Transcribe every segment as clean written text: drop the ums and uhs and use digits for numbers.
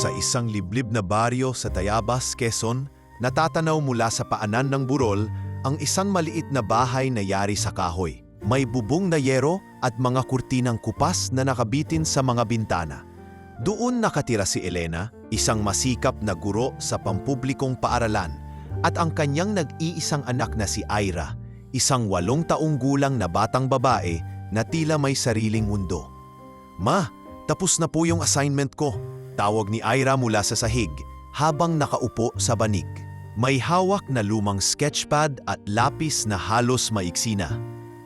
Sa isang liblib na baryo sa Tayabas, Quezon, natatanaw mula sa paanan ng burol ang isang maliit na bahay na yari sa kahoy. May bubong na yero at mga kurtinang kupas na nakabitin sa mga bintana. Doon nakatira si Elena, isang masikap na guro sa pampublikong paaralan, at ang kanyang nag-iisang anak na si Ira, isang 8 taong gulang na batang babae na tila may sariling mundo. "Ma, tapos na po yung assignment ko," tawag ni Ira mula sa sahig habang nakaupo sa banig. May hawak na lumang sketchpad at lapis na halos maiksi na.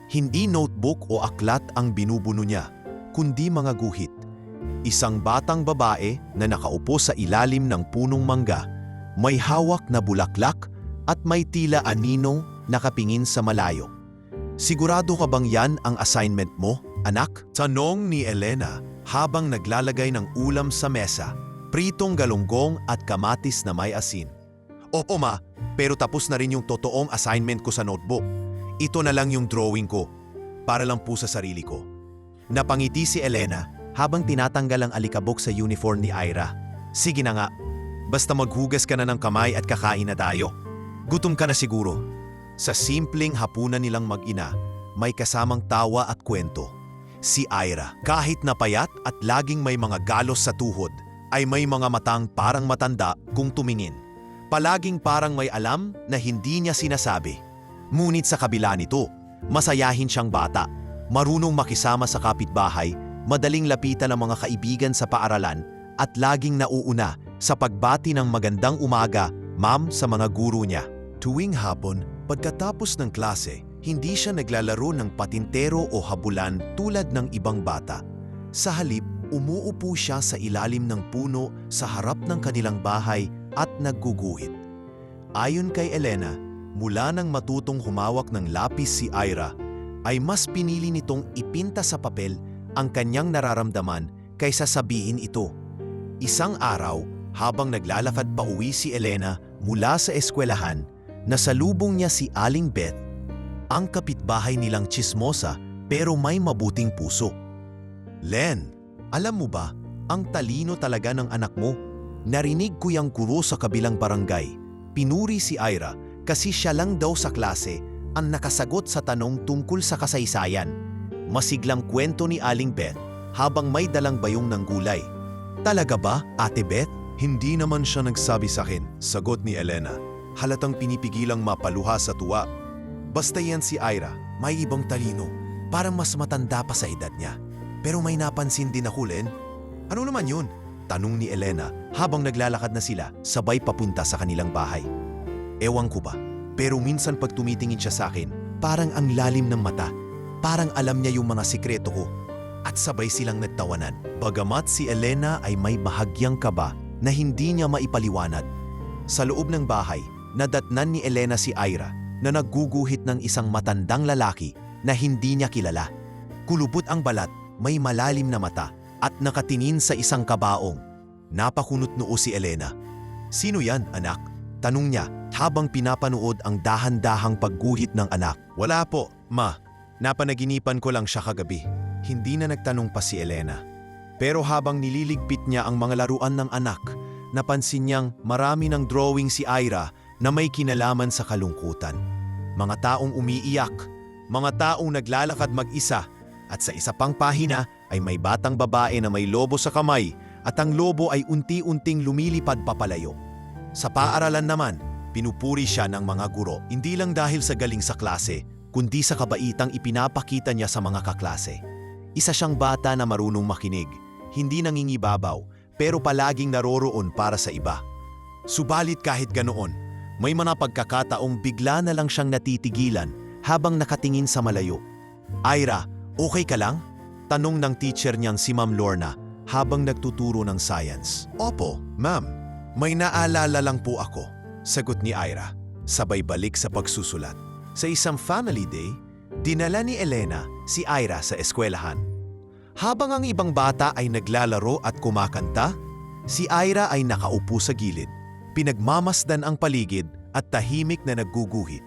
Hindi notebook o aklat ang binubuno niya, kundi mga guhit. Isang batang babae na nakaupo sa ilalim ng punong mangga, may hawak na bulaklak at may tila anino nakapingin sa malayo. "Sigurado ka bang yan ang assignment mo, anak?" Tanong ni Elena habang naglalagay ng ulam sa mesa, pritong galunggong at kamatis na may asin. "Opo ma, pero tapos na rin yung totoong assignment ko sa notebook. Ito na lang yung drawing ko, para lang po sa sarili ko." Napangiti si Elena habang tinatanggal ang alikabok sa uniform ni Ira. "Sige na nga, basta maghugas ka na ng kamay at kakain na tayo. Gutom ka na siguro." Sa simpleng hapunan nilang mag-ina, may kasamang tawa at kwento. Si Ira, kahit napayat at laging may mga galos sa tuhod, ay may mga matang parang matanda kung tumingin. Palaging parang may alam na hindi niya sinasabi. Ngunit sa kabila nito, masayahin siyang bata, marunong makisama sa kapitbahay, madaling lapitan ng mga kaibigan sa paaralan, at laging nauuna sa pagbati ng magandang umaga, ma'am, sa mga guro niya. Tuwing hapon, pagkatapos ng klase, hindi siya naglalaro ng patintero o habulan tulad ng ibang bata. Sa halip, umuupo siya sa ilalim ng puno sa harap ng kanilang bahay at nagguguhit. Ayon kay Elena, mula nang matutong humawak ng lapis si Ira, ay mas pinili nitong ipinta sa papel ang kanyang nararamdaman kaysa sabihin ito. Isang araw, habang naglalakad pa uwi si Elena mula sa eskwelahan, nasalubong niya si Aling Beth, ang kapitbahay nilang tsismosa pero may mabuting puso. "Len, alam mo ba, ang talino talaga ng anak mo. Narinig ko yang guro sa kabilang barangay." Pinuri si Ira kasi siya lang daw sa klase ang nakasagot sa tanong tungkol sa kasaysayan. Masiglang kwento ni Aling Beth habang may dalang bayong ng gulay. "Talaga ba, Ate Beth?" "Hindi naman siya nagsabi sa akin," sagot ni Elena. Halatang pinipigilang mapaluha sa tuwa. "Basta yan si Ira, may ibang talino, parang mas matanda pa sa edad niya. Pero may napansin din ako, Len." "Ano naman yun?" tanong ni Elena habang naglalakad na sila sabay papunta sa kanilang bahay. "Ewan ko ba, pero minsan pag tumitingin siya sa akin, parang ang lalim ng mata, parang alam niya yung mga sikreto ko." At sabay silang nagtawanan. Bagamat si Elena ay may bahagyang kaba na hindi niya maipaliwanag. Sa loob ng bahay, nadatnan ni Elena si Ira na nagguguhit ng isang matandang lalaki na hindi niya kilala. Kulubot ang balat, may malalim na mata, at nakatingin sa isang kabaong. Napakunot noo si Elena. "Sino yan, anak?" tanong niya habang pinapanood ang dahan-dahang pagguhit ng anak. "Wala po, ma. Napanaginipan ko lang siya kagabi." Hindi na nagtanong pa si Elena. Pero habang nililigpit niya ang mga laruan ng anak, napansin niyang marami ng drawing si Ira na may kinalaman sa kalungkutan. Mga taong umiiyak, mga taong naglalakad mag-isa, at sa isa pang pahina ay may batang babae na may lobo sa kamay at ang lobo ay unti-unting lumilipad papalayo. Sa paaralan naman, pinupuri siya ng mga guro, hindi lang dahil sa galing sa klase, kundi sa kabaitang ipinapakita niya sa mga kaklase. Isa siyang bata na marunong makinig, hindi nangingibabaw, pero palaging naroroon para sa iba. Subalit kahit ganoon, may mga pagkakataong bigla na lang siyang natitigilan habang nakatingin sa malayo. "Ira, okay ka lang?" tanong ng teacher niyang si Ma'am Lorna habang nagtuturo ng science. "Opo, ma'am. May naalala lang po ako," sagot ni Ira, sabay balik sa pagsusulat. Sa isang family day, dinala ni Elena si Ira sa eskwelahan. Habang ang ibang bata ay naglalaro at kumakanta, si Ira ay nakaupo sa gilid. Pinagmamasdan ang paligid at tahimik na nagguguhit.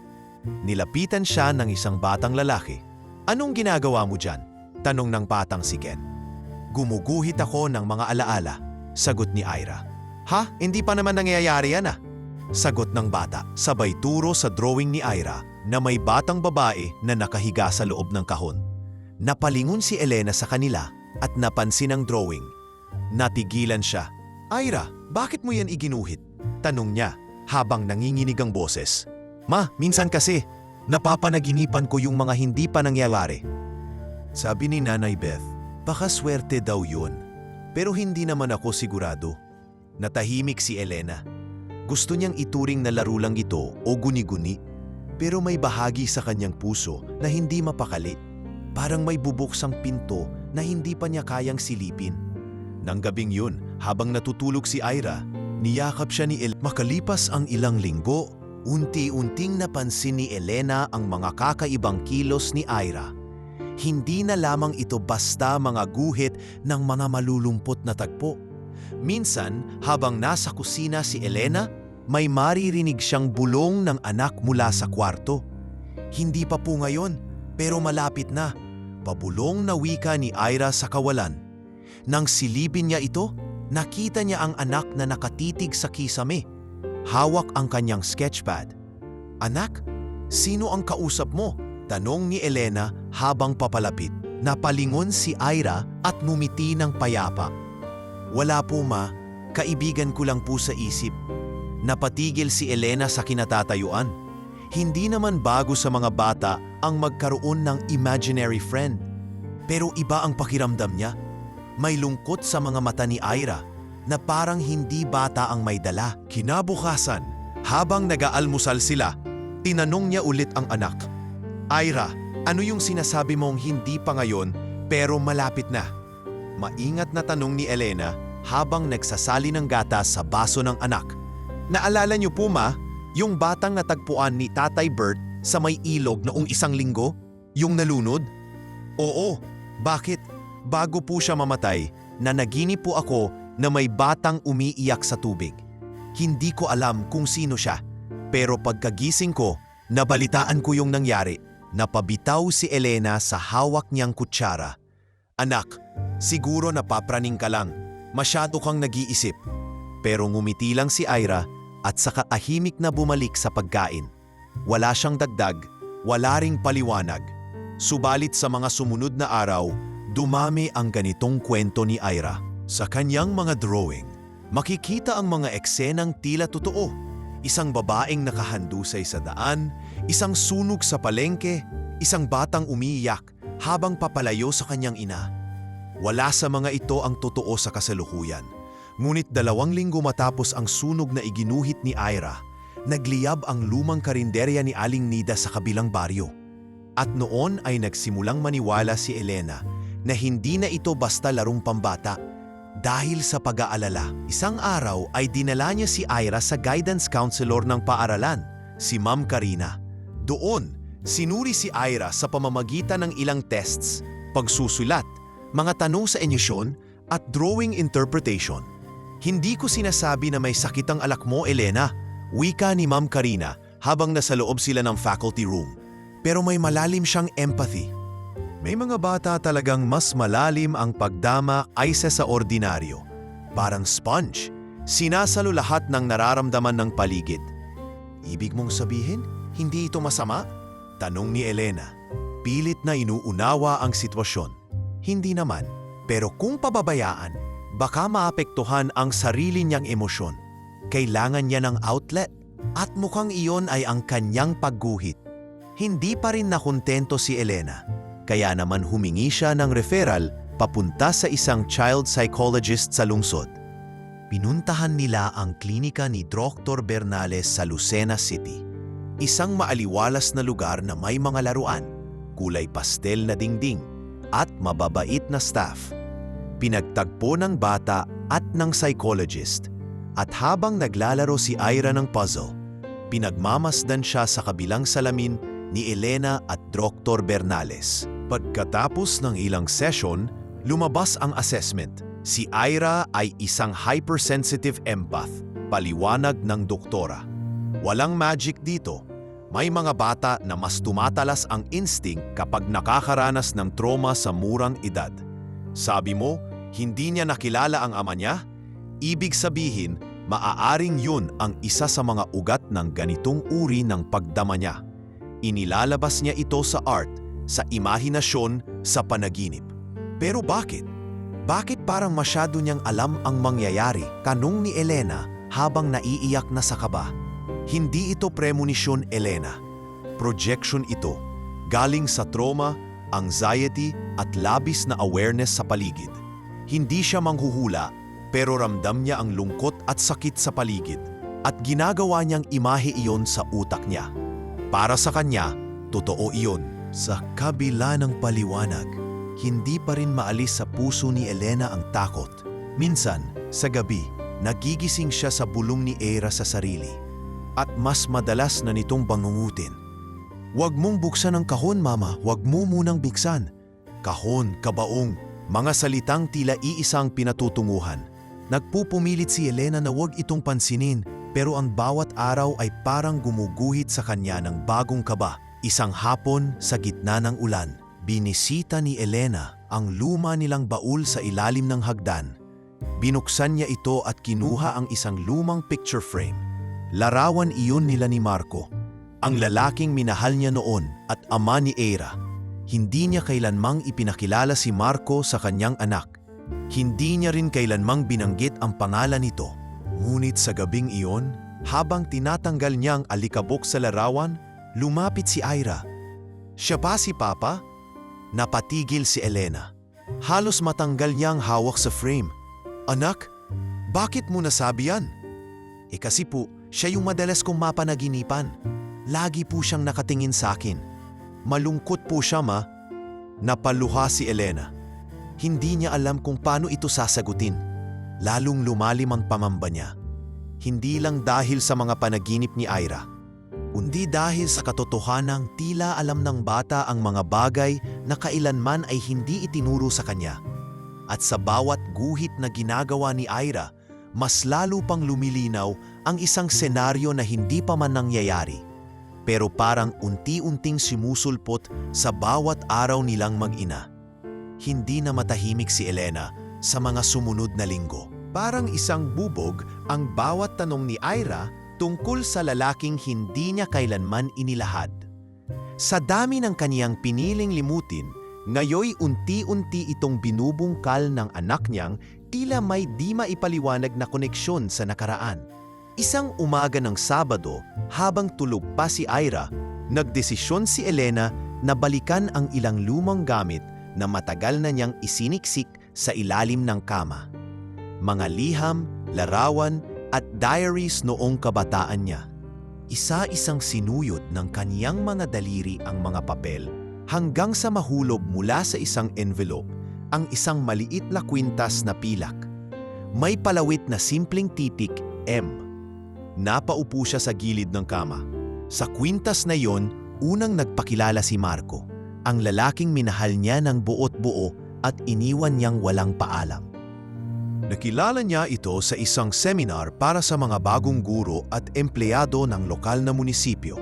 Nilapitan siya ng isang batang lalaki. "Anong ginagawa mo dyan?" tanong ng batang si Ken. "Gumuguhit ako ng mga alaala," sagot ni Ira. Ha? Hindi pa naman nangyayari yan ah. Sagot ng bata, sabay turo sa drawing ni Ira na may batang babae na nakahiga sa loob ng kahon. Napalingon si Elena sa kanila at napansin ang drawing. Natigilan siya. Ira, bakit mo yan iginuhit? Tanong niya habang nanginginig ang boses. Ma, minsan kasi, napapanaginipan ko yung mga hindi pa nangyayari. Sabi ni Nanay Beth, baka swerte daw yun. Pero hindi naman ako sigurado. Natahimik si Elena. Gusto niyang ituring na laro lang ito o guni-guni. Pero may bahagi sa kanyang puso na hindi mapakali. Parang may bubuksang pinto na hindi pa niya kayang silipin. Nang gabing yun, habang natutulog si Ira, niyakap siya ni Elena. Makalipas ang ilang linggo, unti-unting napansin ni Elena ang mga kakaibang kilos ni Ira. Hindi na lamang ito basta mga guhit ng mga malulumpot na tagpo. Minsan, habang nasa kusina si Elena, may maririnig siyang bulong ng anak mula sa kwarto. Hindi pa po ngayon, pero malapit na. Pabulong na wika ni Ira sa kawalan. Nang silipin niya ito, nakita niya ang anak na nakatitig sa kisame. Hawak ang kanyang sketchpad. Anak, sino ang kausap mo? Tanong ni Elena habang papalapit. Napalingon si Ira at ngumiti ng payapa. Wala po ma, kaibigan ko lang po sa isip. Napatigil si Elena sa kinatatayuan. Hindi naman bago sa mga bata ang magkaroon ng imaginary friend. Pero iba ang pakiramdam niya. May lungkot sa mga mata ni Ira na parang hindi bata ang may dala. Kinabukasan, habang nag-aalmusal sila, tinanong niya ulit ang anak. Ira, ano yung sinasabi mong hindi pa ngayon pero malapit na? Maingat na tanong ni Elena habang nagsasali ng gatas sa baso ng anak. Naalala niyo po ma, yung batang natagpuan ni Tatay Bert sa may ilog noong isang linggo? Yung nalunod? Oo, bakit? Bago po siya mamatay, nanaginip po ako na may batang umiiyak sa tubig. Hindi ko alam kung sino siya, pero pagkagising ko, nabalitaan ko yung nangyari. Napabitaw si Elena sa hawak niyang kutsara. Anak, siguro napapraning ka lang. Masyado kang nag-iisip. Pero ngumiti lang si Ira at saka tahimik na bumalik sa pagkain. Wala siyang dagdag, wala ring paliwanag. Subalit sa mga sumunod na araw, dumami ang ganitong kwento ni Ira. Sa kanyang mga drawing, makikita ang mga eksenang tila totoo. Isang babaeng nakahandusay sa daan, isang sunog sa palengke, isang batang umiiyak habang papalayo sa kanyang ina. Wala sa mga ito ang totoo sa kasalukuyan. Ngunit 2 linggo matapos ang sunog na iginuhit ni Ira, nagliyab ang lumang karinderya ni Aling Nida sa kabilang baryo. At noon ay nagsimulang maniwala si Elena na hindi na ito basta larong pambata. Dahil sa pag-aalala, isang araw ay dinala niya si Ira sa guidance counselor ng paaralan, si Ma'am Karina. Doon, sinuri si Ira sa pamamagitan ng ilang tests, pagsusulat, mga tanong sa enyusyon at drawing interpretation. Hindi ko sinasabi na may sakit ang alak mo, Elena, wika ni Ma'am Karina habang nasa loob sila ng faculty room. Pero may malalim siyang empathy. May mga bata talagang mas malalim ang pagdama aysa sa ordinaryo. Parang sponge, sinasalo lahat ng nararamdaman ng paligid. Ibig mong sabihin, hindi ito masama? Tanong ni Elena. Pilit na inuunawa ang sitwasyon. Hindi naman, pero kung pababayaan, baka maapektuhan ang sarili niyang emosyon. Kailangan niya ng outlet at mukhang iyon ay ang kanyang pagguhit. Hindi pa rin nakontento si Elena. Kaya naman humingi siya ng referral papunta sa isang child psychologist sa lungsod. Pinuntahan nila ang klinika ni Dr. Bernales sa Lucena City. Isang maaliwalas na lugar na may mga laruan, kulay pastel na dingding, at mababait na staff. Pinagtagpo ng bata at ng psychologist. At habang naglalaro si Ira ng puzzle, pinagmamasdan siya sa kabilang salamin ni Elena at Dr. Bernales. Pagkatapos ng ilang session, lumabas ang assessment. Si Ira ay isang hypersensitive empath, paliwanag ng doktora. Walang magic dito. May mga bata na mas tumatalas ang instinct kapag nakakaranas ng trauma sa murang edad. Sabi mo, hindi niya nakilala ang ama niya? Ibig sabihin, Maaaring yun ang isa sa mga ugat ng ganitong uri ng pagdama niya. Inilalabas niya ito sa art, sa imahinasyon, sa panaginip. Pero bakit? Bakit parang masyado niyang alam ang mangyayari? Tanong ni Elena habang naiiyak na sa kaba. Hindi ito premonition, Elena. Projection ito. Galing sa trauma, anxiety at labis na awareness sa paligid. Hindi siya manghuhula, pero ramdam niya ang lungkot at sakit sa paligid. At ginagawa niyang imahe iyon sa utak niya. Para sa kanya, totoo iyon. Sa kabila ng paliwanag, hindi pa rin maalis sa puso ni Elena ang takot. Minsan, sa gabi, nagigising siya sa bulong ni Eira sa sarili. At mas madalas na nitong bangungutin. "Huwag mong buksan ang kahon, Mama. Huwag mo munang biksan." Kahon, kabaong, mga salitang tila iisang pinatutunguhan. Nagpupumilit si Elena na huwag itong pansinin, pero ang bawat araw ay parang gumuguhit sa kanya ng bagong kaba. Isang hapon sa gitna ng ulan, binisita ni Elena ang luma nilang baul sa ilalim ng hagdan. Binuksan niya ito at kinuha ang isang lumang picture frame. Larawan iyon nila ni Marco, ang lalaking minahal niya noon at ama ni Eira. Hindi niya kailanmang ipinakilala si Marco sa kanyang anak. Hindi niya rin kailanmang binanggit ang pangalan nito. Ngunit sa gabing iyon, habang tinatanggal niya ang alikabok sa larawan, lumapit si Eira. "Siya ba si Papa?" Napatigil si Elena. Halos matanggal niya ang hawak sa frame. "Anak, bakit mo nasabi yan?" Kasi po, siya yung madalas kong mapanaginipan. Lagi po siyang nakatingin sa akin. Malungkot po siya, Ma. Napaluha si Elena. Hindi niya alam kung paano ito sasagutin. Lalong lumalim ang pangamba niya. Hindi lang dahil sa mga panaginip ni Eira, kundi dahil sa katotohanang tila alam ng bata ang mga bagay na kailanman ay hindi itinuro sa kanya. At sa bawat guhit na ginagawa ni Eira, mas lalo pang lumilinaw ang isang senaryo na hindi pa man nangyayari, pero parang unti-unting sumusulpot sa bawat araw nilang mag-ina. Hindi na matahimik si Elena sa mga sumunod na linggo. Parang isang bubog ang bawat tanong ni Eira tungkol sa lalaking hindi niya kailanman inilahad. Sa dami ng kaniyang piniling limutin, ngayoy unti-unti itong binubungkal ng anak niyang tila may di maipaliwanag na koneksyon sa nakaraan. Isang umaga ng Sabado, habang tulog pa si Eira, nagdesisyon si Elena na balikan ang ilang lumang gamit na matagal na niyang isiniksik sa ilalim ng kama. Mga liham, larawan, at diaries noong kabataan niya. Isa-isang sinuyot ng kaniyang mga daliri ang mga papel hanggang sa mahulog mula sa isang envelope ang isang maliit na kwintas na pilak. May palawit na simpleng titik M. Napaupo siya sa gilid ng kama. Sa kwintas na yon, unang nagpakilala si Marco, ang lalaking minahal niya ng buot buo at iniwan niyang walang paalam. Nakilala niya ito sa isang seminar para sa mga bagong guro at empleyado ng lokal na munisipyo.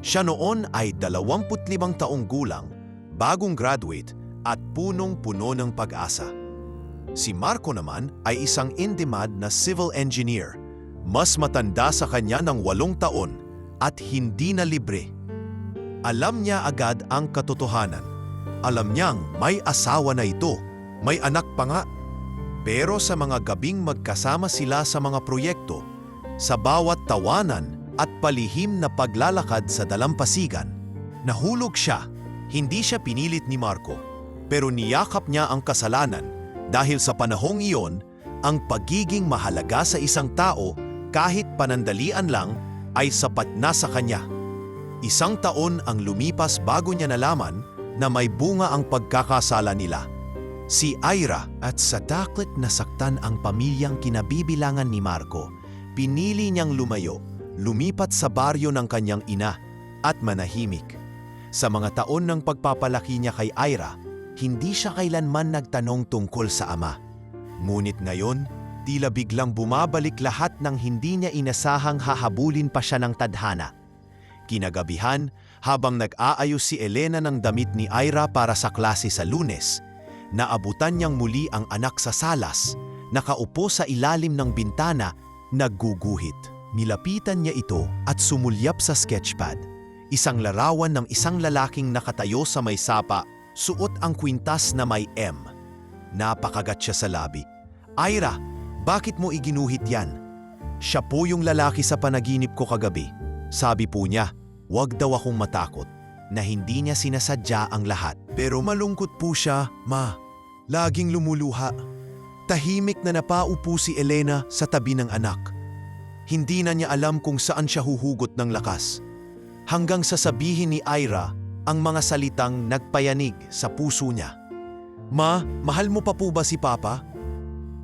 Siya noon ay 25 taong gulang, bagong graduate at punong-puno ng pag-asa. Si Marco naman ay isang in-demand na civil engineer, mas matanda sa kanya ng 8 taon at hindi na libre. Alam niya agad ang katotohanan. Alam niyang may asawa na ito, may anak pa nga. Pero sa mga gabing magkasama sila sa mga proyekto, sa bawat tawanan at palihim na paglalakad sa dalampasigan, nahulog siya. Hindi siya pinilit ni Marco, pero niyakap niya ang kasalanan dahil sa panahong iyon, ang pagiging mahalaga sa isang tao kahit panandalian lang ay sapat na sa kanya. 1 taon ang lumipas bago niya nalaman na may bunga ang pagkakasala nila. Si Eira, at sa takot na saktan ang pamilyang kinabibilangan ni Marco, pinili niyang lumayo, lumipat sa baryo ng kanyang ina at manahimik. Sa mga taon ng pagpapalaki niya kay Eira, hindi siya kailanman nagtanong tungkol sa ama. Ngunit ngayon, tila biglang bumabalik lahat ng hindi niya inasahang hahabulin pa siya ng tadhana. Kinagabihan, habang nag-aayos si Elena ng damit ni Eira para sa klase sa Lunes, naabutan niyang muli ang anak sa salas, nakaupo sa ilalim ng bintana, nagguguhit. Nilapitan niya ito at sumulyap sa sketchpad. Isang larawan ng isang lalaking nakatayo sa may sapa, suot ang kwintas na may M. Napakagat siya sa labi. "Ira, bakit mo iginuhit yan?" "Siya po yung lalaki sa panaginip ko kagabi." Sabi po niya, "Wag daw akong matakot," na hindi niya sinasadya ang lahat. Pero malungkot po siya, Ma. Laging lumuluha. Tahimik na napaupo si Elena sa tabi ng anak. Hindi na niya alam kung saan siya huhugot ng lakas. Hanggang sasabihin ni Ira ang mga salitang nagpayanig sa puso niya. "Ma, mahal mo pa po ba si Papa?"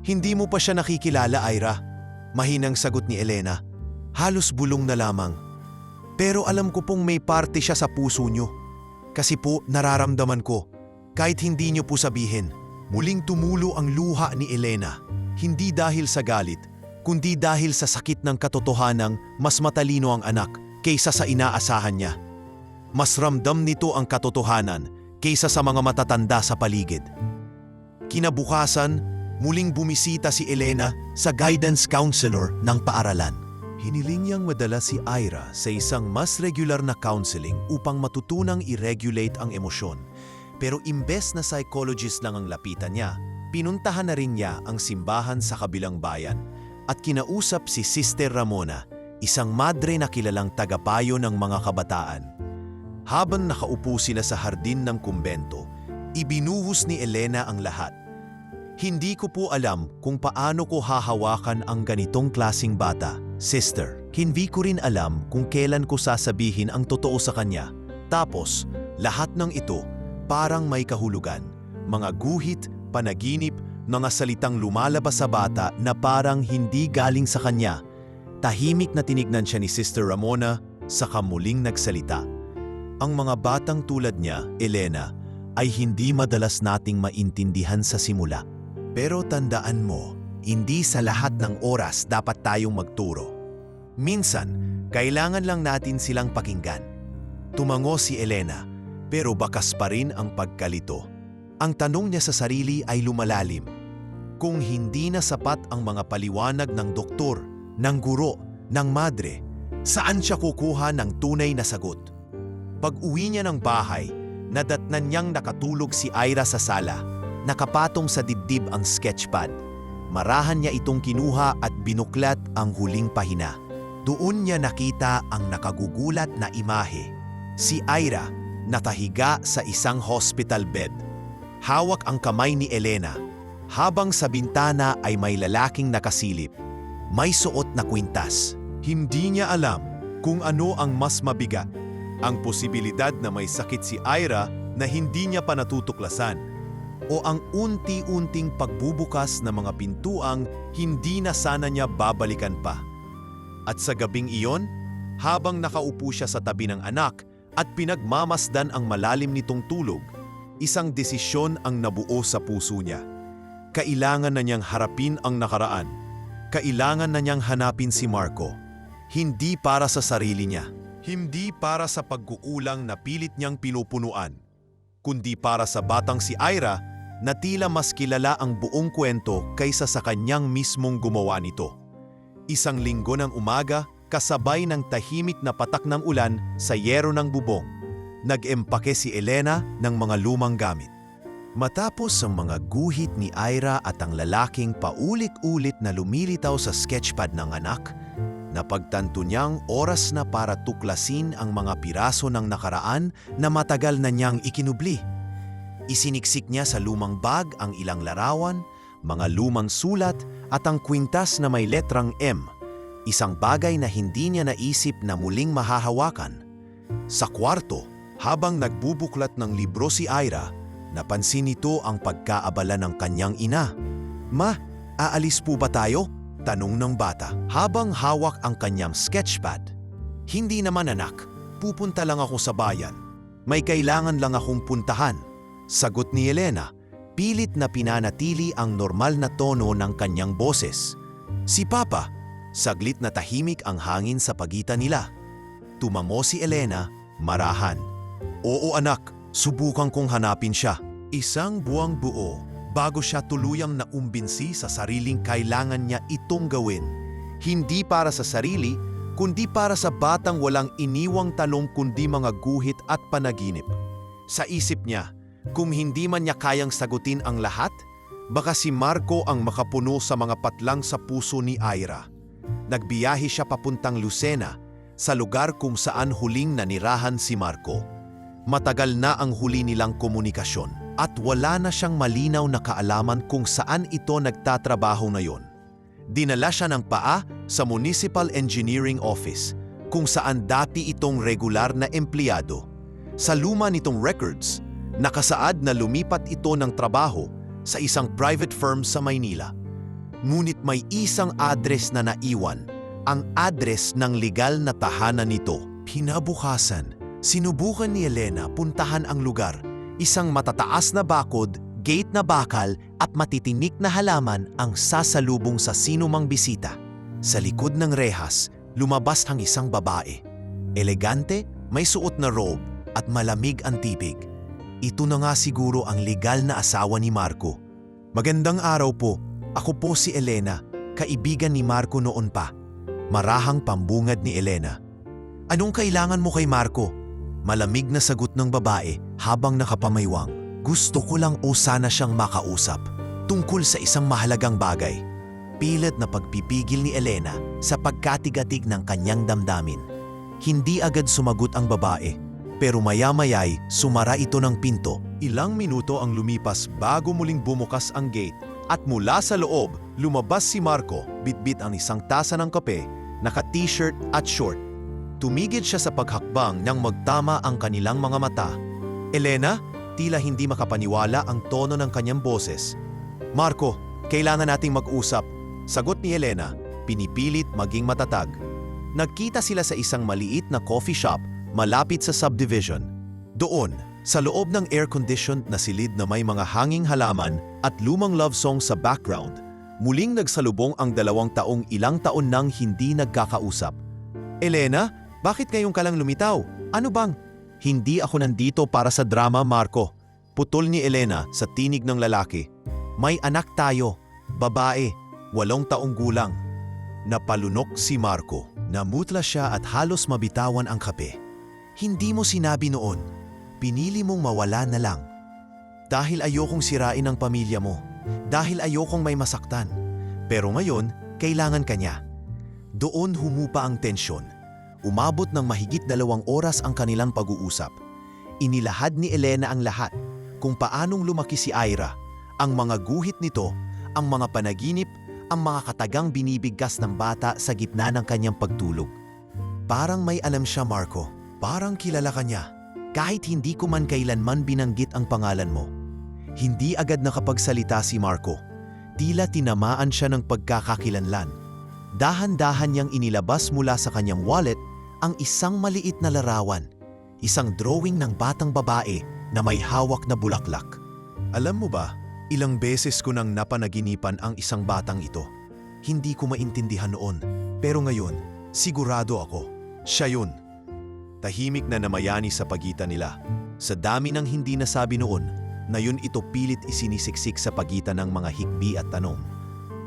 "Hindi mo pa siya nakikilala, Ira." Mahinang sagot ni Elena. "Halos bulong na lamang. Pero alam ko pong may parte siya sa puso niyo. Kasi po nararamdaman ko, kahit hindi niyo po sabihin." Muling tumulo ang luha ni Elena. Hindi dahil sa galit, kundi dahil sa sakit ng katotohanang mas matalino ang anak kaysa sa inaasahan niya. Mas ramdam nito ang katotohanan kaysa sa mga matatanda sa paligid. Kinabukasan, muling bumisita si Elena sa guidance counselor ng paaralan. Hiniling niyang madala si Ira sa isang mas regular na counseling upang matutunang i-regulate ang emosyon. Pero imbes na psychologist lang ang lapitan niya, pinuntahan na rin niya ang simbahan sa kabilang bayan at kinausap si Sister Ramona, isang madre na kilalang tagapayo ng mga kabataan. Habang nakaupo sila sa hardin ng kumbento, ibinuhos ni Elena ang lahat. "Hindi ko po alam kung paano ko hahawakan ang ganitong klasing bata, Sister. Hindi ko rin alam kung kailan ko sasabihin ang totoo sa kanya. Tapos, lahat ng ito, parang may kahulugan. Mga guhit, panaginip, mga salitang lumalabas sa bata na parang hindi galing sa kanya." Tahimik na tinignan siya ni Sister Ramona, saka muling nagsalita. "Ang mga batang tulad niya, Elena, ay hindi madalas nating maintindihan sa simula. Pero tandaan mo, hindi sa lahat ng oras dapat tayong magturo. Minsan, kailangan lang natin silang pakinggan." Tumango si Elena, pero bakas pa rin ang pagkalito. Ang tanong niya sa sarili ay lumalalim. Kung hindi na sapat ang mga paliwanag ng doktor, ng guro, ng madre, saan siya kukuha ng tunay na sagot? Pag-uwi niya ng bahay, nadatnan niyang nakatulog si Ira sa sala, nakapatong sa dibdib ang sketchpad. Marahan niya itong kinuha at binuklat ang huling pahina. Doon niya nakita ang nakagugulat na imahe. Si Ira, nakahiga sa isang hospital bed. Hawak ang kamay ni Elena, habang sa bintana ay may lalaking nakasilip. May suot na kwintas. Hindi niya alam kung ano ang mas mabigat. Ang posibilidad na may sakit si Ira na hindi niya pa natutuklasan, o ang unti-unting pagbubukas ng mga pintuang hindi na sana niya babalikan pa. At sa gabing iyon, habang nakaupo siya sa tabi ng anak, at pinagmamasdan ang malalim nitong tulog, isang desisyon ang nabuo sa puso niya. Kailangan na niyang harapin ang nakaraan. Kailangan na niyang hanapin si Marco. Hindi para sa sarili niya. Hindi para sa pag-uulang na pilit niyang pinupunuan. Kundi para sa batang si Ira na tila mas kilala ang buong kwento kaysa sa kanyang mismong gumawa nito. Isang linggo ng umaga, kasabay ng tahimik na patak ng ulan sa yero ng bubong, nag-empake si Elena ng mga lumang gamit. Matapos ang mga guhit ni Ira at ang lalaking paulit-ulit na lumilitaw sa sketchpad ng anak, napagtanto niyang oras na para tuklasin ang mga piraso ng nakaraan na matagal na niyang ikinubli. Isiniksik niya sa lumang bag ang ilang larawan, mga lumang sulat at ang kwintas na may letrang M. Isang bagay na hindi niya naisip na muling mahahawakan. Sa kwarto, habang nagbubuklat ng libro si Ira, napansin nito ang pagkaabala ng kanyang ina. "Ma, aalis po ba tayo?" tanong ng bata habang hawak ang kanyang sketchpad. "Hindi naman anak, pupunta lang ako sa bayan. May kailangan lang akong puntahan," sagot ni Elena, pilit na pinanatili ang normal na tono ng kanyang boses. "Si Papa." Saglit na tahimik ang hangin sa pagitan nila. Tumango si Elena, marahan. "Oo anak, subukan kong hanapin siya." Isang buwang buo bago siya tuluyang naumbinsi sa sariling kailangan niya itong gawin. Hindi para sa sarili, kundi para sa batang walang iniwang tanong kundi mga guhit at panaginip. Sa isip niya, kung hindi man niya kayang sagutin ang lahat, baka si Marco ang makapuno sa mga patlang sa puso ni Ira. Nagbiyahe siya papuntang Lucena, sa lugar kung saan huling nanirahan si Marco. Matagal na ang huli nilang komunikasyon at wala na siyang malinaw na kaalaman kung saan ito nagtatrabaho ngayon. Dinala siya ng paa sa Municipal Engineering Office kung saan dati itong regular na empleyado. Sa luma nitong records, nakasaad na lumipat ito ng trabaho sa isang private firm sa Maynila. Ngunit may isang address na naiwan, ang address ng legal na tahanan nito. Kinabukasan, sinubukan ni Elena puntahan ang lugar, isang matataas na bakod, gate na bakal at matitinik na halaman ang sasalubong sa sinumang bisita. Sa likod ng rehas, lumabas ang isang babae. Elegante, may suot na robe at malamig ang tibig. Ito na nga siguro ang legal na asawa ni Marco. Magandang araw po, ako po si Elena, kaibigan ni Marco noon pa. Marahang pambungad ni Elena. Anong kailangan mo kay Marco? Malamig na sagot ng babae habang nakapamaywang. Gusto ko lang o sana siyang makausap tungkol sa isang mahalagang bagay. Pilit na pagpipigil ni Elena sa pagkatigatig ng kanyang damdamin. Hindi agad sumagot ang babae, pero maya-maya'y sumara ito ng pinto. Ilang minuto ang lumipas bago muling bumukas ang gate at mula sa loob lumabas si Marco, bitbit ang isang tasa ng kape, naka-t-shirt at short. Tumigil siya sa paghakbang nang magtama ang kanilang mga mata. Elena, tila hindi makapaniwala ang tono ng kanyang boses. Marco, kailangan nating mag-usap. Sagot ni Elena, pinipilit maging matatag. Nagkita sila sa isang maliit na coffee shop malapit sa subdivision. Doon, sa loob ng air-conditioned na silid na may mga hanging halaman at lumang love song sa background, muling nagsalubong ang 2 taong ilang taon nang hindi nagkakausap. Elena, bakit ngayong ka lang lumitaw? Ano bang? Hindi ako nandito para sa drama, Marco. Putol ni Elena sa tinig ng lalaki. May anak tayo, babae, 8 taong gulang. Napalunok si Marco. Namutla siya at halos mabitawan ang kape. Hindi mo sinabi noon. Pinili mong mawala na lang. Dahil ayokong sirain ang pamilya mo. Dahil ayokong may masaktan. Pero ngayon, kailangan ka niya. Doon humupa ang tensyon. Umabot ng mahigit 2 oras ang kanilang pag-uusap. Inilahad ni Elena ang lahat, kung paanong lumaki si Ira, ang mga guhit nito, ang mga panaginip, ang mga katagang binibigkas ng bata sa gitna ng kanyang pagtulog. Parang may alam siya, Marco. Parang kilala ka niya. Kahit hindi ko man kailanman binanggit ang pangalan mo. Hindi agad nakapagsalita si Marco. Tila tinamaan siya ng pagkakakilanlan. Dahan-dahan niyang inilabas mula sa kanyang wallet ang isang maliit na larawan, isang drawing ng batang babae na may hawak na bulaklak. Alam mo ba, ilang beses ko nang napanaginipan ang isang batang ito. Hindi ko maintindihan noon, pero ngayon, sigurado ako, siya yun. Tahimik na namayani sa pagitan nila. Sa dami ng hindi nasabi noon, na yun ito pilit isinisiksik sa pagitan ng mga hikbi at tanong.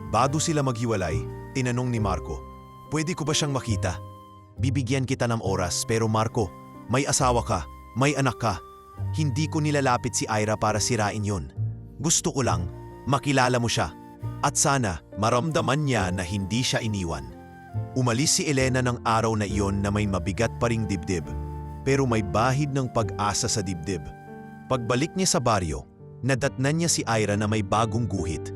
Bago sila maghiwalay, tinanong ni Marco, pwede ko ba siyang makita? Bibigyan kita ng oras, pero Marco, may asawa ka, may anak ka. Hindi ko nilalapit si Ira para sirain yun. Gusto ko lang, makilala mo siya. At sana, maramdaman niya na hindi siya iniwan. Umalis si Elena ng araw na iyon na may mabigat pa ring dibdib, pero may bahid ng pag-asa sa dibdib. Pagbalik niya sa baryo, nadatnan niya si Ira na may bagong guhit.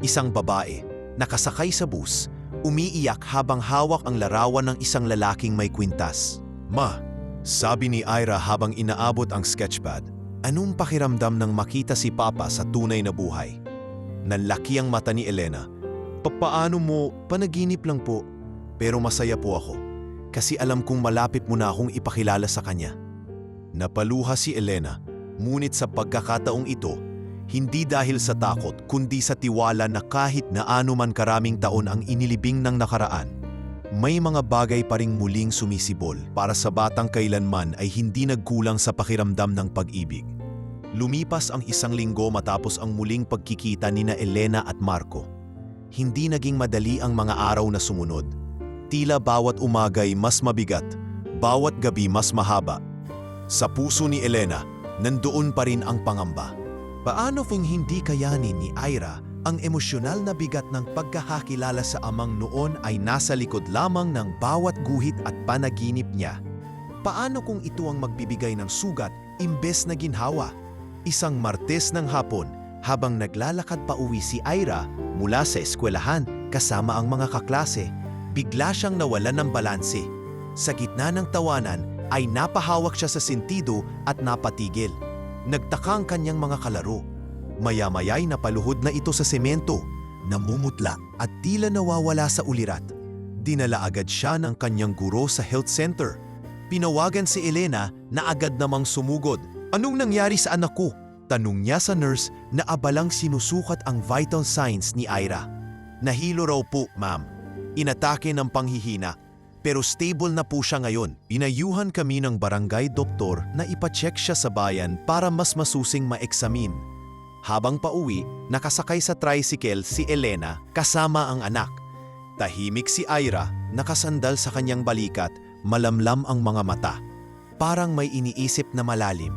Isang babae, nakasakay sa bus, umiiyak habang hawak ang larawan ng isang lalaking may kwintas. Ma, sabi ni Ira habang inaabot ang sketchpad, anong pakiramdam nang makita si Papa sa tunay na buhay? Nanlaki ang mata ni Elena. Paano mo? Panaginip lang po. Pero masaya po ako, kasi alam kong malapit mo na akong ipakilala sa kanya. Napaluha si Elena, ngunit sa pagkakataong ito, hindi dahil sa takot kundi sa tiwala na kahit na anuman karaming taon ang inilibing ng nakaraan, may mga bagay pa ring muling sumisibol para sa batang kailanman ay hindi nagkulang sa pakiramdam ng pag-ibig. Lumipas ang 1 linggo matapos ang muling pagkikita nina Elena at Marco. Hindi naging madali ang mga araw na sumunod. Tila bawat umagay mas mabigat, bawat gabi mas mahaba. Sa puso ni Elena, nandoon pa rin ang pangamba. Paano kung hindi kayanin ni Ira ang emosyonal na bigat ng pagkakakilala sa amang noon ay nasa likod lamang ng bawat guhit at panaginip niya? Paano kung ito ang magbibigay ng sugat imbes na ginhawa? Isang Martes ng hapon, habang naglalakad pa uwi si Ira mula sa eskwelahan kasama ang mga kaklase, bigla siyang nawalan ng balanse. Sa gitna ng tawanan ay napahawak siya sa sentido at napatigil. Nagtaka ang kanyang mga kalaro. Maya-maya'y napaluhod na ito sa semento, namumutla at tila nawawala sa ulirat. Dinala agad siya ng kanyang guro sa health center. Pinawagan si Elena na agad namang sumugod. Anong nangyari sa anak ko? Tanong niya sa nurse na abalang sinusukat ang vital signs ni Ira. Nahilo raw po, ma'am. Inatake ng panghihina. Pero stable na po siya ngayon. Inayuhan kami ng barangay doktor na ipacheck siya sa bayan para mas masusing maeksamin. Habang pauwi, nakasakay sa tricycle si Elena kasama ang anak. Tahimik si Ira, nakasandal sa kanyang balikat, malamlam ang mga mata. Parang may iniisip na malalim.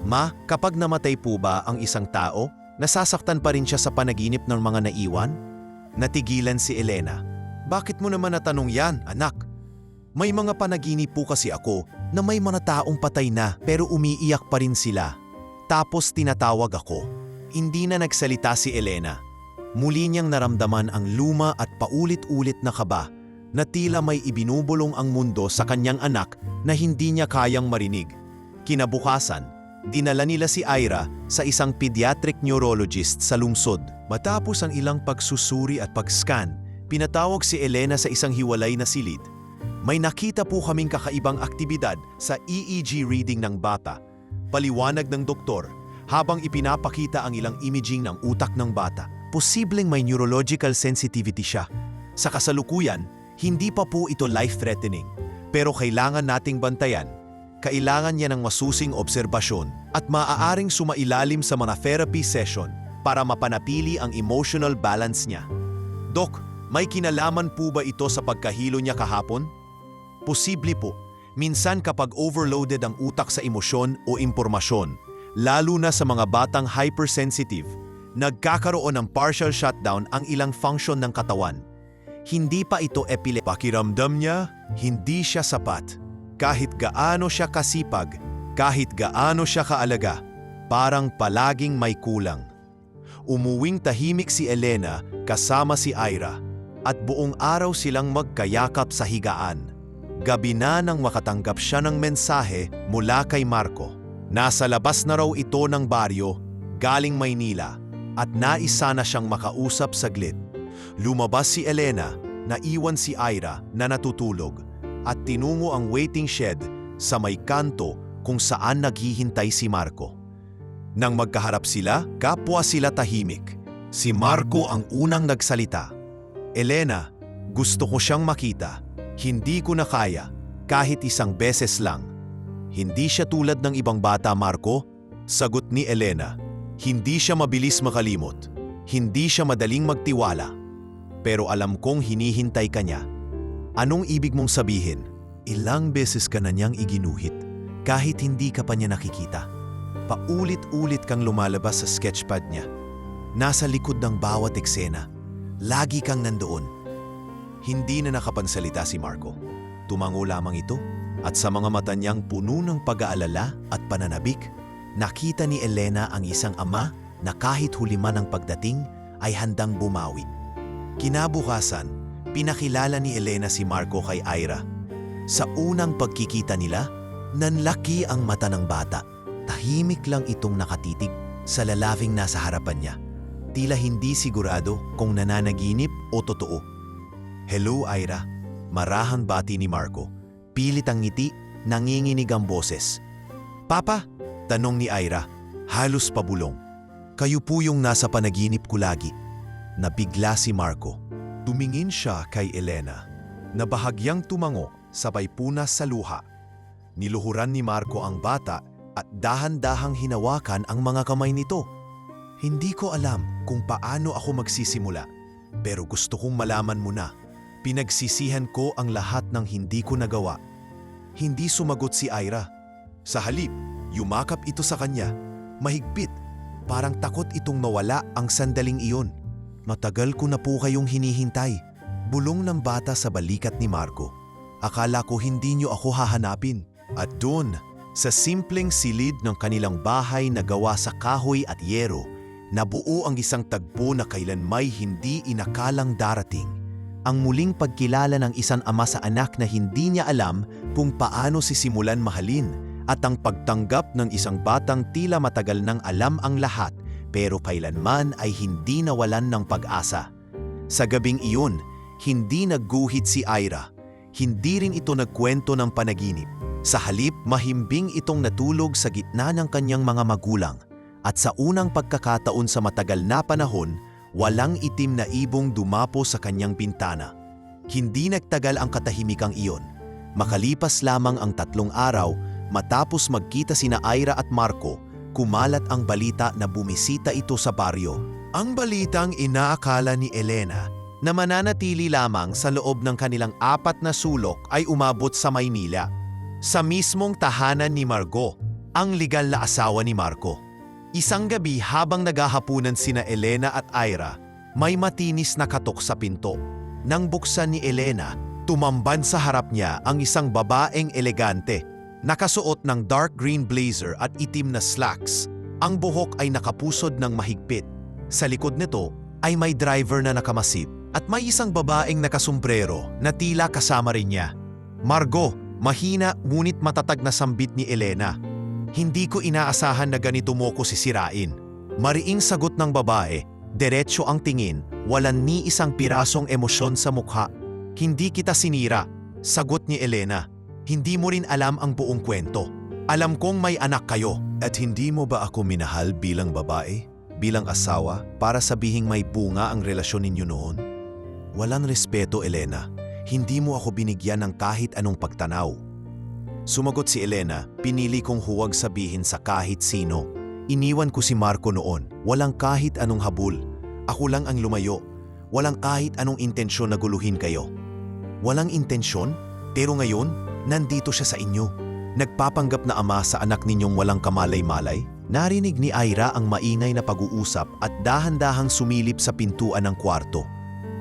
Ma, kapag namatay po ba ang isang tao, nasasaktan pa rin siya sa panaginip ng mga naiwan? Natigilan si Elena. Bakit mo naman natanong yan, anak? May mga panaginip po kasi ako na may mga taong patay na pero umiiyak pa rin sila. Tapos tinatawag ako. Hindi na nagsalita si Elena. Muli niyang naramdaman ang luma at paulit-ulit na kaba na tila may ibinubulong ang mundo sa kanyang anak na hindi niya kayang marinig. Kinabukasan, dinala nila si Ira sa isang pediatric neurologist sa lungsod. Matapos ang ilang pagsusuri at pag-scan, pinatawag si Elena sa isang hiwalay na silid. May nakita po kaming kakaibang aktibidad sa EEG reading ng bata. Paliwanag ng doktor habang ipinapakita ang ilang imaging ng utak ng bata. Posibleng may neurological sensitivity siya. Sa kasalukuyan, hindi pa po ito life-threatening. Pero kailangan nating bantayan. Kailangan niya ng masusing obserbasyon at maaaring sumailalim sa mga therapy session para mapanatili ang emotional balance niya. Dok, may kinalaman po ba ito sa pagkahilo niya kahapon? Posible po. Minsan kapag overloaded ang utak sa emosyon o impormasyon, lalo na sa mga batang hypersensitive, nagkakaroon ng partial shutdown ang ilang function ng katawan. Hindi pa ito epilepsy. Pakiramdam niya, hindi siya sapat. Kahit gaano siya kasipag, kahit gaano siya kaalaga, parang palaging may kulang. Umuwing tahimik si Elena kasama si Ira at buong araw silang magkayakap sa higaan. Gabi na nang makatanggap siya ng mensahe mula kay Marco. Nasa labas na raw ito ng baryo, galing Maynila, at naisa na siyang makausap saglit. Lumabas si Elena, naiwan si Ira na natutulog, at tinungo ang waiting shed sa may kanto kung saan naghihintay si Marco. Nang magkaharap sila, kapwa sila tahimik. Si Marco ang unang nagsalita. Elena, gusto ko siyang makita. Hindi ko na kaya, kahit isang beses lang. Hindi siya tulad ng ibang bata, Marco. Sagot ni Elena. Hindi siya mabilis makalimot. Hindi siya madaling magtiwala. Pero alam kong hinihintay ka niya. Anong ibig mong sabihin? Ilang beses ka na niyang iginuhit, kahit hindi ka pa niya nakikita. Paulit-ulit kang lumalabas sa sketchpad niya. Nasa likod ng bawat eksena. Lagi kang nandoon. Hindi na nakapansalita si Marco. Tumango lamang ito at sa mga mata niyang puno ng pag-aalala at pananabik, nakita ni Elena ang isang ama na kahit huli man ang pagdating ay handang bumawi. Kinabukasan, pinakilala ni Elena si Marco kay Ira. Sa unang pagkikita nila, nanlaki ang mata ng bata. Tahimik lang itong nakatitig sa lalafing nasa harapan niya. Tila hindi sigurado kung nananaginip o totoo. Hello, Ira. Marahang bati ni Marco. Pilit ang ngiti, nanginginig ang boses. Papa? Tanong ni Ira, halos pabulong. Kayo po yung nasa panaginip ko lagi. Nabigla si Marco. Tumingin siya kay Elena, na bahagyang tumango sabay punas sa luha. Niluhuran ni Marco ang bata at dahan-dahang hinawakan ang mga kamay nito. Hindi ko alam kung paano ako magsisimula, pero gusto kong malaman mo na. Pinagsisihan ko ang lahat ng hindi ko nagawa. Hindi sumagot si Ira. Sa halip, yumakap ito sa kanya. Mahigpit, parang takot itong mawala ang sandaling iyon. Matagal ko na po kayong hinihintay. Bulong ng bata sa balikat ni Marco. Akala ko hindi niyo ako hahanapin. At doon, sa simpleng silid ng kanilang bahay na gawa sa kahoy at yero, nabuo ang isang tagpo na kailanmay hindi inakalang darating. Ang muling pagkilala ng isang ama sa anak na hindi niya alam kung paano sisimulan mahalin at ang pagtanggap ng isang batang tila matagal nang alam ang lahat pero kailanman ay hindi nawalan ng pag-asa. Sa gabing iyon, hindi nagguhit si Ira. Hindi rin ito nagkwento ng panaginip. Sa halip, mahimbing itong natulog sa gitna ng kanyang mga magulang. At sa unang pagkakataon sa matagal na panahon, walang itim na ibong dumapo sa kanyang bintana. Hindi nagtagal ang katahimikang iyon. Makalipas lamang ang 3 araw, matapos magkita sina Ira at Marco, kumalat ang balita na bumisita ito sa baryo. Ang balitang inaakala ni Elena na mananatili lamang sa loob ng kanilang 4 na sulok ay umabot sa Maynila. Sa mismong tahanan ni Margo, ang legal na asawa ni Marco. Isang gabi habang naghahapunan sina Elena at Ira, may matinis na katok sa pinto. Nang buksan ni Elena, tumamban sa harap niya ang isang babaeng elegante, nakasuot ng dark green blazer at itim na slacks. Ang buhok ay nakapusod ng mahigpit. Sa likod nito ay may driver na nakamasid at may isang babaeng nakasombrero na tila kasama rin niya. Margo, mahina ngunit matatag na sambit ni Elena. Hindi ko inaasahan na ganito mo ko sisirain. Mariing sagot ng babae, diretso ang tingin, walang ni isang pirasong emosyon sa mukha. Hindi kita sinira, sagot ni Elena. Hindi mo rin alam ang buong kwento. Alam kong may anak kayo. At hindi mo ba ako minahal bilang babae? Bilang asawa para sabihing may bunga ang relasyon ninyo noon? Walang respeto, Elena. Hindi mo ako binigyan ng kahit anong pagtanaw. Sumagot si Elena, pinili kong huwag sabihin sa kahit sino. Iniwan ko si Marco noon, walang kahit anong habol. Ako lang ang lumayo, walang kahit anong intensyon na guluhin kayo. Walang intensyon, pero ngayon, nandito siya sa inyo. Nagpapanggap na ama sa anak ninyong walang kamalay-malay. Narinig ni Ira ang maingay na pag-uusap at dahan-dahang sumilip sa pintuan ng kwarto.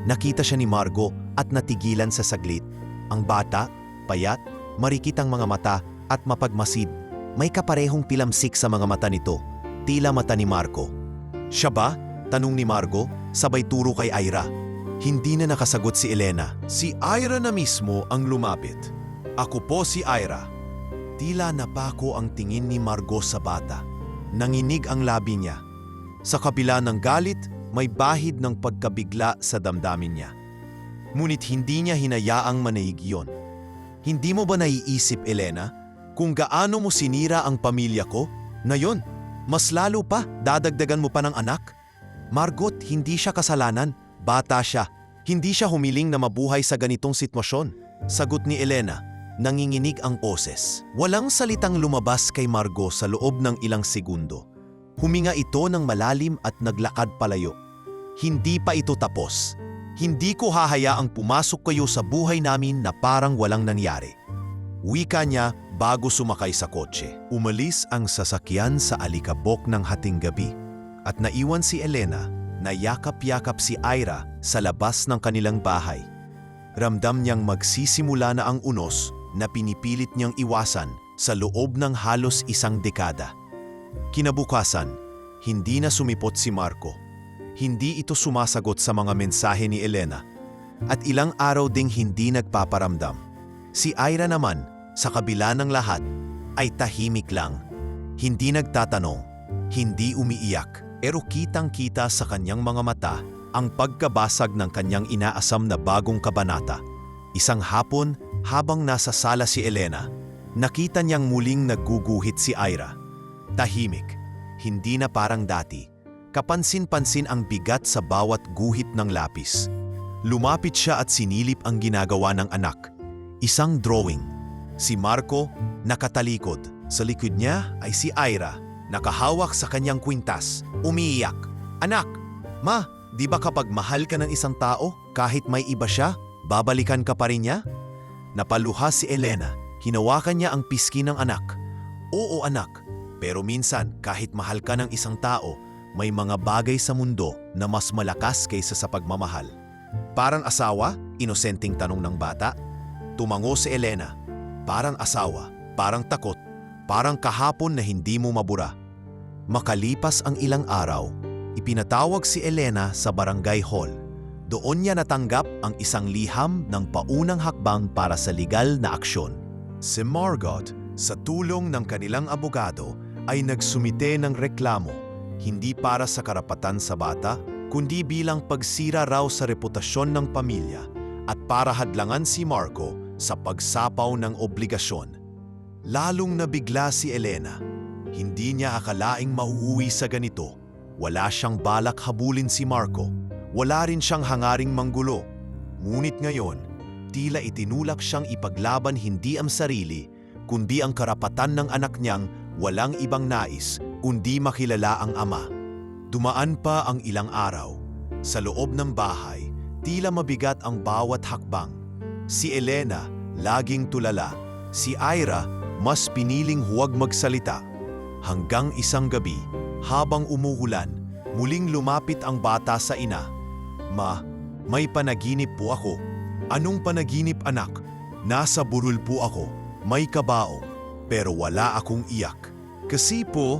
Nakita siya ni Margo at natigilan sa saglit. Ang bata, payat, marikit ang mga mata at mapagmasid. May kaparehong pilamsik sa mga mata nito, tila mata ni Marco. Siya ba? Tanong ni Margo, sabay turo kay Ira. Hindi na nakasagot si Elena. Si Ira na mismo ang lumapit. Ako po si Ira. Tila napako ang tingin ni Margo sa bata. Nanginig ang labi niya. Sa kabila ng galit, may bahid ng pagkabigla sa damdamin niya. Ngunit hindi niya hinayaang manaig iyon. Hindi mo ba naiisip, Elena, kung gaano mo sinira ang pamilya ko? Ngayon, mas lalo pa, dadagdagan mo pa ng anak? Margot, hindi siya kasalanan. Bata siya. Hindi siya humiling na mabuhay sa ganitong sitwasyon. Sagot ni Elena, nanginginig ang boses. Walang salitang lumabas kay Margo sa loob ng ilang segundo. Huminga ito ng malalim at naglakad palayo. Hindi pa ito tapos. Hindi ko hahayaang pumasok kayo sa buhay namin na parang walang nangyari. Wika niya bago sumakay sa kotse. Umalis ang sasakyan sa alikabok ng hating gabi at naiwan si Elena na yakap-yakap si Ira sa labas ng kanilang bahay. Ramdam niyang magsisimula na ang unos na pinipilit niyang iwasan sa loob ng halos 1 dekada. Kinabukasan, hindi na sumipot si Marco. Hindi ito sumasagot sa mga mensahe ni Elena at ilang araw ding hindi nagpaparamdam. Si Ira naman, sa kabila ng lahat, ay tahimik lang. Hindi nagtatanong, hindi umiiyak, pero kitang-kita sa kanyang mga mata ang pagkabasag ng kanyang inaasam na bagong kabanata. Isang hapon, habang nasa sala si Elena, nakita niyang muling nagguguhit si Ira. Tahimik, hindi na parang dati. Kapansin-pansin ang bigat sa bawat guhit ng lapis. Lumapit siya at sinilip ang ginagawa ng anak. Isang drawing. Si Marco, nakatalikod. Sa likod niya ay si Ira, nakahawak sa kanyang kwintas, umiiyak. Anak, ma, di ba kapag mahal ka ng isang tao, kahit may iba siya, Babalikan ka pa rin niya? Napaluha si Elena. Hinawakan niya ang pisngi ng anak. Oo anak, pero minsan kahit mahal ka ng isang tao, may mga bagay sa mundo na mas malakas kaysa sa pagmamahal. Parang asawa? Inosenteng tanong ng bata. Tumango si Elena. Parang asawa, parang takot, parang kahapon na hindi mo mabura. Makalipas ang ilang araw, ipinatawag si Elena sa barangay hall. Doon niya natanggap ang isang liham ng paunang hakbang para sa legal na aksyon. Si Margot, sa tulong ng kanilang abogado, ay nagsumite ng reklamo, hindi para sa karapatan sa bata, kundi bilang pagsira raw sa reputasyon ng pamilya at para hadlangan si Marco sa pagsapaw ng obligasyon. Lalong nabigla si Elena. Hindi niya akalaing mauuwi sa ganito. Wala siyang balak habulin si Marco. Wala rin siyang hangaring manggulo. Ngunit ngayon, tila itinulak siyang ipaglaban hindi ang sarili, kundi ang karapatan ng anak niyang walang ibang nais kundi makilala ang ama. Dumaan pa ang ilang araw. Sa loob ng bahay, tila mabigat ang bawat hakbang. Si Elena, laging tulala. Si Ira, mas piniling huwag magsalita. Hanggang isang gabi, habang umuulan, muling lumapit ang bata sa ina. Ma, may panaginip po ako. Anong panaginip anak? Nasa burol po ako, may kabaong, pero wala akong iyak. Kasi po,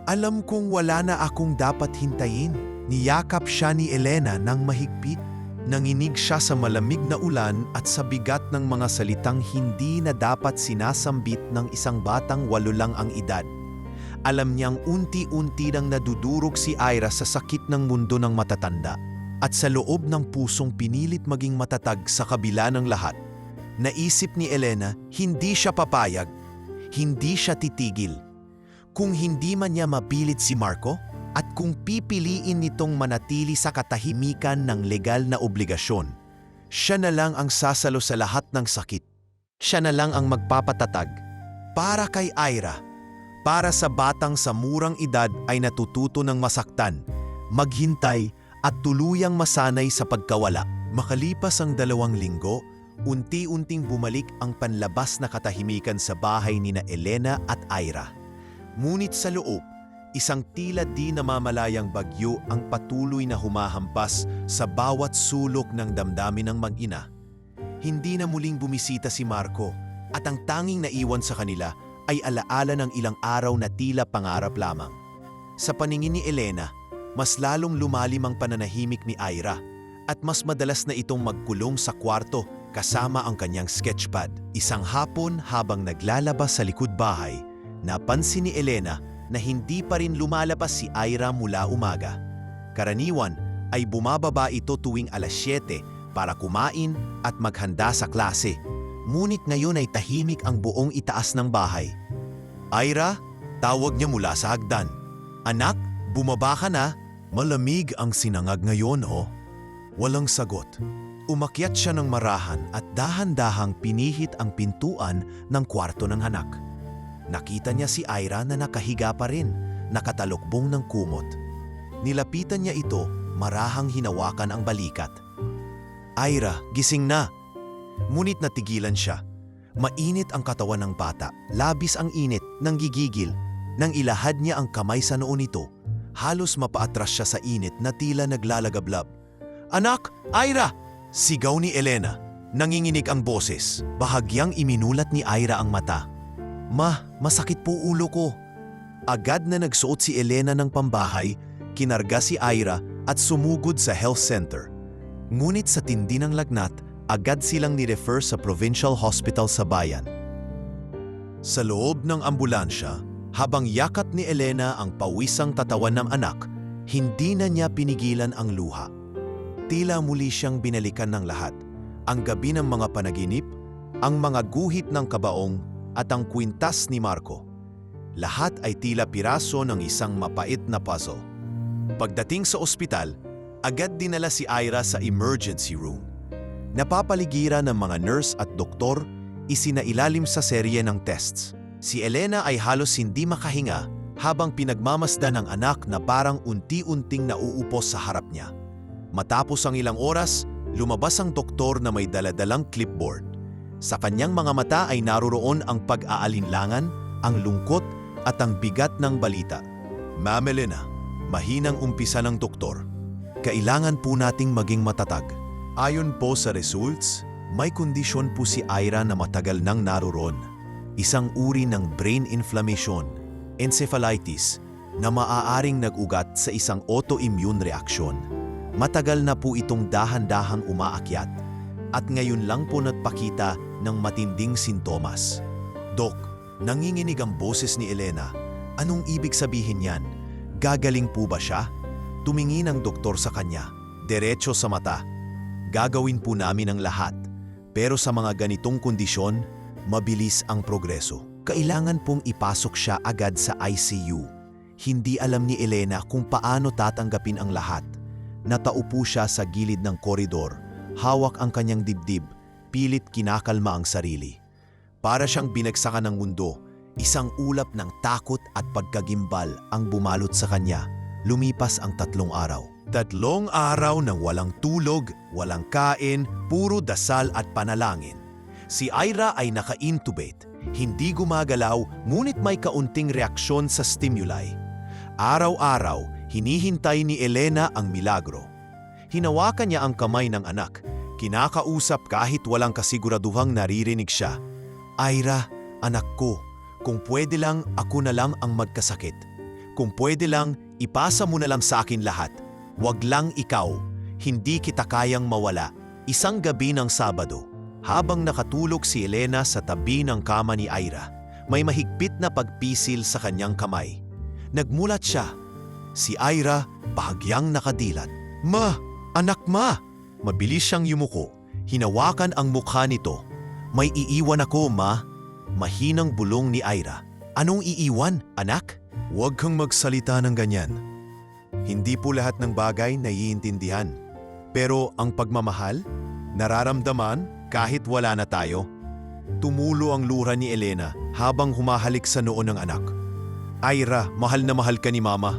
alam kong wala na akong dapat hintayin. Niyakap siya ni Elena ng mahigpit. Nanginig siya sa malamig na ulan at sa bigat ng mga salitang hindi na dapat sinasambit ng isang batang 8 lang ang edad. Alam niyang unti-unti nang nadudurog si Ira sa sakit ng mundo ng matatanda. At sa loob ng pusong pinilit maging matatag sa kabila ng lahat, naisip ni Elena hindi siya papayag, hindi siya titigil. Kung hindi man niya mapilit si Marco at kung pipiliin nitong manatili sa katahimikan ng legal na obligasyon, siya na lang ang sasalo sa lahat ng sakit. Siya na lang ang magpapatatag. Para kay Ira, para sa batang sa murang edad ay natututo ng masaktan, maghintay, at tuluyang masanay sa pagkawala. Makalipas ang 2 linggo, unti-unting bumalik ang panlabas na katahimikan sa bahay nina Elena at Ira. Ngunit sa loob, isang tila di namamalayang bagyo ang patuloy na humahampas sa bawat sulok ng damdamin ng mag-ina. Hindi na muling bumisita si Marco at ang tanging naiwan sa kanila ay alaala ng ilang araw na tila pangarap lamang. Sa paningin ni Elena, mas lalong lumalim ang pananahimik ni Ira at mas madalas na itong magkulong sa kwarto kasama ang kanyang sketchpad. Isang hapon habang naglalabas sa likod bahay, napansin ni Elena na hindi pa rin lumalabas si Ira mula umaga. Karaniwan ay bumababa ito tuwing 7:00 para kumain at maghanda sa klase. Ngunit ngayon ay tahimik ang buong itaas ng bahay. Ira, tawag niya mula sa hagdan. Anak, bumaba ka na? Malamig ang sinangag ngayon, oh. Walang sagot. Umakyat siya ng marahan at dahan-dahang pinihit ang pintuan ng kwarto ng anak. Nakita niya si Ira na nakahiga pa rin, nakatalokbong ng kumot. Nilapitan niya ito, marahang hinawakan ang balikat. Ira, gising na! Ngunit natigilan siya. Mainit ang katawan ng bata, labis ang init, nanggigigil. Nang ilahad niya ang kamay sa noo nito, halos mapaatras siya sa init na tila naglalagablab. Anak! Ira! Sigaw ni Elena. Nanginginig ang boses. Bahagyang iminulat ni Ira ang mata. Ma, masakit po ulo ko. Agad na nagsuot si Elena ng pambahay, kinarga si Ira at sumugod sa health center. Ngunit sa tindi ng lagnat, agad silang ni-refer sa provincial hospital sa bayan. Sa loob ng ambulansya, habang yakat ni Elena ang pawisang katawan ng anak, hindi na niya pinigilan ang luha. Tila muli siyang binalikan ng lahat. Ang gabi ng mga panaginip, ang mga guhit ng kabaong, at ang kwintas ni Marco. Lahat ay tila piraso ng isang mapait na puzzle. Pagdating sa ospital, agad dinala si Ira sa emergency room. Napapaligiran ng mga nurse at doktor, isinailalim sa serye ng tests. Si Elena ay halos hindi makahinga habang pinagmamasdan ng anak na parang unti-unting nauupos sa harap niya. Matapos ang ilang oras, lumabas ang doktor na may daladalang clipboard. Sa kanyang mga mata ay naroroon ang pag-aalinlangan, ang lungkot at ang bigat ng balita. Ma'am Elena, mahinang umpisa ng doktor. Kailangan po nating maging matatag. Ayon po sa results, may kondisyon po si Ira na matagal nang naroroon. Isang uri ng brain inflammation, encephalitis, na maaaring nag-ugat sa isang autoimmune reaction. Matagal na po itong dahan-dahang umaakyat at ngayon lang po nagpakita ng matinding sintomas. Dok, nanginginig ang boses ni Elena. Anong ibig sabihin yan? Gagaling po ba siya? Tumingin ang doktor sa kanya, diretso sa mata. Gagawin po namin ang lahat, pero sa mga ganitong kondisyon, mabilis ang progreso. Kailangan pong ipasok siya agad sa ICU. Hindi alam ni Elena kung paano tatanggapin ang lahat. Nataupo siya sa gilid ng koridor, hawak ang kanyang dibdib, pilit kinakalma ang sarili. Para siyang binagsakan ng mundo, isang ulap ng takot at pagkagimbal ang bumalot sa kanya. Lumipas ang 3 araw. 3 araw ng walang tulog, walang kain, puro dasal at panalangin. Si Ira ay naka-intubate, hindi gumagalaw ngunit may kaunting reaksyon sa stimuli. Araw-araw, hinihintay ni Elena ang milagro. Hinawakan niya ang kamay ng anak, kinakausap kahit walang kasiguraduhang naririnig siya. Ira, anak ko, kung pwede lang ako na lang ang magkasakit. Kung pwede lang, ipasa mo na lang sa akin lahat. Wag lang ikaw, hindi kita kayang mawala. Isang gabi ng Sabado, habang nakatulog si Elena sa tabi ng kama ni Ira, may mahigpit na pagpisil sa kanyang kamay. Nagmulat siya. Si Ira, bahagyang nakadilat. Ma! Anak ma! Mabilis siyang yumuko. Hinawakan ang mukha nito. May iiwan ako, ma. Mahinang bulong ni Ira. Anong iiwan, anak? Huwag kang magsalita ng ganyan. Hindi po lahat ng bagay naiintindihan. Pero ang pagmamahal, nararamdaman kahit wala na tayo. Tumulo ang luha ni Elena habang humahalik sa noo ng anak. Ira, mahal na mahal ka ni Mama.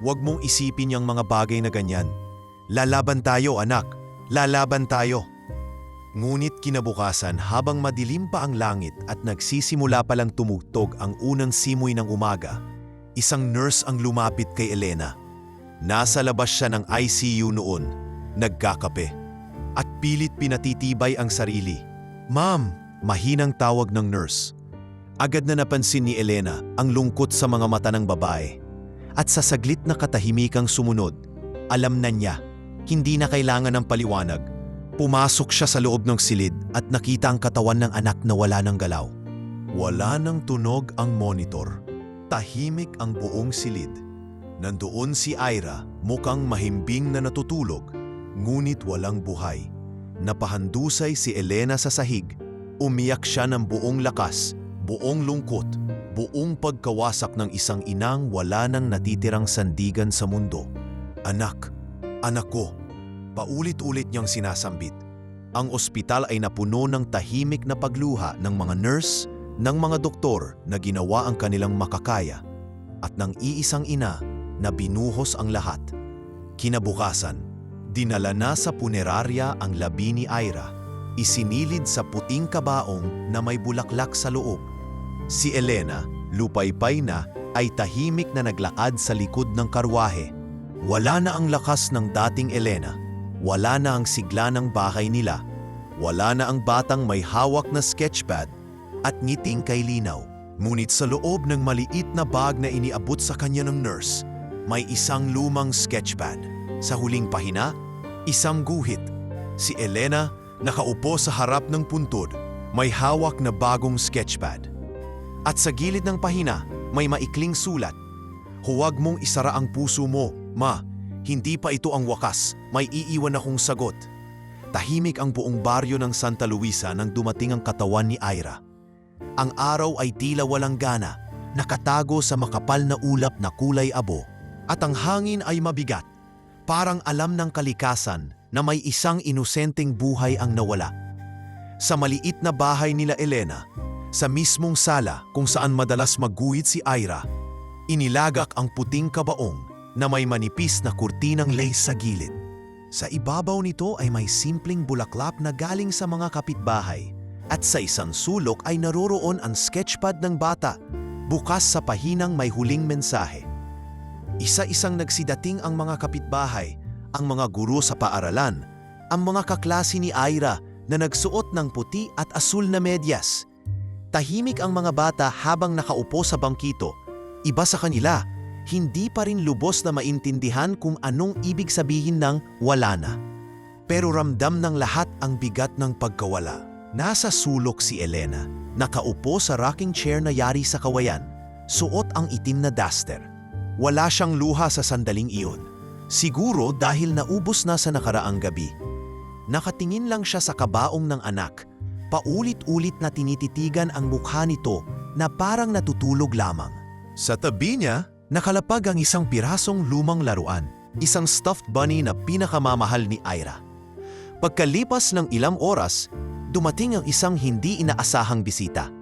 Huwag mong isipin yung mga bagay na ganyan. Lalaban tayo, anak. Lalaban tayo. Ngunit kinabukasan habang madilim pa ang langit at nagsisimula palang tumugtog ang unang simoy ng umaga, isang nurse ang lumapit kay Elena. Nasa labas siya ng ICU noon, nagkakape. At pilit pinatitibay ang sarili. Ma'am, mahinang tawag ng nurse. Agad na napansin ni Elena ang lungkot sa mga mata ng babae. At sa saglit na katahimikang sumunod, alam na niya, hindi na kailangan ng paliwanag. Pumasok siya sa loob ng silid at nakita ang katawan ng anak na wala ng galaw. Wala nang tunog ang monitor. Tahimik ang buong silid. Nandoon si Ira, mukhang mahimbing na natutulog, ngunit walang buhay. Napahandusay si Elena sa sahig. Umiyak siya ng buong lakas, buong lungkot, buong pagkawasak ng isang inang wala nang natitirang sandigan sa mundo. Anak, anak ko. Paulit-ulit niyang sinasambit. Ang ospital ay napuno ng tahimik na pagluha ng mga nurse, ng mga doktor na ginawa ang kanilang makakaya, at ng iisang ina na binuhos ang lahat. Kinabukasan, dinala na sa punerarya ang labi ni Ira, isinilid sa puting kabaong na may bulaklak sa loob. Si Elena, lupaypay na, ay tahimik na naglakad sa likod ng karwahe. Wala na ang lakas ng dating Elena. Wala na ang sigla ng bahay nila. Wala na ang batang may hawak na sketchpad at ngiting kay linaw. Ngunit sa loob ng maliit na bag na iniabot sa kanya ng nurse, may isang lumang sketchpad. Sa huling pahina, isang guhit. Si Elena nakaupo sa harap ng puntod, may hawak na bagong sketchpad. At sa gilid ng pahina, may maikling sulat. Huwag mong isara ang puso mo, ma. Hindi pa ito ang wakas, may iiwan akong sagot. Tahimik ang buong baryo ng Santa Luisa nang dumating ang katawan ni Ira. Ang araw ay tila walang gana, nakatago sa makapal na ulap na kulay abo. At ang hangin ay mabigat, parang alam ng kalikasan na may isang inosenteng buhay ang nawala. Sa maliit na bahay nila Elena, sa mismong sala kung saan madalas magguhit si Ira, inilagak ang puting kabaong na may manipis na kurtinang lace sa gilid. Sa ibabaw nito ay may simpleng bulaklak na galing sa mga kapitbahay. At sa isang sulok ay naroroon ang sketchpad ng bata, bukas sa pahinang may huling mensahe. Isa-isang nagsidating ang mga kapitbahay, ang mga guro sa paaralan, ang mga kaklase ni Ira na nagsuot ng puti at asul na medyas. Tahimik ang mga bata habang nakaupo sa bangkito. Iba sa kanila, hindi pa rin lubos na maintindihan kung anong ibig sabihin ng wala na. Pero ramdam ng lahat ang bigat ng pagkawala. Nasa sulok si Elena, nakaupo sa rocking chair na yari sa kawayan, suot ang itim na duster. Wala siyang luha sa sandaling iyon. Siguro dahil naubos na sa nakaraang gabi. Nakatingin lang siya sa kabaong ng anak. Paulit-ulit na tinititigan ang mukha nito na parang natutulog lamang. Sa tabi niya, nakalapag ang isang pirasong lumang laruan, isang stuffed bunny na pinakamamahal ni Ira. Pagkalipas ng ilang oras, dumating ang isang hindi inaasahang bisita.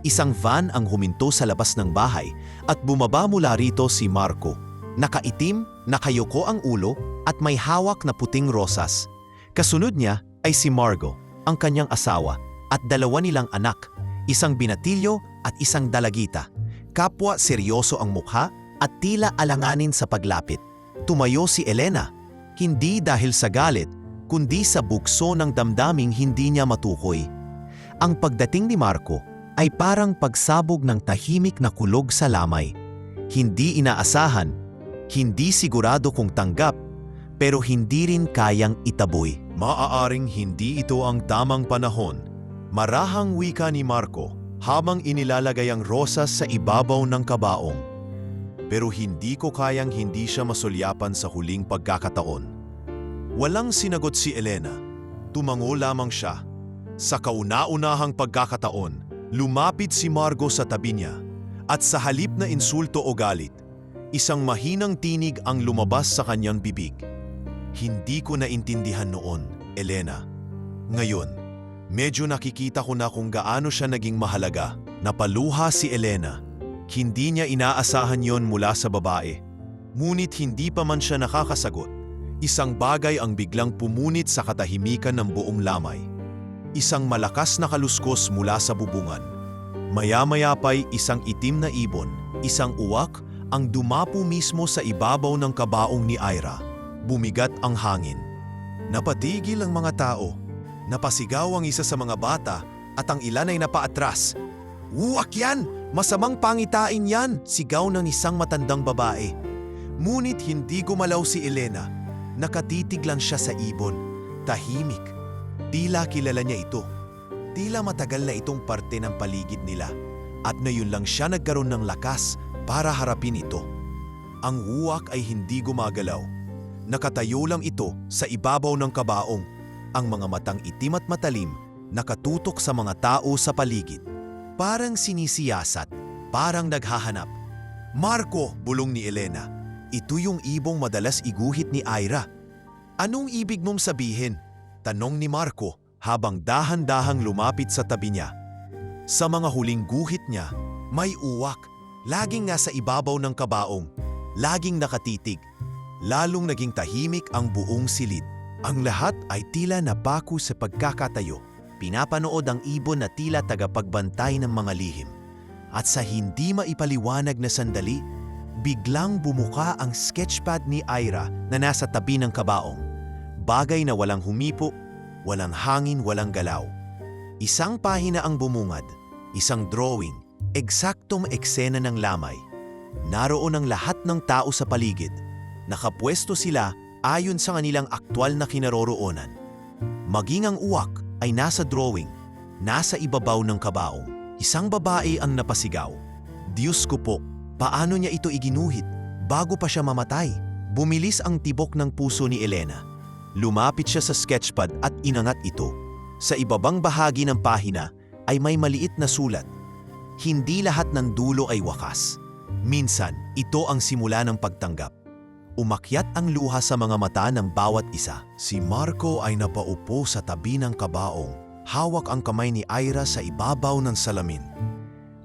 Isang van ang huminto sa labas ng bahay at bumaba mula rito si Marco. Nakaitim, nakayuko ang ulo at may hawak na puting rosas. Kasunod niya ay si Margo, ang kanyang asawa, at dalawa nilang anak, isang binatilyo at isang dalagita. Kapwa seryoso ang mukha at tila alanganin sa paglapit. Tumayo si Elena, hindi dahil sa galit, kundi sa bugso ng damdaming hindi niya matukoy. Ang pagdating ni Marco ay parang pagsabog ng tahimik na kulog sa lamay. Hindi inaasahan, hindi sigurado kung tanggap, pero hindi rin kayang itaboy. Maaaring hindi ito ang tamang panahon. Marahang wika ni Marco habang inilalagay ang rosas sa ibabaw ng kabaong. Pero hindi ko kayang hindi siya masulyapan sa huling pagkakataon. Walang sinagot si Elena. Tumango lamang siya. Sa kauna-unahang pagkakataon, lumapit si Margo sa tabi niya. At sa halip na insulto o galit, isang mahinang tinig ang lumabas sa kanyang bibig. Hindi ko naintindihan noon, Elena. Ngayon, medyo nakikita ko na kung gaano siya naging mahalaga. Napaluha si Elena. Hindi niya inaasahan yon mula sa babae. Ngunit hindi pa man siya nakakasagot. Isang bagay ang biglang pumunit sa katahimikan ng buong lamay. Isang malakas na kaluskos mula sa bubungan. Maya-maya pa'y isang itim na ibon, isang uwak, ang dumapo mismo sa ibabaw ng kabaong ni Ira. Bumigat ang hangin. Napatigil ang mga tao. Napasigaw ang isa sa mga bata at ang ilan ay napaatras. "Uwak yan! Masamang pangitain yan!" sigaw ng isang matandang babae. Ngunit hindi gumalaw si Elena. Nakatitig lang siya sa ibon. Tahimik. Tila kilala niya ito. Tila matagal na itong parte ng paligid nila. At ngayon lang siya nagkaroon ng lakas para harapin ito. Ang uwak ay hindi gumagalaw. Nakatayo lang ito sa ibabaw ng kabaong. Ang mga matang itim at matalim nakatutok sa mga tao sa paligid. Parang sinisiyasat, parang naghahanap. "Marco!" bulong ni Elena. "Ito yung ibong madalas iguhit ni Ira." "Anong ibig mong sabihin?" tanong ni Marco habang dahan-dahang lumapit sa tabi niya. Sa mga huling guhit niya, may uwak, laging nasa ibabaw ng kabaong, laging nakatitig. Lalong naging tahimik ang buong silid. Ang lahat ay tila napako sa pagkakatayo. Pinapanood ang ibon na tila tagapagbantay ng mga lihim. At sa hindi maipaliwanag na sandali, biglang bumuka ang sketchpad ni Ira na nasa tabi ng kabaong. Bagay na walang humipo, walang hangin, walang galaw. Isang pahina ang bumungad, isang drawing, eksaktong eksena ng lamay. Naroon ang lahat ng tao sa paligid. Nakapwesto sila ayon sa kanilang aktwal na kinaroroonan. Maging ang uwak ay nasa drawing, nasa ibabaw ng kabaong. Isang babae ang napasigaw. "Diyos ko po, paano niya ito iginuhit bago pa siya mamatay?" Bumilis ang tibok ng puso ni Elena. Lumapit siya sa sketchpad at inangat ito. Sa ibabang bahagi ng pahina ay may maliit na sulat. Hindi lahat ng dulo ay wakas. Minsan, ito ang simula ng pagtanggap. Umakyat ang luha sa mga mata ng bawat isa. Si Marco ay napaupo sa tabi ng kabaong. Hawak ang kamay ni Ira sa ibabaw ng salamin.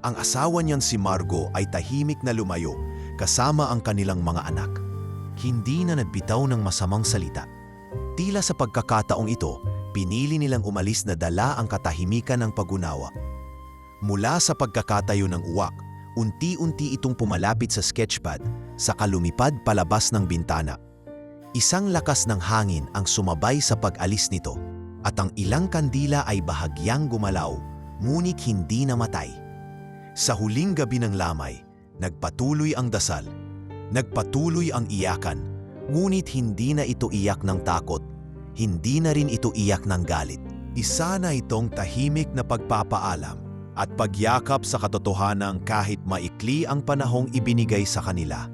Ang asawa niyang si Margo ay tahimik na lumayo kasama ang kanilang mga anak. Hindi na nagbitaw ng masamang salita. Tila sa pagkakataong ito, pinili nilang umalis na dala ang katahimikan ng pag-unawa. Mula sa pagkakatayo ng uwak, unti-unti itong pumalapit sa sketchpad, saka lumipad palabas ng bintana. Isang lakas ng hangin ang sumabay sa pag-alis nito, at ang ilang kandila ay bahagyang gumalaw, ngunit hindi namatay. Sa huling gabi ng lamay, nagpatuloy ang dasal, nagpatuloy ang iyakan, ngunit hindi na ito iyak ng takot, hindi na rin ito iyak ng galit. Isa na itong tahimik na pagpapaalam at pagyakap sa katotohanang kahit maikli ang panahong ibinigay sa kanila.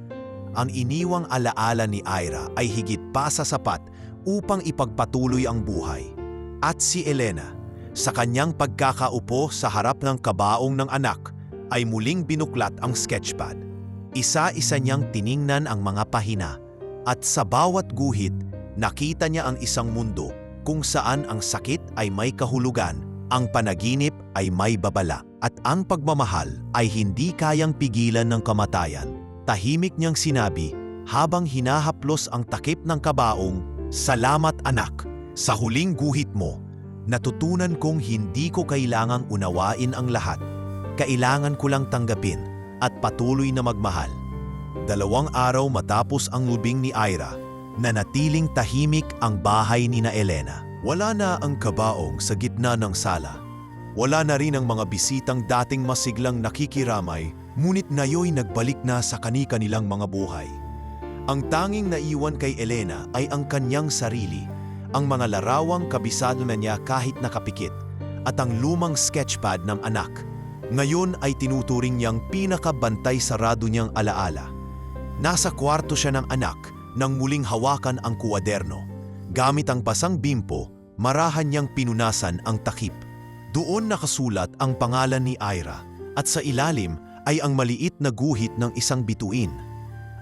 Ang iniwang alaala ni Ira ay higit pa sa sapat upang ipagpatuloy ang buhay. At si Elena, sa kanyang pagkakaupo sa harap ng kabaong ng anak, ay muling binuklat ang sketchpad. Isa-isa niyang tiningnan ang mga pahina, at sa bawat guhit, nakita niya ang isang mundo kung saan ang sakit ay may kahulugan, ang panaginip ay may babala, at ang pagmamahal ay hindi kayang pigilan ng kamatayan. Tahimik niyang sinabi habang hinahaplos ang takip ng kabaong, "Salamat anak, sa huling guhit mo, natutunan kong hindi ko kailangang unawain ang lahat. Kailangan ko lang tanggapin at patuloy na magmahal." 2 araw matapos ang lubing ni Ira, nanatiling tahimik ang bahay ni na Elena. Wala na ang kabaong sa gitna ng sala. Wala na rin ang mga bisitang dating masiglang nakikiramay, ngunit ngayoy nagbalik na sa kani-kanilang mga buhay. Ang tanging naiwan kay Elena ay ang kanyang sarili, ang mga larawang kabisado na niya kahit nakapikit, at ang lumang sketchpad ng anak. Ngayon ay tinuturing niyang pinakabantay sarado niyang alaala. Nasa kwarto siya ng anak nang muling hawakan ang kuwaderno. Gamit ang pasang bimpo, marahan niyang pinunasan ang takip. Doon nakasulat ang pangalan ni Ira, at sa ilalim ay ang maliit na guhit ng isang bituin.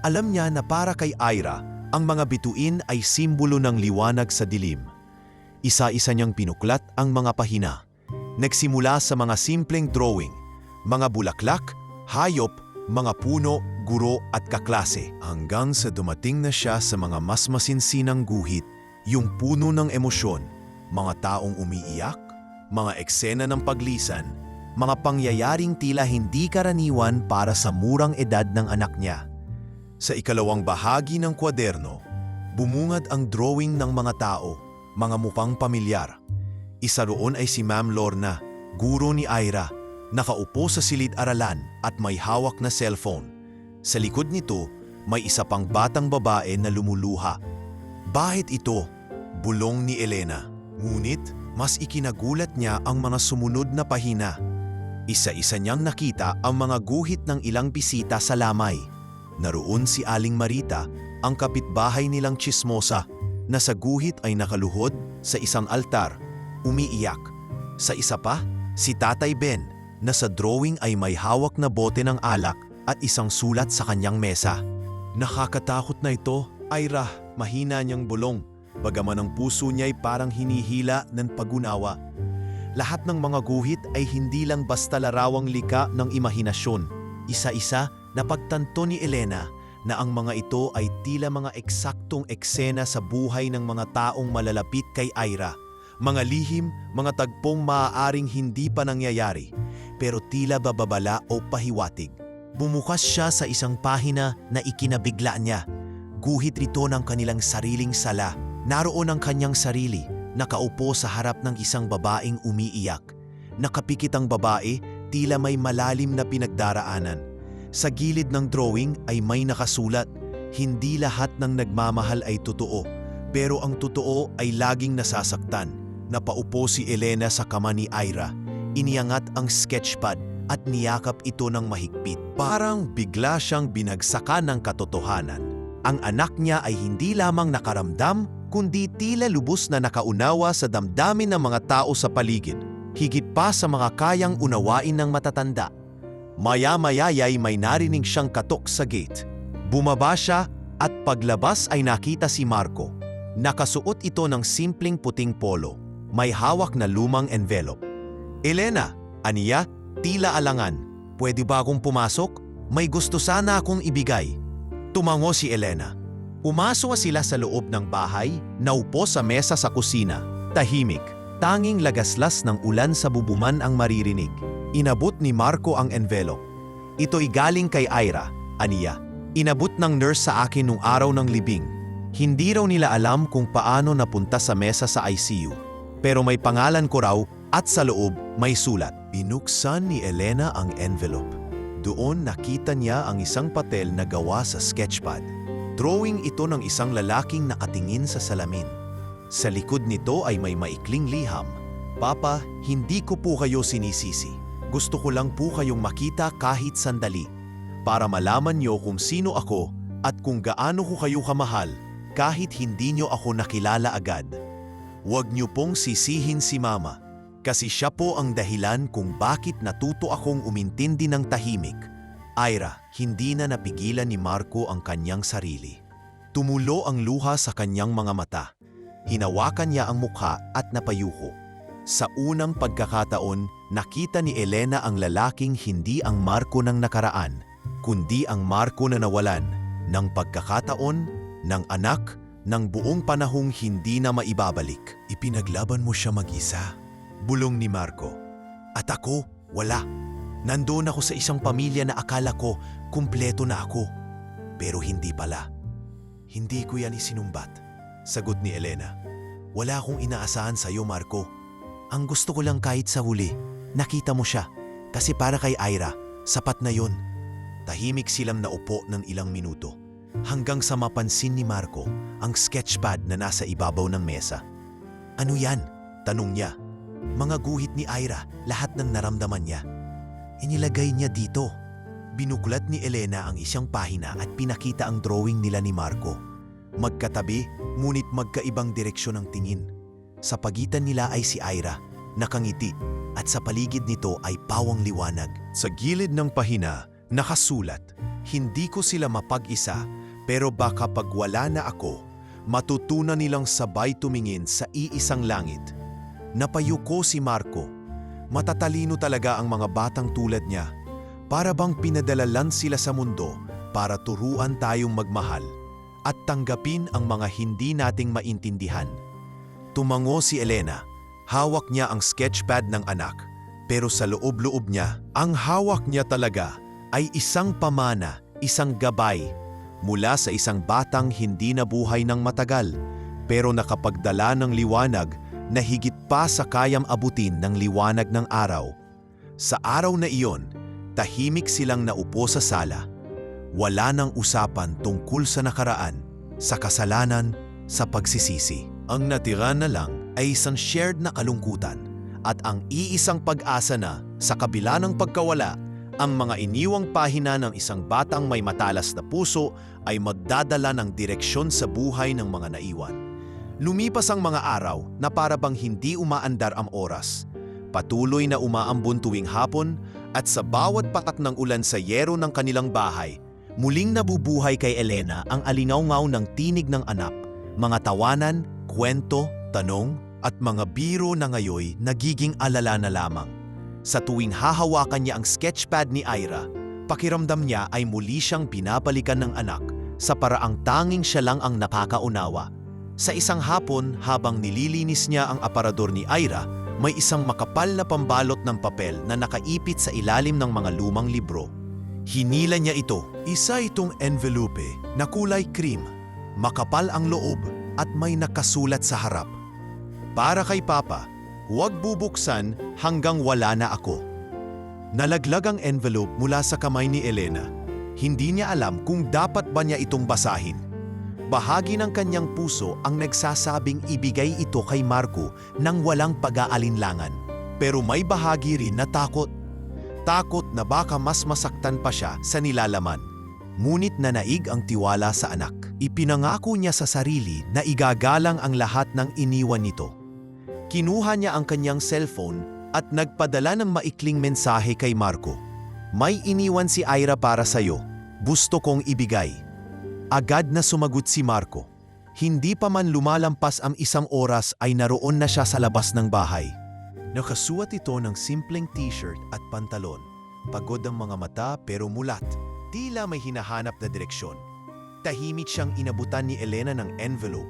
Alam niya na para kay Ira, ang mga bituin ay simbolo ng liwanag sa dilim. Isa-isa niyang pinuklat ang mga pahina. Nagsimula sa mga simpleng drawing, mga bulaklak, hayop, mga puno, guro at kaklase, hanggang sa dumating na siya sa mga mas masinsinang guhit, yung puno ng emosyon, mga taong umiiyak, mga eksena ng paglisan, mga pangyayaring tila hindi karaniwan para sa murang edad ng anak niya. Sa ikalawang bahagi ng kwaderno, bumungad ang drawing ng mga tao, mga mukhang pamilyar. Isa roon ay si Ma'am Lorna, guro ni Ira, nakaupo sa silid-aralan at may hawak na cellphone. Sa likod nito, may isa pang batang babae na lumuluha. Bahit ito, bulong ni Elena. Ngunit, mas ikinagulat niya ang mga sumunod na pahina. Isa-isa niyang nakita ang mga guhit ng ilang bisita sa lamay. Naroon si Aling Marita, ang kapitbahay nilang tsismosa, na sa guhit ay nakaluhod sa isang altar, umiiyak. Sa isa pa, si Tatay Ben, na sa drawing ay may hawak na bote ng alak at isang sulat sa kanyang mesa. "Nakakatakot na ito, Ira," mahina niyang bulong, bagaman ang puso niya ay parang hinihila ng pag-unawa. Lahat ng mga guhit ay hindi lang basta larawang lika ng imahinasyon. Isa-isa na pagtanto ni Elena na ang mga ito ay tila mga eksaktong eksena sa buhay ng mga taong malalapit kay Ira. Mga lihim, mga tagpong maaaring hindi pa nangyayari, pero tila bababala o pahiwatig. Bumukas siya sa isang pahina na ikinabigla niya. Guhit rito ng kanilang sariling sala. Naroon ang kanyang sarili, nakaupo sa harap ng isang babaeng umiiyak. Nakapikit ang babae, tila may malalim na pinagdaraanan. Sa gilid ng drawing ay may nakasulat, "Hindi lahat ng nagmamahal ay totoo, pero ang totoo ay laging nasasaktan." Napaupo si Elena sa kama ni Ira. Iniangat ang sketchpad at niyakap ito ng mahigpit. Parang bigla siyang binagsakan ng katotohanan. Ang anak niya ay hindi lamang nakaramdam, kundi tila lubos na nakaunawa sa damdamin ng mga tao sa paligid, higit pa sa mga kayang unawain ng matatanda. Maya-maya'y may narinig siyang katok sa gate. Bumaba siya at paglabas ay nakita si Marco. Nakasuot ito ng simpleng puting polo, may hawak na lumang envelope. "Elena," aniya, tila alangan, "pwede ba akong pumasok? May gusto sana akong ibigay." Tumango si Elena. Pumasok sila sa loob ng bahay, naupo sa mesa sa kusina. Tahimik, tanging lagaslas ng ulan sa bubuman ang maririnig. Inabot ni Marco ang envelope. Ito'y galing kay Ira, aniya. Inabot ng nurse sa akin nung araw ng libing. Hindi raw nila alam kung paano napunta sa mesa sa ICU. Pero may pangalan ko raw at sa loob may sulat. Binuksan ni Elena ang envelope. Doon nakita niya ang isang papel na gawa sa sketchpad. Drawing ito ng isang lalaking nakatingin sa salamin. Sa likod nito ay may maikling liham. Papa, hindi ko po kayo sinisisi. Gusto ko lang po kayong makita kahit sandali. Para malaman niyo kung sino ako at kung gaano ko kayo kamahal kahit hindi niyo ako nakilala agad. Huwag niyo pong sisihin si Mama. Kasi siya po ang dahilan kung bakit natuto akong umintindi ng tahimik. Ira, hindi na napigilan ni Marco ang kanyang sarili. Tumulo ang luha sa kanyang mga mata. Hinawakan niya ang mukha at napayuko. Sa unang pagkakataon, nakita ni Elena ang lalaking hindi ang Marco ng nakaraan, kundi ang Marco na nawalan, ng pagkakataon, ng anak, ng buong panahong hindi na maibabalik. Ipinaglaban mo siya mag-isa. Bulong ni Marco. At ako, wala. Nandoon ako sa isang pamilya na akala ko kumpleto na ako. Pero hindi pala. Hindi ko yan isinumbat. Sagot ni Elena. Wala akong inaasahan sa iyo, Marco. Ang gusto ko lang kahit sa huli, nakita mo siya. Kasi para kay Ira, sapat na yon. Tahimik silang naupo ng ilang minuto. Hanggang sa mapansin ni Marco ang sketchpad na nasa ibabaw ng mesa. Ano yan? Tanong niya. Mga guhit ni Ira, lahat ng naramdaman niya. Inilagay niya dito. Binuklat ni Elena ang isang pahina at pinakita ang drawing nila ni Marco. Magkatabi, ngunit magkaibang direksyon ang tingin. Sa pagitan nila ay si Ira, nakangiti, at sa paligid nito ay pawang liwanag. Sa gilid ng pahina, nakasulat, hindi ko sila mapag-isa, pero baka pag wala na ako, matutunan nilang sabay tumingin sa iisang langit. Napayuko si Marco. Matatalino talaga ang mga batang tulad niya. Para bang pinadalalan sila sa mundo para turuan tayong magmahal at tanggapin ang mga hindi nating maintindihan. Tumango si Elena. Hawak niya ang sketchpad ng anak. Pero sa loob-loob niya, ang hawak niya talaga ay isang pamana, isang gabay, mula sa isang batang hindi nabuhay ng matagal, pero nakapagdala ng liwanag na higit pa sa kayang abutin ng liwanag ng araw. Sa araw na iyon, tahimik silang naupo sa sala. Wala nang usapan tungkol sa nakaraan, sa kasalanan, sa pagsisisi. Ang natira na lang ay isang shared na kalungkutan at ang iisang pag-asa na, sa kabila ng pagkawala, ang mga iniwang pahina ng isang batang may matalas na puso ay magdadala ng direksyon sa buhay ng mga naiwan. Lumipas ang mga araw na para bang hindi umaandar ang oras. Patuloy na umaambon tuwing hapon at sa bawat patak ng ulan sa yero ng kanilang bahay, muling nabubuhay kay Elena ang alingaw-ngaw ng tinig ng anak, mga tawanan, kwento, tanong at mga biro na ngayoy nagiging alala na lamang. Sa tuwing hahawakan niya ang sketchpad ni Ira, pakiramdam niya ay muli siyang pinabalikan ng anak sa paraang tanging siya lang ang nakakaunawa. Sa isang hapon, habang nililinis niya ang aparador ni Ira, may isang makapal na pambalot ng papel na nakaipit sa ilalim ng mga lumang libro. Hinila niya ito. Isa itong envelope na kulay cream, makapal ang loob at may nakasulat sa harap. Para kay Papa, huwag bubuksan hanggang wala na ako. Nalaglag ang envelope mula sa kamay ni Elena. Hindi niya alam kung dapat ba niya itong basahin. Bahagi ng kanyang puso ang nagsasabing ibigay ito kay Marco nang walang pag-aalinlangan. Pero may bahagi rin na takot. Takot na baka mas masaktan pa siya sa nilalaman. Ngunit nanaig ang tiwala sa anak. Ipinangako niya sa sarili na igagalang ang lahat ng iniwan nito. Kinuha niya ang kanyang cellphone at nagpadala ng maikling mensahe kay Marco. May iniwan si Ira para sa'yo. Gusto kong ibigay. Agad na sumagot si Marco. Hindi pa man lumalampas ang isang oras ay naroon na siya sa labas ng bahay. Nakasuot ito ng simpleng t-shirt at pantalon. Pagod ang mga mata pero mulat. Tila may hinahanap na direksyon. tahimik siyang inabutan ni Elena ng envelope.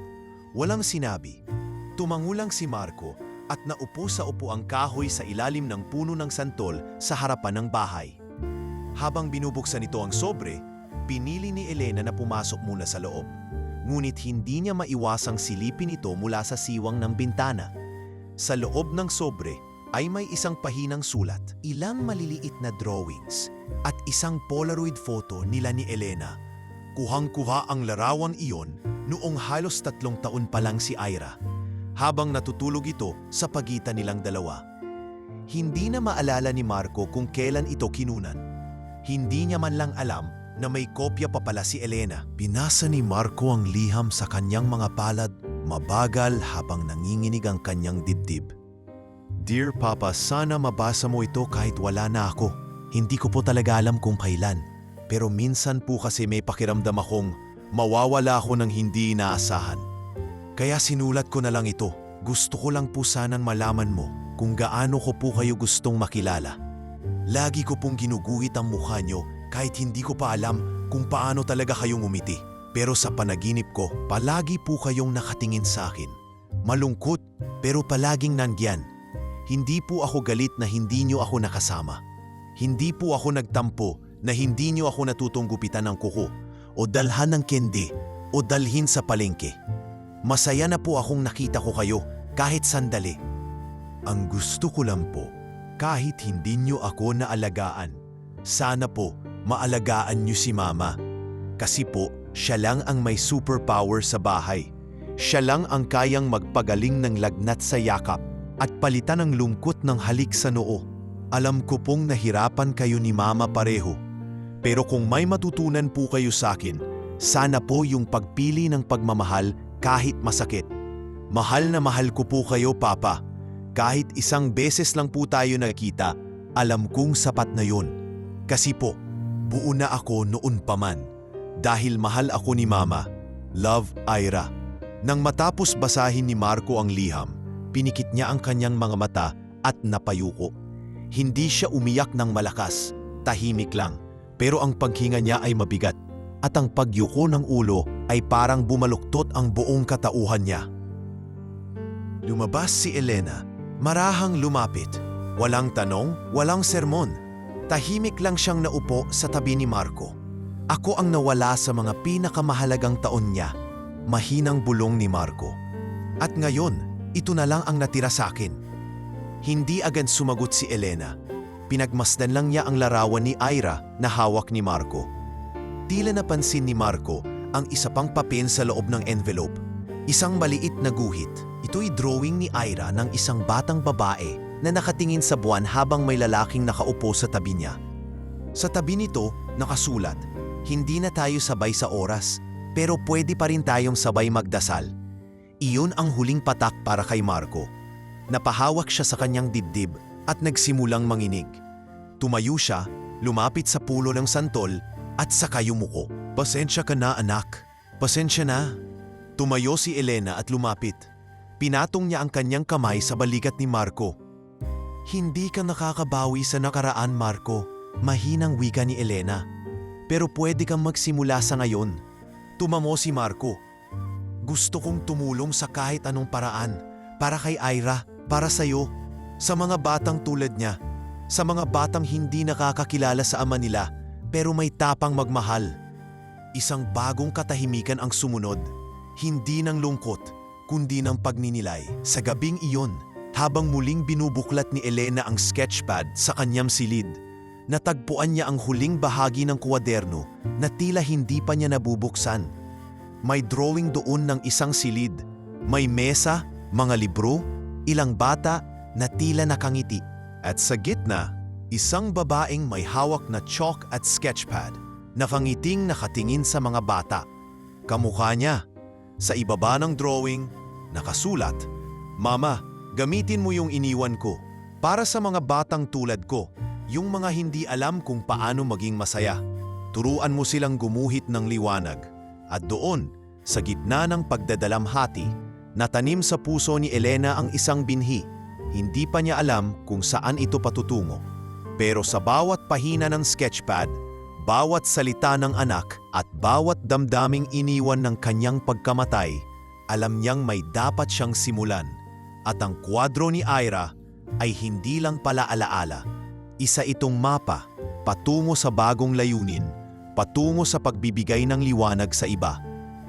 Walang sinabi. Tumangulang si Marco at naupo sa upuang kahoy sa ilalim ng puno ng santol sa harapan ng bahay. Habang binubuksan nito ang sobre, pinili ni Elena na pumasok muna sa loob. Ngunit hindi niya maiwasang silipin ito mula sa siwang ng bintana. Sa loob ng sobre ay may isang pahinang sulat, ilang maliliit na drawings at isang Polaroid photo nila ni Elena. Kuhang-kuha ang larawang iyon noong halos 3 taon pa lang si Ira, habang natutulog ito sa pagitan nilang dalawa. Hindi na maalala ni Marco kung kailan ito kinunan. Hindi niya man lang alam na may kopya pa pala si Elena. Binasa ni Marco ang liham sa kanyang mga palad, mabagal habang nanginginig ang kanyang dibdib. Dear Papa, sana mabasa mo ito kahit wala na ako. Hindi ko po talaga alam kung kailan. Pero minsan po kasi may pakiramdam akong mawawala ako ng hindi inaasahan. Kaya sinulat ko na lang ito. Gusto ko lang po sanang malaman mo kung gaano ko po kayo gustong makilala. Lagi ko pong ginuguhit ang mukha nyo kahit hindi ko pa alam kung paano talaga kayong umiti. Pero sa panaginip ko, palagi po kayong nakatingin sa akin. Malungkot pero palaging nandyan. Hindi po ako galit na hindi nyo ako nakasama. Hindi po ako nagtampo na hindi nyo ako natutunggupitan ng kuko o dalhan ng kendi o dalhin sa palengke. Masaya na po akong nakita ko kayo kahit sandali. Ang gusto ko lang po, kahit hindi nyo ako naalagaan, sana po maalagaan nyo si Mama. Kasi po, siya lang ang may superpower sa bahay. Siya lang ang kayang magpagaling ng lagnat sa yakap at palitan ng lungkot ng halik sa noo. Alam ko pong nahirapan kayo ni Mama pareho. Pero kung may matutunan po kayo sa akin, sana po yung pagpili ng pagmamahal kahit masakit. Mahal na mahal ko po kayo, Papa. Kahit isang beses lang po tayo nakita, alam kong sapat na yun. Kasi po, buo na ako noon pa man. Dahil mahal ako ni Mama. Love, Ira. Nang matapos basahin ni Marco ang liham, pinikit niya ang kanyang mga mata at napayuko. Hindi siya umiyak ng malakas, tahimik lang. Pero ang paghinga niya ay mabigat at ang pagyuko ng ulo ay parang bumaluktot ang buong katauhan niya. Lumabas si Elena, marahang lumapit. Walang tanong, walang sermon. Tahimik lang siyang naupo sa tabi ni Marco. Ako ang nawala sa mga pinakamahalagang taon niya, mahinang bulong ni Marco. At ngayon, ito na lang ang natira sa akin. Hindi agad sumagot si Elena. Pinagmasdan lang niya ang larawan ni Ira na hawak ni Marco. Tila napansin ni Marco ang isa pang papel sa loob ng envelope. Isang maliit na guhit. Ito'y drawing ni Ira ng isang batang babae na nakatingin sa buwan habang may lalaking nakaupo sa tabi niya. Sa tabi nito, nakasulat, "Hindi na tayo sabay sa oras, pero pwede pa rin tayong sabay magdasal." Iyon ang huling patak para kay Marco. Napahawak siya sa kanyang dibdib at nagsimulang manginig. Tumayo siya, lumapit sa pulo ng santol at saka yumuko. "Pasensya ka na, anak. Pasensya na." Tumayo si Elena at lumapit. Pinatong niya ang kanyang kamay sa balikat ni Marco. "Hindi ka nakakabawi sa nakaraan, Marco," mahinang wika ni Elena. "Pero pwede kang magsimula sa ngayon." Tumamo si Marco. "Gusto kong tumulong sa kahit anong paraan. Para kay Ira, para sa'yo. Sa mga batang tulad niya, sa mga batang hindi nakakakilala sa ama nila, pero may tapang magmahal." Isang bagong katahimikan ang sumunod, hindi ng lungkot, kundi ng pagninilay. Sa gabing iyon, habang muling binubuklat ni Elena ang sketchpad sa kanyang silid, natagpuan niya ang huling bahagi ng kwaderno na tila hindi pa niya nabubuksan. May drawing doon ng isang silid, may mesa, mga libro, ilang bata na tila nakangiti. At sa gitna, isang babaeng may hawak na chalk at sketchpad, nakangiting nakatingin sa mga bata. Kamukha niya. Sa ibaba ng drawing, nakasulat, "Mama, gamitin mo yung iniwan ko para sa mga batang tulad ko, yung mga hindi alam kung paano maging masaya. Turuan mo silang gumuhit ng liwanag." At doon, sa gitna ng pagdadalamhati, natanim sa puso ni Elena ang isang binhi. Hindi pa niya alam kung saan ito patutungo. Pero sa bawat pahina ng sketchpad, bawat salita ng anak at bawat damdaming iniwan ng kanyang pagkamatay, alam niyang may dapat siyang simulan. At ang kwadro ni Ira ay hindi lang pala alaala. Isa itong mapa patungo sa bagong layunin, patungo sa pagbibigay ng liwanag sa iba,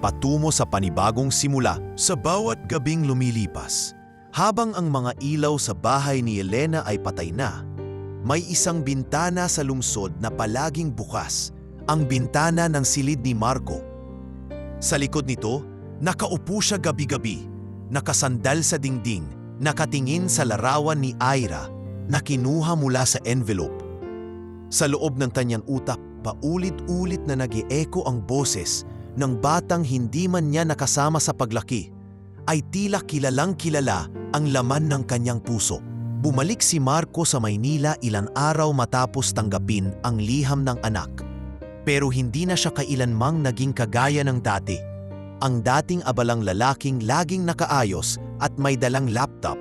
patungo sa panibagong simula sa bawat gabing lumilipas. Habang ang mga ilaw sa bahay ni Elena ay patay na, may isang bintana sa lungsod na palaging bukas, ang bintana ng silid ni Marco. Sa likod nito, nakaupo siya gabi-gabi, nakasandal sa dingding, nakatingin sa larawan ni Ira na kinuha mula sa envelope. Sa loob ng kanyang utak, paulit-ulit na nag-e-echo ang boses ng batang hindi man niya nakasama sa paglaki, ay tila kilalang kilala ang laman ng kanyang puso. Bumalik si Marco sa Maynila ilang araw matapos tanggapin ang liham ng anak. Pero hindi na siya kailanmang naging kagaya ng dati. Ang dating abalang lalaking laging nakaayos at may dalang laptop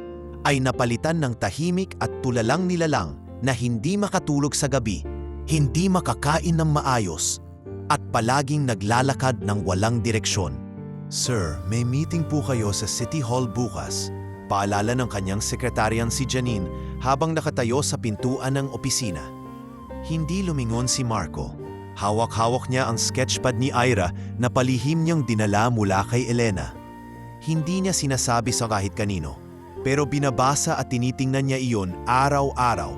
ay napalitan ng tahimik at tulalang nilalang na hindi makatulog sa gabi, hindi makakain ng maayos, at palaging naglalakad ng walang direksyon. "Sir, may meeting po kayo sa City Hall bukas," paalala ng kanyang sekretaryan si Janine habang nakatayo sa pintuan ng opisina. Hindi lumingon si Marco. Hawak-hawak niya ang sketchpad ni Ira na palihim niyang dinala mula kay Elena. Hindi niya sinasabi sa kahit kanino, pero binabasa at tinitingnan niya iyon araw-araw.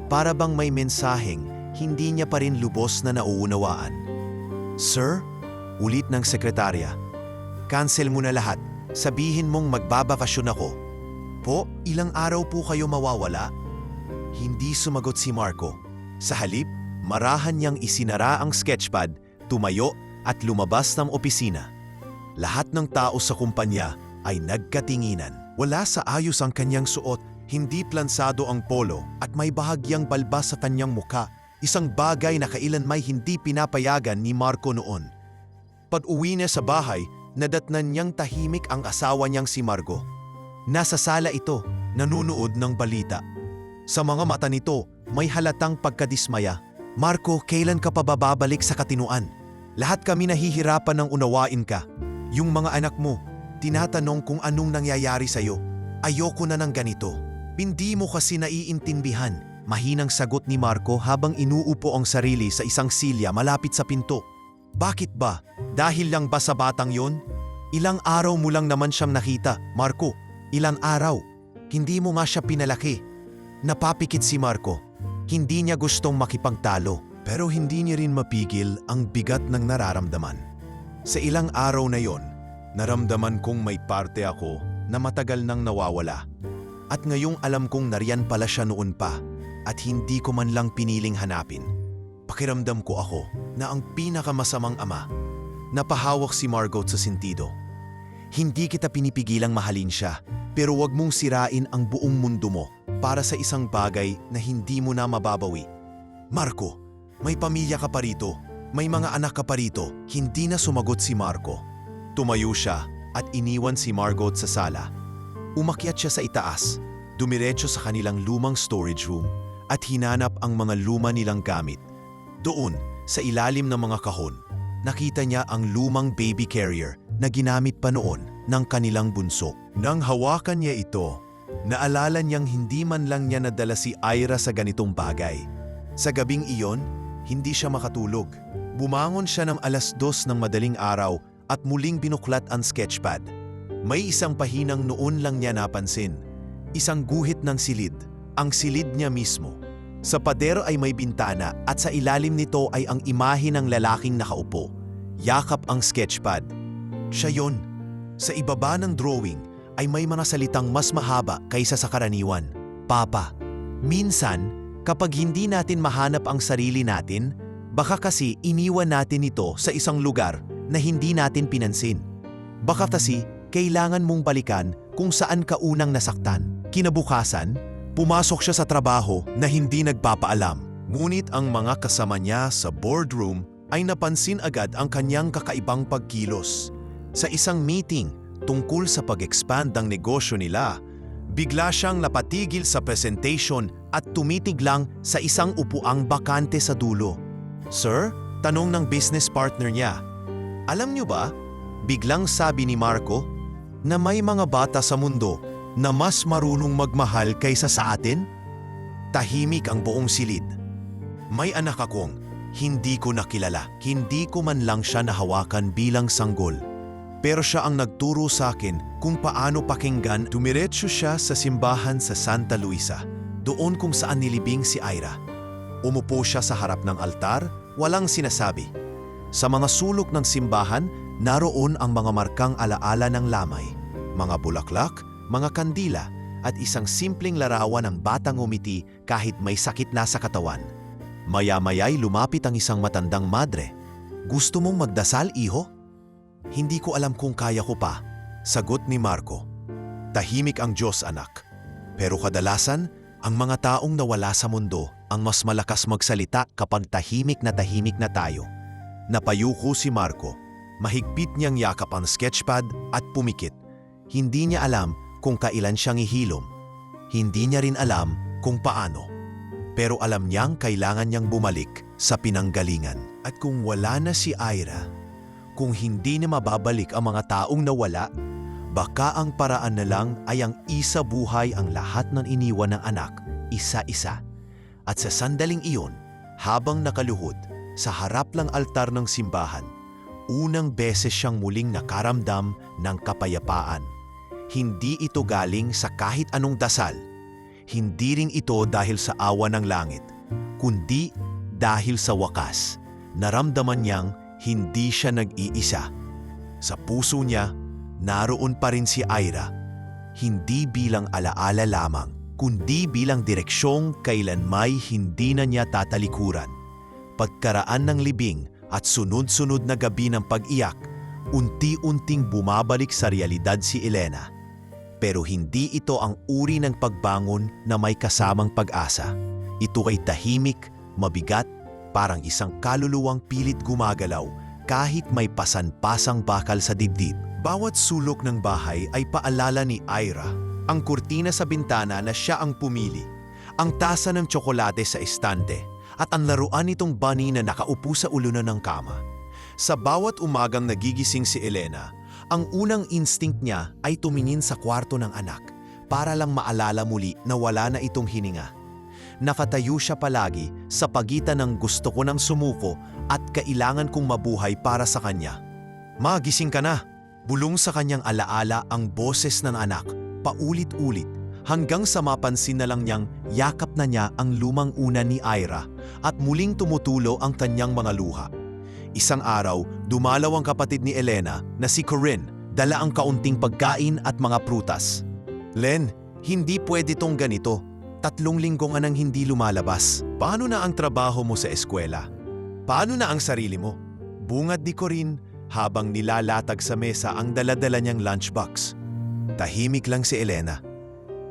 Para bang may mensaheng hindi niya pa rin lubos na nauunawaan. "Sir?" ulit ng sekretarya. "Cancel mo na lahat. Sabihin mong magbabakasyon ako." "Po, ilang araw po kayo mawawala?" Hindi sumagot si Marco. Sa halip, marahan niyang isinara ang sketchpad, tumayo at lumabas ng opisina. Lahat ng tao sa kumpanya ay nagkatinginan. Wala sa ayos ang kanyang suot, hindi plansado ang polo at may bahagyang balbas sa kanyang muka, isang bagay na kailanmay hindi pinapayagan ni Marco noon. Pag-uwi niya sa bahay, nadatnan niyang tahimik ang asawa niyang si Margo. Nasa sala ito, nanunood ng balita. Sa mga mata nito, may halatang pagkadismaya. "Marco, kailan ka pa babalik sa katinuan? Lahat kami nahihirapan ng unawain ka. Yung mga anak mo, tinatanong kung anong nangyayari sa'yo. Ayoko na ng ganito." "Hindi mo kasi naiintindihan," mahinang sagot ni Marco habang inuupo ang sarili sa isang silya malapit sa pinto. "Bakit ba? Dahil lang ba sa batang yon? Ilang araw mo lang naman siyang nakita, Marco. Ilang araw. Hindi mo nga siya pinalaki." Napapikit si Marco. Hindi niya gustong makipagtalo, pero hindi niya rin mapigil ang bigat ng nararamdaman. Sa ilang araw na yon, naramdaman kong may parte ako na matagal nang nawawala. At ngayong alam kong nariyan pala siya noon pa at hindi ko man lang piniling hanapin. Pakiramdam ko ako na ang pinakamasamang ama. Napahawak si Margot sa sentido. "Hindi kita pinipigilang mahalin siya, pero wag mong sirain ang buong mundo mo para sa isang bagay na hindi mo na mababawi. Marco, may pamilya ka pa rito, may mga anak ka pa rito." Hindi na sumagot si Marco. Tumayo siya at iniwan si Margot sa sala. Umakyat siya sa itaas, dumiretso sa kanilang lumang storage room at hinanap ang mga luma nilang gamit. Doon, sa ilalim ng mga kahon, nakita niya ang lumang baby carrier na ginamit pa noon ng kanilang bunso. Nang hawakan niya ito, naalala niyang hindi man lang niya nadala si Ira sa ganitong bagay. Sa gabing iyon, hindi siya makatulog. Bumangon siya ng 2:00 ng madaling araw at muling binuklat ang sketchpad. May isang pahinang noon lang niya napansin. Isang guhit ng silid, ang silid niya mismo. Sa pader ay may bintana at sa ilalim nito ay ang imahe ng lalaking nakaupo. Yakap ang sketchpad. Siya yon. Sa ibaba ng drawing ay may mga salitang mas mahaba kaysa sa karaniwan. "Papa, minsan kapag hindi natin mahanap ang sarili natin, baka kasi iniwan natin ito sa isang lugar na hindi natin pinansin. Baka kasi kailangan mong balikan kung saan ka unang nasaktan." Kinabukasan, pumasok siya sa trabaho na hindi nagpapaalam. Ngunit ang mga kasama niya sa boardroom ay napansin agad ang kanyang kakaibang pagkilos. Sa isang meeting tungkol sa pag-expand ng negosyo nila, bigla siyang napatigil sa presentation at tumitig lang sa isang upuang bakante sa dulo. "Sir, Tanong ng business partner niya. Alam niyo ba, biglang sabi ni Marco, na may mga bata sa mundo na mas marunong magmahal kaysa sa atin? Tahimik ang buong silid. May anak akong hindi ko nakilala. Hindi ko man lang siya nahawakan bilang sanggol. Pero siya ang nagturo sa akin kung paano pakinggan. Dumiretso siya sa simbahan sa Santa Luisa, doon kung saan nilibing si Ira. Umupo siya sa harap ng altar, walang sinasabi. Sa mga sulok ng simbahan, naroon ang mga markang alaala ng lamay, mga bulaklak, mga kandila, at isang simpleng larawan ng batang umiti kahit may sakit na sa katawan. Maya-maya'y lumapit ang isang matandang madre. Gusto mong magdasal, iho? Hindi ko alam kung kaya ko pa, sagot ni Marco. Tahimik ang Diyos, anak. Pero kadalasan, ang mga taong nawala sa mundo ang mas malakas magsalita kapag tahimik na tayo. Napayuko si Marco. Mahigpit niyang yakap ang sketchpad at pumikit. Hindi niya alam kung kailan siyang ihilom. Hindi niya rin alam kung paano. Pero alam niyang kailangan niyang bumalik sa pinanggalingan. At kung wala na si Ira, kung hindi na mababalik ang mga taong nawala, baka ang paraan na lang ay ang isa buhay ang lahat ng iniwan ng anak, isa-isa. At sa sandaling iyon, habang nakaluhod sa harap ng altar ng simbahan, unang beses siyang muling nakaramdam ng kapayapaan. Hindi ito galing sa kahit anong dasal. Hindi rin ito dahil sa awa ng langit, kundi dahil sa wakas, naramdaman niyang hindi siya nag-iisa. Sa puso niya, naroon pa rin si Ira, hindi bilang alaala lamang, kundi bilang direksyong kailanmay hindi na niya tatalikuran. Pagkaraan ng libing at sunod-sunod na gabi ng pag-iyak, unti-unting bumabalik sa realidad si Elena. Pero hindi ito ang uri ng pagbangon na may kasamang pag-asa. Ito ay tahimik, mabigat, parang isang kaluluwang pilit gumagalaw kahit may pasan-pasang bakal sa dibdib. Bawat sulok ng bahay ay paalala ni Ira. Ang kurtina sa bintana na siya ang pumili, ang tasa ng tsokolate sa estante, at ang laruan nitong bunny na nakaupo sa ulunan ng kama. Sa bawat umagang nagigising si Elena, ang unang instinct niya ay tumingin sa kwarto ng anak para lang maalala muli na wala na itong hininga. Nakatayo siya palagi sa pagitan ng gusto ko nang sumuko at kailangan kong mabuhay para sa kanya. Magising ka na! Bulong sa kanyang alaala ang boses ng anak, paulit-ulit, hanggang sa mapansin na lang niyang yakap na niya ang lumang una ni Ira at muling tumutulo ang kanyang mga luha. Isang araw, dumalaw ang kapatid ni Elena na si Corinne, dala ang kaunting pagkain at mga prutas. Len, hindi pwede tong ganito. 3 linggo nga nang hindi lumalabas. Paano na ang trabaho mo sa eskwela? Paano na ang sarili mo? Bungad ni Corinne habang nilalatag sa mesa ang daladala niyang lunchbox. Tahimik lang si Elena.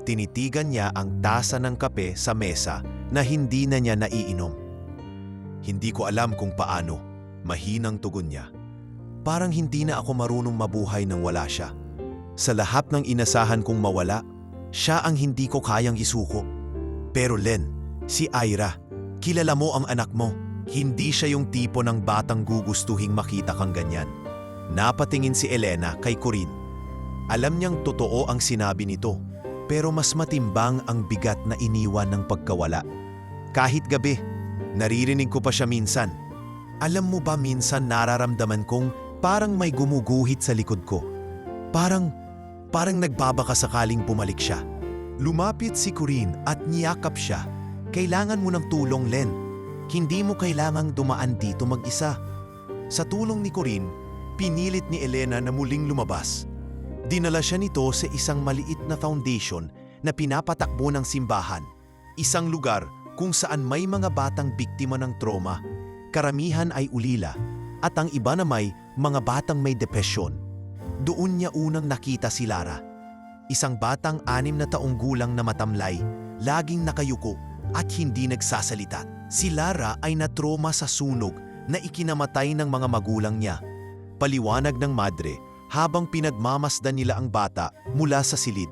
Tinitigan niya ang tasa ng kape sa mesa na hindi na niya naiinom. Hindi ko alam kung paano. Mahinang tugon niya. Parang hindi na ako marunong mabuhay nang wala siya. Sa lahat ng inasahan kong mawala, siya ang hindi ko kayang isuko. Pero Len, si Ira, kilala mo ang anak mo. Hindi siya yung tipo ng batang gugustuhing makita kang ganyan. Napatingin si Elena kay Corinne. Alam niyang totoo ang sinabi nito, pero mas matimbang ang bigat na iniwan ng pagkawala. Kahit gabi, naririnig ko pa siya minsan. Alam mo ba minsan nararamdaman kong parang may gumuguhit sa likod ko. Parang nagbabaka sakaling bumalik siya. Lumapit si Corinne at niyakap siya. Kailangan mo ng tulong, Len. Hindi mo kailangang dumaan dito mag-isa. Sa tulong ni Corinne, pinilit ni Elena na muling lumabas. Dinala siya nito sa isang maliit na foundation na pinapatakbo ng simbahan. Isang lugar kung saan may mga batang biktima ng trauma. Karamihan ay ulila at ang iba na may mga batang may depresyon. Doon niya unang nakita si Lara. Isang batang 6 na taong gulang na matamlay, laging nakayuko at hindi nagsasalita. Si Lara ay natroma sa sunog na ikinamatay ng mga magulang niya. Paliwanag ng madre habang pinagmamasdan nila ang bata mula sa silid.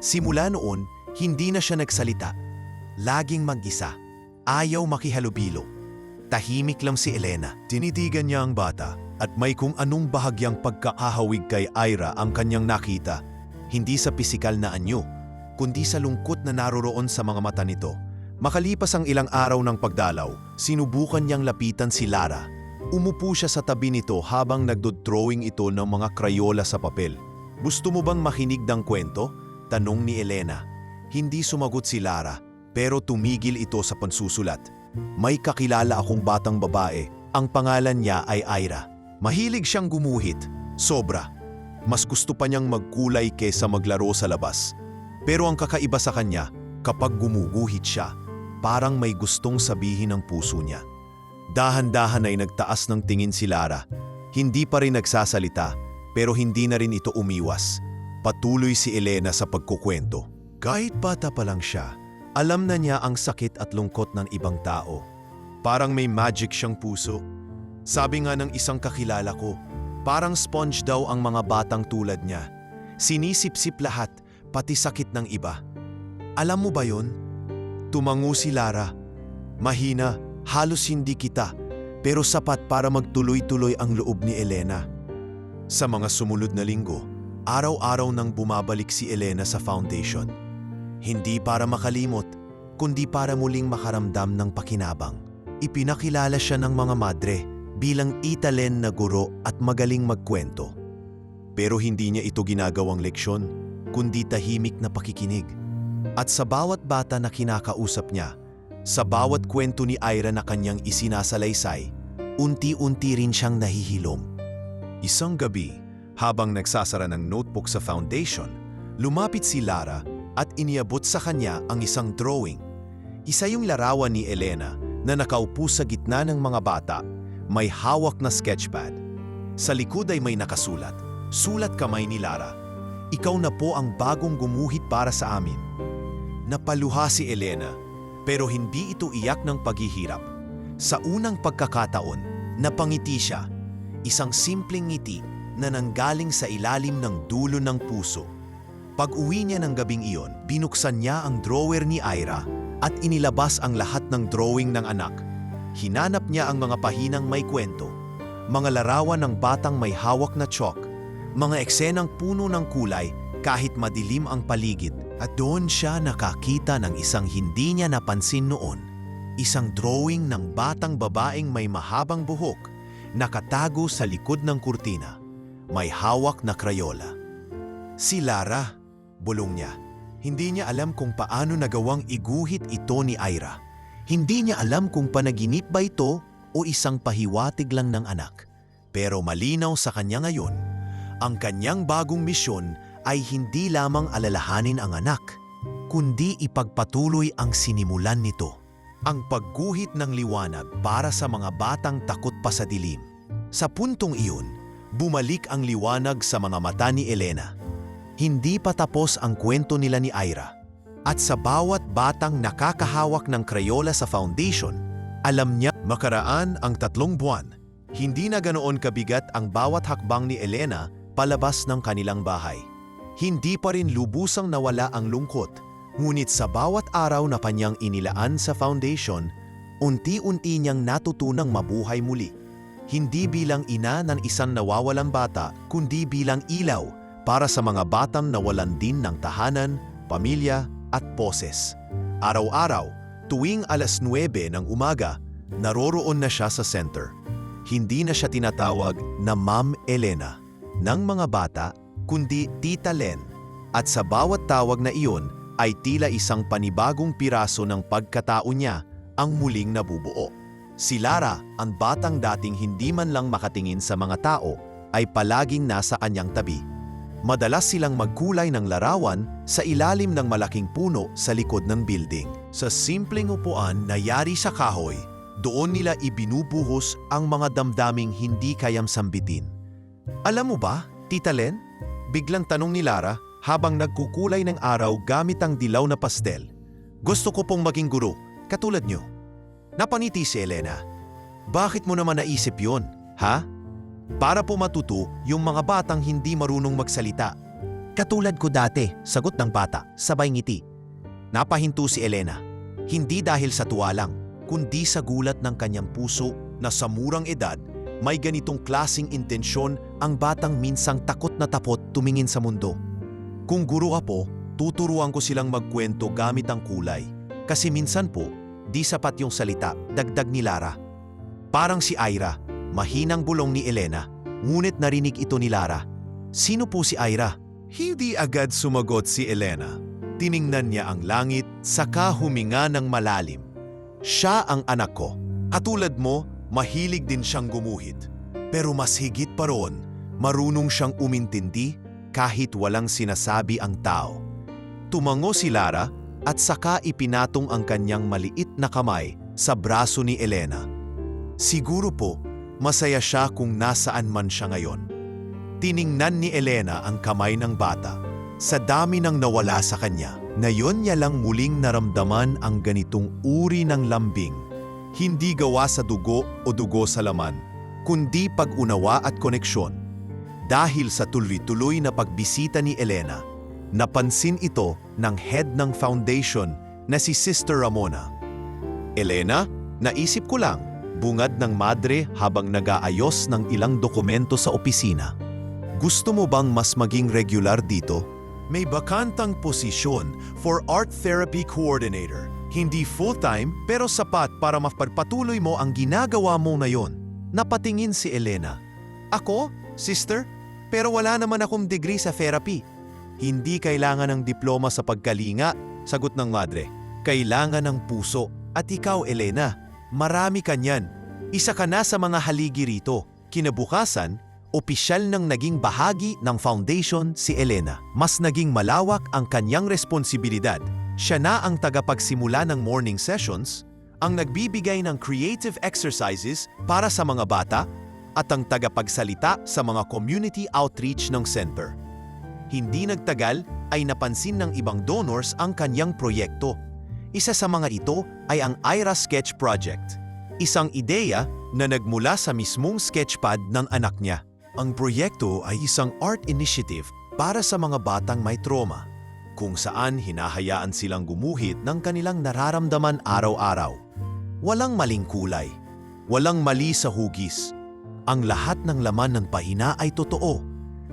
Simula noon, hindi na siya nagsalita. Laging mag-isa. Ayaw makihalubilo. Tahimik lang si Elena. Tinitigan niya ang bata at may kung anong bahagyang pagkakahawig kay Ira ang kanyang nakita. Hindi sa pisikal na anyo, kundi sa lungkot na naroroon sa mga mata nito. Makalipas ang ilang araw ng pagdalaw, sinubukan niyang lapitan si Lara. Umupo siya sa tabi nito habang nagdodrawing ito ng mga krayola sa papel. "Gusto mo bang makinig ng kwento?" tanong ni Elena. Hindi sumagot si Lara, pero tumigil ito sa pansusulat. "May kakilala akong batang babae. Ang pangalan niya ay Ira. Mahilig siyang gumuhit. Sobra. Mas gusto pa niyang magkulay kaysa maglaro sa labas. Pero ang kakaiba sa kanya, kapag gumuguhit siya, parang may gustong sabihin ng puso niya." Dahan-dahan ay nagtaas ng tingin si Lara. Hindi pa rin nagsasalita, pero hindi na rin ito umiwas. Patuloy si Elena sa pagkukwento. Kahit bata pa lang siya, alam na niya ang sakit at lungkot ng ibang tao. Parang may magic siyang puso. Sabi nga ng isang kakilala ko, parang sponge daw ang mga batang tulad niya. Sinisip-sip lahat, pati sakit ng iba. Alam mo ba yon? Tumango si Lara. Mahina, halos hindi kita, pero sapat para magtuloy-tuloy ang loob ni Elena. Sa mga sumunod na linggo, araw-araw nang bumabalik si Elena sa foundation. Hindi para makalimot, kundi para muling makaramdam ng pakinabang. Ipinakilala siya ng mga madre bilang italent na guro at magaling magkwento. Pero hindi niya ito ginagawang leksyon, kundi tahimik na pakikinig. At sa bawat bata na kinakausap niya, sa bawat kwento ni Ira na kanyang isinasalaysay, unti-unti rin siyang nahihilom. Isang gabi, habang nagsasara ng notebook sa foundation, lumapit si Lara at iniabot sa kanya ang isang drawing. Isa yung larawan ni Elena na nakaupo sa gitna ng mga bata, may hawak na sketchpad. Sa likod ay may nakasulat, "Sulat kamay ni Lara. Ikaw na po ang bagong gumuhit para sa amin." Napaluha si Elena, pero hindi ito iyak ng paghihirap. Sa unang pagkakataon, napangiti siya. Isang simpleng ngiti na nanggaling sa ilalim ng dulo ng puso. Pag-uwi niya ng gabing iyon, binuksan niya ang drawer ni Ira at inilabas ang lahat ng drawing ng anak. Hinanap niya ang mga pahinang may kwento, mga larawan ng batang may hawak na chalk, mga eksenang puno ng kulay kahit madilim ang paligid. At doon siya nakakita ng isang hindi niya napansin noon. Isang drawing ng batang babaeng may mahabang buhok, nakatago sa likod ng kurtina. May hawak na krayola. "Si Lara," bulong niya. Hindi niya alam kung paano nagawang iguhit ito ni Ira. Hindi niya alam kung panaginip ba ito o isang pahiwatig lang ng anak. Pero malinaw sa kanya ngayon, ang kanyang bagong misyon ay hindi lamang alalahanin ang anak, kundi ipagpatuloy ang sinimulan nito. Ang pagguhit ng liwanag para sa mga batang takot pa sa dilim. Sa puntong iyon, bumalik ang liwanag sa mga mata ni Elena. Hindi pa tapos ang kwento nila ni Ira. At sa bawat batang nakakahawak ng krayola sa foundation, alam niya makaraan ang 3 buwan. Hindi na ganoon kabigat ang bawat hakbang ni Elena palabas ng kanilang bahay. Hindi pa rin lubusang nawala ang lungkot, ngunit sa bawat araw na kanyang inilaan sa foundation, unti-unti niyang natutunang mabuhay muli. Hindi bilang ina ng isang nawawalang bata, kundi bilang ilaw para sa mga batang nawalan din ng tahanan, pamilya at poses. Araw-araw, tuwing 9:00 ng umaga, naroroon na siya sa center. Hindi na siya tinatawag na Ma'am Elena ng mga bata, kundi Tita Len, at sa bawat tawag na iyon ay tila isang panibagong piraso ng pagkatao niya ang muling nabubuo. Si Lara, ang batang dating hindi man lang makatingin sa mga tao, ay palaging nasa kanyang tabi. Madalas silang magkulay ng larawan sa ilalim ng malaking puno sa likod ng building. Sa simpleng upuan na yari sa kahoy, doon nila ibinubuhos ang mga damdaming hindi kayang sambitin. "Alam mo ba, Tita Len?" Biglang tanong ni Lara habang nagkukulay ng araw gamit ang dilaw na pastel. "Gusto ko pong maging guro, katulad niyo." Napaniti si Elena. "Bakit mo naman naisip yun, ha?" "Para po matuto yung mga batang hindi marunong magsalita." "Katulad ko dati," sagot ng bata, sabay ngiti. Napahinto si Elena. Hindi dahil sa tuwa lang, kundi sa gulat ng kanyang puso na sa murang edad, may ganitong klasing intensyon ang batang minsang takot na tapot tumingin sa mundo. Kung guro ako, tuturuan ko silang magkwento gamit ang kulay. Kasi minsan po, di sapat yung salita, dagdag ni Lara. Parang si Ira, mahinang bulong ni Elena, ngunit narinig ito ni Lara. Sino po si Ira? Hindi agad sumagot si Elena. Tiningnan niya ang langit, saka huminga ng malalim. Siya ang anak ko. Katulad mo, mahilig din siyang gumuhit. Pero mas higit pa roon, marunong siyang umintindi kahit walang sinasabi ang tao. Tumango si Lara at saka ipinatong ang kanyang maliit na kamay sa braso ni Elena. Siguro po, masaya siya kung nasaan man siya ngayon. Tiningnan ni Elena ang kamay ng bata. Sa dami ng nawala sa kanya, ngayon niya lang muling naramdaman ang ganitong uri ng lambing. Hindi gawa sa dugo o dugo sa laman, kundi pag-unawa at koneksyon. Dahil sa tuloy-tuloy na pagbisita ni Elena, napansin ito ng head ng foundation na si Sister Ramona. Elena, naisip ko lang, bungad ng madre habang nag-aayos ng ilang dokumento sa opisina. Gusto mo bang mas maging regular dito? May bakantang posisyon for Art Therapy Coordinator. Hindi full-time pero sapat para mapagpatuloy mo ang ginagawa mo ngayon. Napatingin si Elena. Ako, sister? Pero wala naman akong degree sa therapy. Hindi kailangan ng diploma sa pagkalinga, sagot ng madre. Kailangan ng puso. At ikaw, Elena, marami ka niyan. Isa ka na sa mga haligi rito. Kinabukasan, opisyal nang naging bahagi ng foundation si Elena. Mas naging malawak ang kanyang responsibilidad. Siya na ang tagapagsimula ng morning sessions, ang nagbibigay ng creative exercises para sa mga bata, at ang tagapagsalita sa mga community outreach ng center. Hindi nagtagal ay napansin ng ibang donors ang kanyang proyekto. Isa sa mga ito ay ang Ira Sketch Project, isang ideya na nagmula sa mismong sketchpad ng anak niya. Ang proyekto ay isang art initiative para sa mga batang may trauma, kung saan hinahayaan silang gumuhit ng kanilang nararamdaman araw-araw. Walang maling kulay, walang mali sa hugis. Ang lahat ng laman ng pahina ay totoo,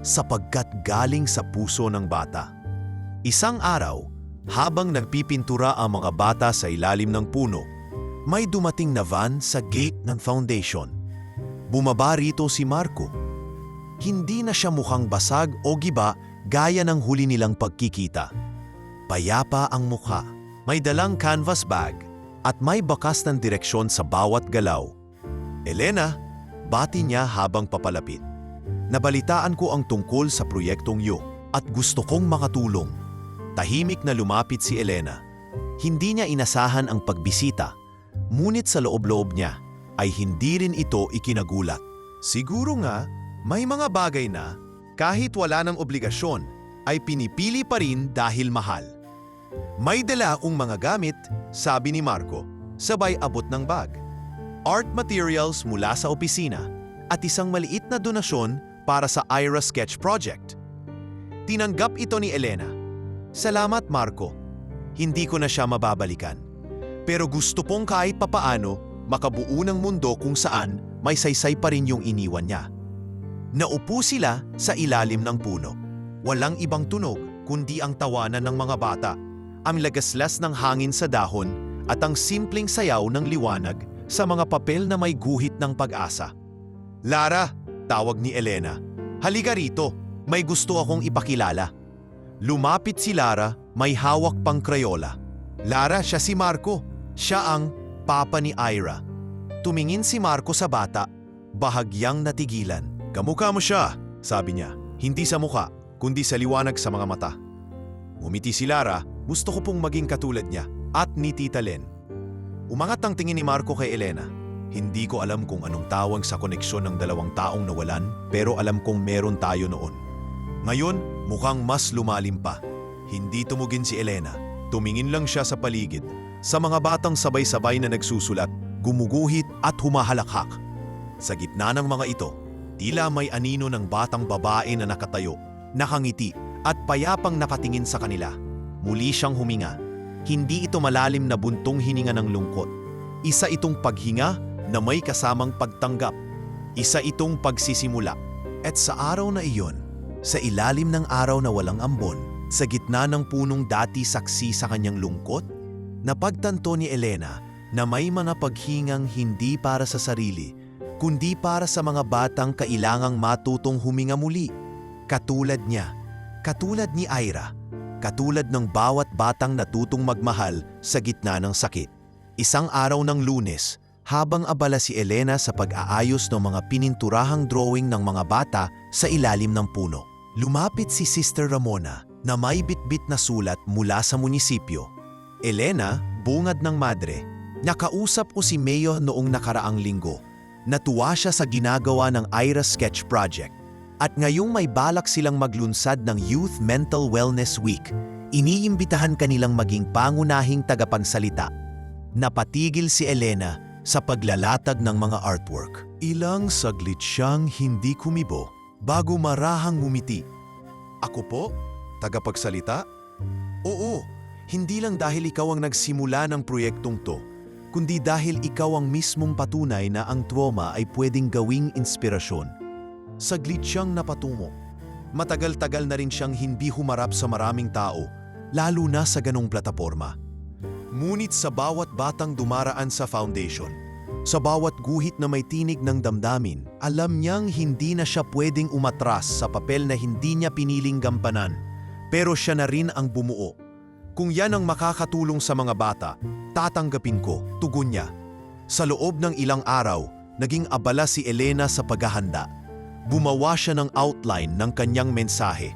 sapagkat galing sa puso ng bata. Isang araw, habang nagpipintura ang mga bata sa ilalim ng puno, may dumating na van sa gate ng foundation. Bumaba rito si Marco. Hindi na siya mukhang basag o giba gaya ng huli nilang pagkikita. Payapa ang mukha, may dalang canvas bag, at may bakas ng direksyon sa bawat galaw. Elena, bati niya habang papalapit. Nabalitaan ko ang tungkol sa proyektong iyo at gusto kong makatulong. Tahimik na lumapit si Elena. Hindi niya inasahan ang pagbisita, ngunit sa loob-loob niya ay hindi rin ito ikinagulat. Siguro nga, may mga bagay na kahit wala ng obligasyon ay pinipili pa rin dahil mahal. May dala akong mga gamit, sabi ni Marco, sabay abot ng bag. Art materials mula sa opisina at isang maliit na donasyon para sa Ira Sketch Project. Tinanggap ito ni Elena. Salamat, Marco. Hindi ko na siya mababalikan. Pero gusto pong kahit papaano makabuo ng mundo kung saan may saysay pa rin yung iniwan niya. Naupo sila sa ilalim ng puno. Walang ibang tunog kundi ang tawanan ng mga bata, ang lagaslas ng hangin sa dahon at ang simpleng sayaw ng liwanag sa mga papel na may guhit ng pag-asa. Lara, tawag ni Elena. Halika rito, may gusto akong ipakilala. Lumapit si Lara, may hawak pang krayola. Lara, siya si Marco. Siya ang papa ni Ira. Tumingin si Marco sa bata, bahagyang natigilan. Kamukha mo siya, sabi niya. Hindi sa mukha, kundi sa liwanag sa mga mata. Ngumiti si Lara, gusto ko pong maging katulad niya, at ni Tita Len. Umangat ang tingin ni Marco kay Elena. Hindi ko alam kung anong tawag sa koneksyon ng dalawang taong nawalan, pero alam kong meron tayo noon. Ngayon, mukhang mas lumalim pa. Hindi tumugin si Elena. Tumingin lang siya sa paligid, sa mga batang sabay-sabay na nagsusulat, gumuguhit at humahalakhak. Sa gitna ng mga ito, tila may anino ng batang babae na nakatayo, nakangiti at payapang nakatingin sa kanila. Muli siyang huminga. Hindi ito malalim na buntong hininga ng lungkot. Isa itong paghinga na may kasamang pagtanggap. Isa itong pagsisimula. At sa araw na iyon, sa ilalim ng araw na walang ambon, sa gitna ng punong dati saksi sa kanyang lungkot, napagtanto ni Elena na may mga paghingang hindi para sa sarili, kundi para sa mga batang kailangang matutong huminga muli. Katulad niya, katulad ni Ira, katulad ng bawat batang natutong magmahal sa gitna ng sakit. Isang araw ng Lunes, habang abala si Elena sa pag-aayos ng mga pininturahang drawing ng mga bata sa ilalim ng puno, lumapit si Sister Ramona na may bitbit na sulat mula sa munisipyo. Elena, bungad ng madre, nakausap ko si Mayo noong nakaraang linggo. Natuwa siya sa ginagawa ng Ira Sketch Project. At ngayong may balak silang maglunsad ng Youth Mental Wellness Week, iniimbitahan kanilang maging pangunahing tagapagsalita. Napatigil si Elena sa paglalatag ng mga artwork. Ilang saglit siyang hindi kumibo bago marahang ngumiti. Ako po? Tagapagsalita? Oo, hindi lang dahil ikaw ang nagsimula ng proyektong to, kundi dahil ikaw ang mismong patunay na ang trauma ay pwedeng gawing inspirasyon. Saglit siyang napatungo. Matagal-tagal na rin siyang hindi humarap sa maraming tao, lalo na sa ganong plataporma. Ngunit sa bawat batang dumaraan sa foundation, sa bawat guhit na may tinig ng damdamin, alam niyang hindi na siya pwedeng umatras sa papel na hindi niya piniling gampanan, pero siya na rin ang bumuo. Kung yan ang makakatulong sa mga bata, tatanggapin ko, tugon niya. Sa loob ng ilang araw, naging abala si Elena sa paghahanda. Bumawa siya ng outline ng kanyang mensahe.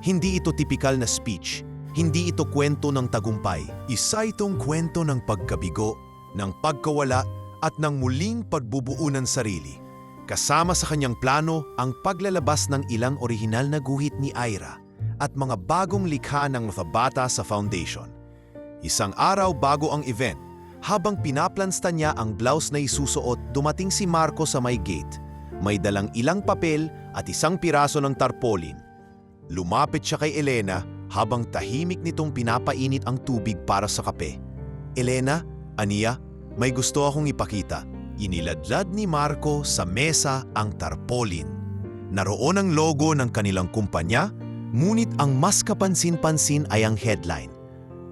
Hindi ito tipikal na speech. Hindi ito kwento ng tagumpay. Isa itong kwento ng pagkabigo, ng pagkawala at ng muling pagbubuo ng sarili. Kasama sa kanyang plano ang paglalabas ng ilang orihinal na guhit ni Ira at mga bagong likha ng mga bata sa foundation. Isang araw bago ang event, habang pinaplansta niya ang blouse na isusuot, dumating si Marco sa may gate. May dalang ilang papel at isang piraso ng tarpaulin. Lumapit siya kay Elena habang tahimik nitong pinapainit ang tubig para sa kape. Elena, aniya, may gusto akong ipakita. Iniladlad ni Marco sa mesa ang tarpaulin. Naroon ang logo ng kanilang kumpanya, ngunit ang mas kapansin-pansin ay ang headline.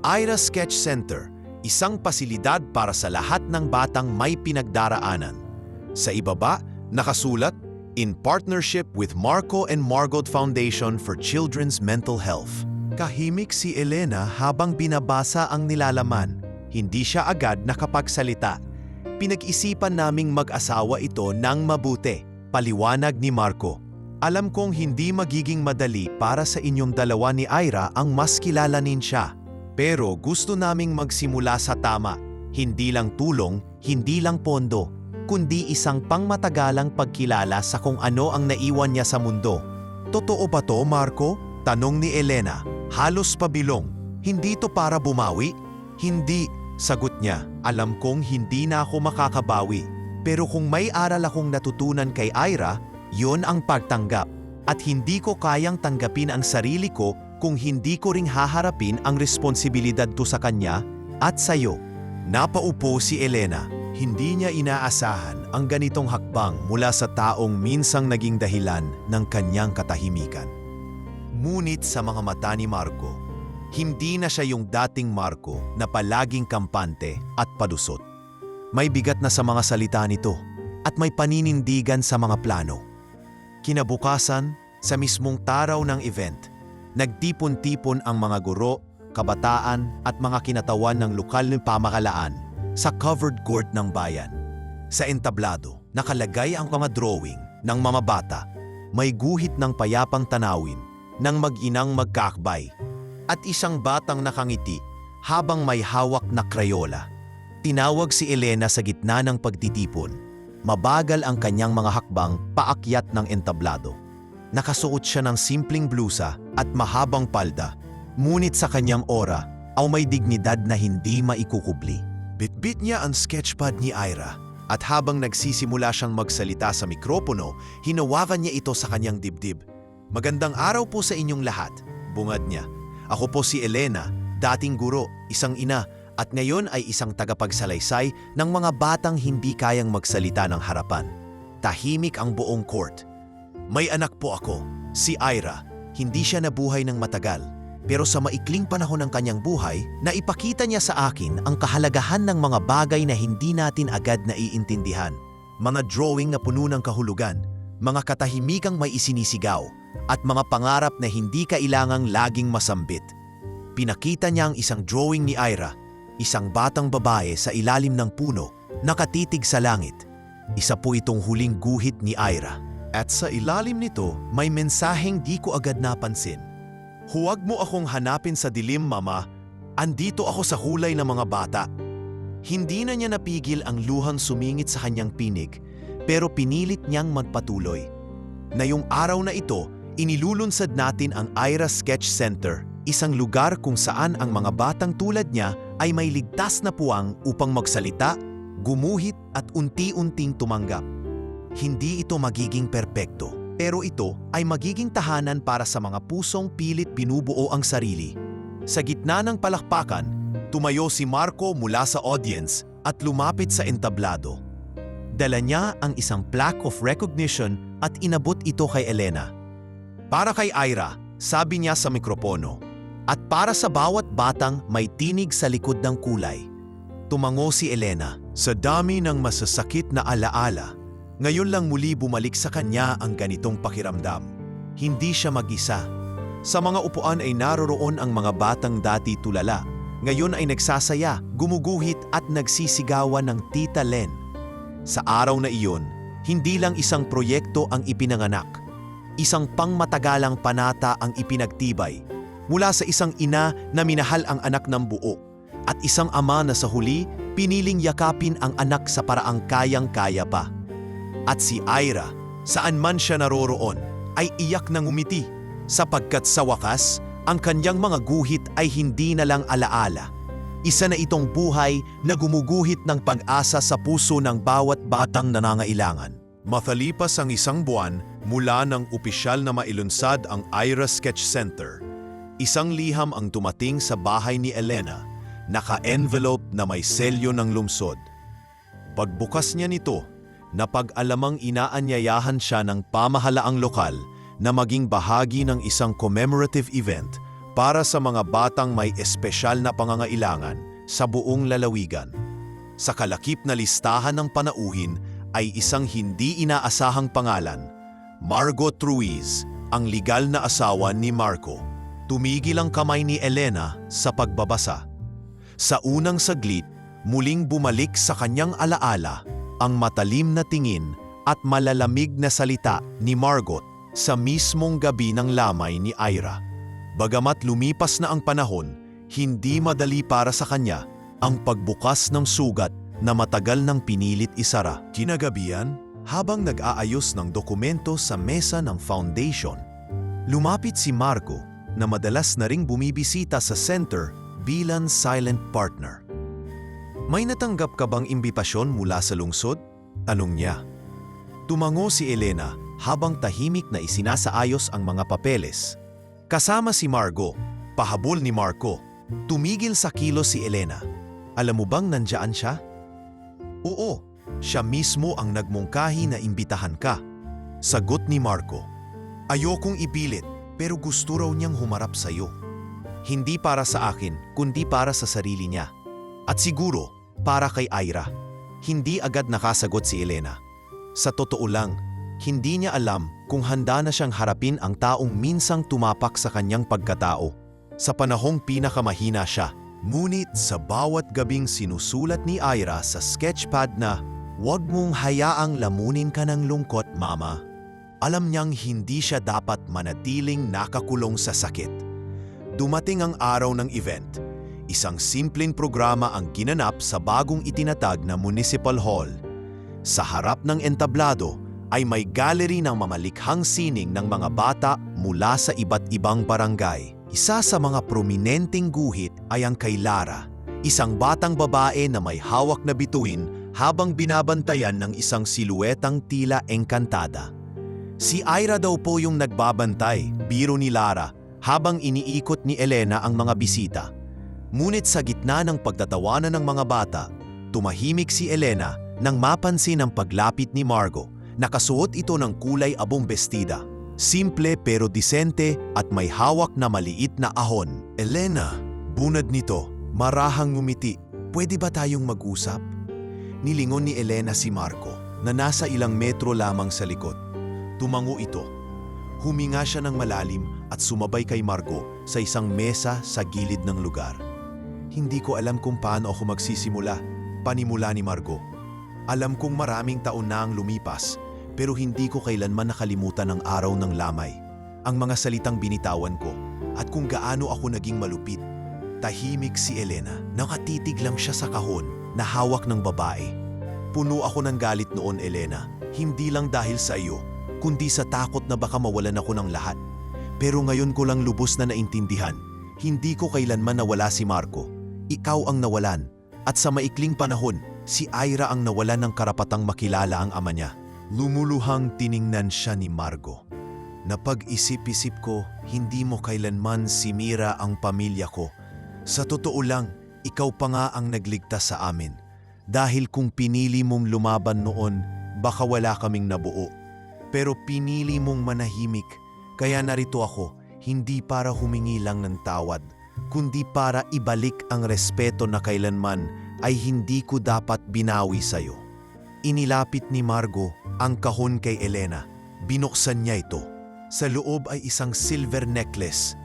Ira Sketch Center, isang pasilidad para sa lahat ng batang may pinagdaraanan. Sa ibaba, nakasulat, in partnership with Marco and Margot Foundation for Children's Mental Health. Kahimik si Elena habang binabasa ang nilalaman. Hindi siya agad nakapagsalita. Pinag-isipan naming mag-asawa ito ng mabuti, paliwanag ni Marco. Alam kong hindi magiging madali para sa inyong dalawa ni Ira ang mas kilalanin siya. Pero gusto naming magsimula sa tama. Hindi lang tulong, hindi lang pondo, kundi isang pangmatagalang pagkilala sa kung ano ang naiwan niya sa mundo. Totoo ba to, Marco? Tanong ni Elena. Halos pabilong. Hindi to para bumawi? Hindi, sagot niya. Alam kong hindi na ako makakabawi. Pero kung may aral akong natutunan kay Ira, yun ang pagtanggap. At hindi ko kayang tanggapin ang sarili ko kung hindi ko ring haharapin ang responsibilidad ko sa kanya at sayo. Napaupo si Elena. Hindi niya inaasahan ang ganitong hakbang mula sa taong minsang naging dahilan ng kanyang katahimikan. Ngunit sa mga mata ni Marco, hindi na siya yung dating Marco na palaging kampante at padusot. May bigat na sa mga salita nito at may paninindigan sa mga plano. Kinabukasan, sa mismong taraw ng event, nagtipon-tipon ang mga guro, kabataan at mga kinatawan ng lokal na pamahalaan sa covered court ng bayan. Sa entablado, nakalagay ang mga drawing ng mga bata, may guhit ng payapang tanawin ng mag-inang magkakbay at isang batang nakangiti habang may hawak na krayola. Tinawag si Elena sa gitna ng pagtitipon. Mabagal ang kanyang mga hakbang paakyat ng entablado. Nakasuot siya ng simpleng blusa at mahabang palda, ngunit sa kanyang aura ay may dignidad na hindi maikukubli. Bitbit niya ang sketchpad ni Ira at habang nagsisimula siyang magsalita sa mikropono, hinawakan niya ito sa kanyang dibdib. Magandang araw po sa inyong lahat, bungad niya. Ako po si Elena, dating guro, isang ina, at ngayon ay isang tagapagsalaysay ng mga batang hindi kayang magsalita ng harapan. Tahimik ang buong court. May anak po ako, si Ira. Hindi siya nabuhay ng matagal, pero sa maikling panahon ng kanyang buhay, naipakita niya sa akin ang kahalagahan ng mga bagay na hindi natin agad naiintindihan. Mga drawing na puno ng kahulugan, mga katahimikang may isinisigaw, at mga pangarap na hindi kailangang laging masambit. Pinakita niya ang isang drawing ni Ira, isang batang babae sa ilalim ng puno, nakatitig sa langit. Isa po itong huling guhit ni Ira. At sa ilalim nito, may mensaheng di ko agad napansin. Huwag mo akong hanapin sa dilim, Mama. Andito ako sa hulay ng mga bata. Hindi na niya napigil ang luhang sumingit sa kanyang pinig, pero pinilit niyang magpatuloy. Ngayong araw na ito, inilulunsad natin ang Ira Sketch Center, isang lugar kung saan ang mga batang tulad niya ay may ligtas na puwang upang magsalita, gumuhit at unti-unting tumanggap. Hindi ito magiging perpekto, pero ito ay magiging tahanan para sa mga pusong pilit binubuo ang sarili. Sa gitna ng palakpakan, tumayo si Marco mula sa audience at lumapit sa entablado. Dala niya ang isang plaque of recognition at inabot ito kay Elena. Para kay Ira, sabi niya sa mikropono, at para sa bawat batang may tinig sa likod ng kulay. Tumango si Elena. Sa dami ng masasakit na alaala, ngayon lang muli bumalik sa kanya ang ganitong pakiramdam. Hindi siya mag-isa. Sa mga upuan ay naroroon ang mga batang dati tulala. Ngayon ay nagsasaya, gumuguhit at nagsisigawan ng Tita Len. Sa araw na iyon, hindi lang isang proyekto ang ipinanganak. Isang pangmatagalang panata ang ipinagtibay. Mula sa isang ina na minahal ang anak ng buo. At isang ama na sa huli, piniling yakapin ang anak sa paraang kayang-kaya pa. At si Ira, saan man siya naroroon, ay iyak ng umiti sapagkat sa wakas, ang kanyang mga guhit ay hindi na lang alaala. Isa na itong buhay na gumuguhit ng pag-asa sa puso ng bawat batang nangangailangan. Mathalipas ang isang buwan mula nang opisyal na mailunsad ang Ira Sketch Center, isang liham ang dumating sa bahay ni Elena, naka-envelope na may selyo ng lungsod. Pagbukas niya nito, napag-alamang inaanyayahan siya ng pamahalaang lokal na maging bahagi ng isang commemorative event para sa mga batang may espesyal na pangangailangan sa buong lalawigan. Sa kalakip na listahan ng panauhin ay isang hindi inaasahang pangalan, Margot Ruiz, ang legal na asawa ni Marco. Tumigil ang kamay ni Elena sa pagbabasa. Sa unang saglit, muling bumalik sa kanyang alaala ang matalim na tingin at malalamig na salita ni Margot sa mismong gabi ng lamay ni Ira. Bagamat lumipas na ang panahon, hindi madali para sa kanya ang pagbukas ng sugat na matagal nang pinilit isara. Kinagabihan, habang nag-aayos ng dokumento sa mesa ng foundation, lumapit si Marco na madalas na ring bumibisita sa center bilang silent partner. May natanggap ka bang imbitasyon mula sa lungsod? Tanong niya. Tumango si Elena habang tahimik na isinasaayos ang mga papeles. Kasama si Margo, pahabol ni Marco. Tumigil sa kilos si Elena. Alam mo bang nandiyan siya? Oo, siya mismo ang nagmungkahi na imbitahan ka. Sagot ni Marco. Ayokong ipilit pero gusto raw niyang humarap sa iyo. Hindi para sa akin, kundi para sa sarili niya. At siguro, para kay Ira. Hindi agad nakasagot si Elena. Sa totoo lang, hindi niya alam kung handa na siyang harapin ang taong minsang tumapak sa kanyang pagkatao. Sa panahong pinakamahina siya. Ngunit sa bawat gabing sinusulat ni Ira sa sketchpad na, "Huwag mong hayaang lamunin ka ng lungkot, Mama." Alam niyang hindi siya dapat manatiling nakakulong sa sakit. Dumating ang araw ng event. Isang simpleng programa ang ginanap sa bagong itinatag na Municipal Hall. Sa harap ng entablado ay may gallery ng mamalikhang sining ng mga bata mula sa iba't ibang barangay. Isa sa mga prominenteng guhit ay ang kay Lara, isang batang babae na may hawak na bituin habang binabantayan ng isang siluetang tila engkantada. Si Ira daw po yung nagbabantay, biro ni Lara, habang iniikot ni Elena ang mga bisita. Ngunit sa gitna ng pagtatawanan ng mga bata, tumahimik si Elena nang mapansin ang paglapit ni Margo. Nakasuot ito ng kulay abong bestida. Simple pero disente at may hawak na maliit na ahon. Elena, bunad nito, marahang ngumiti. Pwede ba tayong mag-usap? Nilingon ni Elena si Marco na nasa ilang metro lamang sa likod. Tumango ito. Huminga siya ng malalim at sumabay kay Margo sa isang mesa sa gilid ng lugar. Hindi ko alam kung paano ako magsisimula, panimula ni Margo. Alam kong maraming taon na ang lumipas, pero hindi ko kailanman nakalimutan ang araw ng lamay, ang mga salitang binitawan ko, at kung gaano ako naging malupit. Tahimik si Elena, nakatitig lang siya sa kahon na hawak ng babae. Puno ako ng galit noon, Elena, hindi lang dahil sa iyo, kundi sa takot na baka mawalan ako ng lahat. Pero ngayon ko lang lubos na naintindihan, hindi ko kailanman nawala si Marco. Ikaw ang nawalan, at sa maikling panahon, si Ira ang nawalan ng karapatang makilala ang ama niya. Lumuluhang tiningnan siya ni Margo. Napag-isip-isip ko, hindi mo kailanman sinira ang pamilya ko. Sa totoo lang, ikaw pa nga ang nagligtas sa amin. Dahil kung pinili mong lumaban noon, baka wala kaming nabuo. Pero pinili mong manahimik, kaya narito ako, hindi para humingi lang ng tawad, kundi para ibalik ang respeto na kailanman ay hindi ko dapat binawi sa'yo. Inilapit ni Margo ang kahon kay Elena. Binuksan niya ito. Sa loob ay isang silver necklace,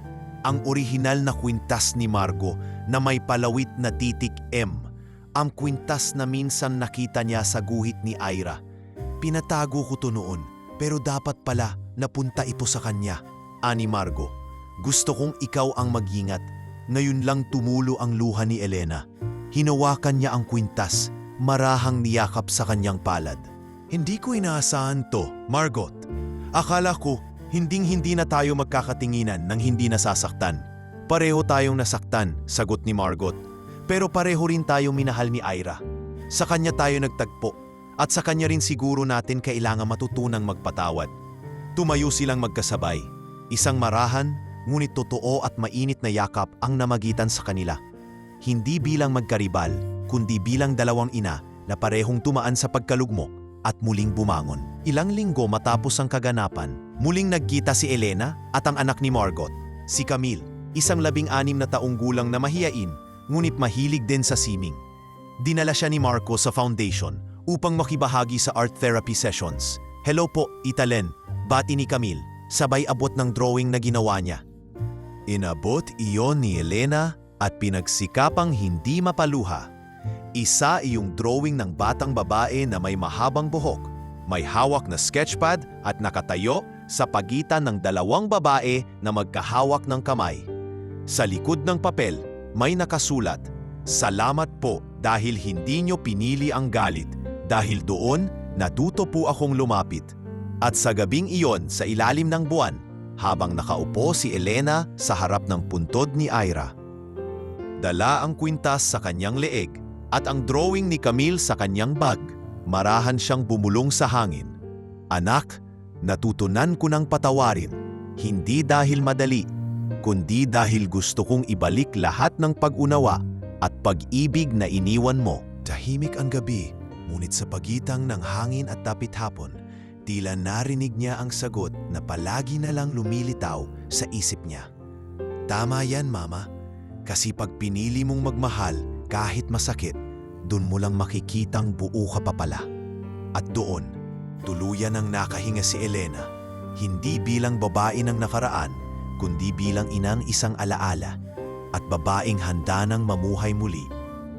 ang orihinal na kwintas ni Margo na may palawit na titik M. Ang kwintas na minsan nakita niya sa guhit ni Ira. Pinatago ko to noon, pero dapat pala napunta ito sa kanya. Ani Margo, gusto kong ikaw ang mag-ingat. Ngayon lang tumulo ang luha ni Elena. Hinawakan niya ang kwintas, marahang niyakap sa kanyang palad. Hindi ko inaasahan to, Margot. Akala ko, hinding-hindi na tayo magkakatinginan nang hindi nasasaktan. Pareho tayong nasaktan, sagot ni Margot. Pero pareho rin tayong minahal ni Ira. Sa kanya tayo nagtagpo, at sa kanya rin siguro natin kailangan matutunang magpatawad. Tumayo silang magkasabay. Isang marahan, ngunit totoo at mainit na yakap ang namagitan sa kanila. Hindi bilang magkaribal, kundi bilang dalawang ina na parehong tumaan sa pagkalugmok at muling bumangon. Ilang linggo matapos ang kaganapan, muling nagkita si Elena at ang anak ni Margot, si Camille, isang 16 na taong gulang na mahiyain, ngunit mahilig din sa sining. Dinala siya ni Marco sa foundation upang makibahagi sa art therapy sessions. Hello po, Italen, bati ni Camille, sabay abot ng drawing na ginawa niya. Inabot iyon ni Elena at pinagsikapang hindi mapaluha. Isa iyong drawing ng batang babae na may mahabang buhok, may hawak na sketchpad at nakatayo sa pagitan ng dalawang babae na magkahawak ng kamay. Sa likod ng papel, may nakasulat, "Salamat po dahil hindi niyo pinili ang galit, dahil doon natuto po akong lumapit." At sa gabing iyon sa ilalim ng buwan, habang nakaupo si Elena sa harap ng puntod ni Ira. Dala ang kwintas sa kanyang leeg at ang drawing ni Camille sa kanyang bag. Marahan siyang bumulong sa hangin. Anak, natutunan ko ng patawarin, hindi dahil madali, kundi dahil gusto kong ibalik lahat ng pag-unawa at pag-ibig na iniwan mo. Tahimik ang gabi, ngunit sa pagitang ng hangin at dapit hapon, tila narinig niya ang sagot na palagi na lang lumilitaw sa isip niya. Tama yan, Mama. Kasi pag pinili mong magmahal kahit masakit, dun mo lang makikitang buo ka pa pala. At doon, tuluyan ang nakahinga si Elena, hindi bilang babae ng nakaraan, kundi bilang inang isang alaala at babaeng handa nang mamuhay muli.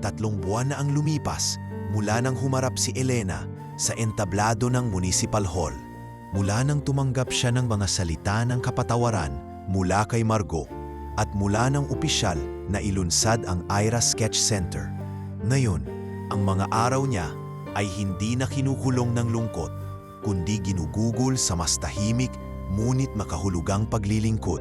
3 buwan na ang lumipas mula nang humarap si Elena sa entablado ng Municipal Hall. Mula nang tumanggap siya ng mga salita ng kapatawaran mula kay Margo at mula ng opisyal na ilunsad ang Ira Sketch Center. Ngayon, ang mga araw niya ay hindi na kinukulong ng lungkot, kundi ginugugol sa mas tahimik ngunit makahulugang paglilingkod.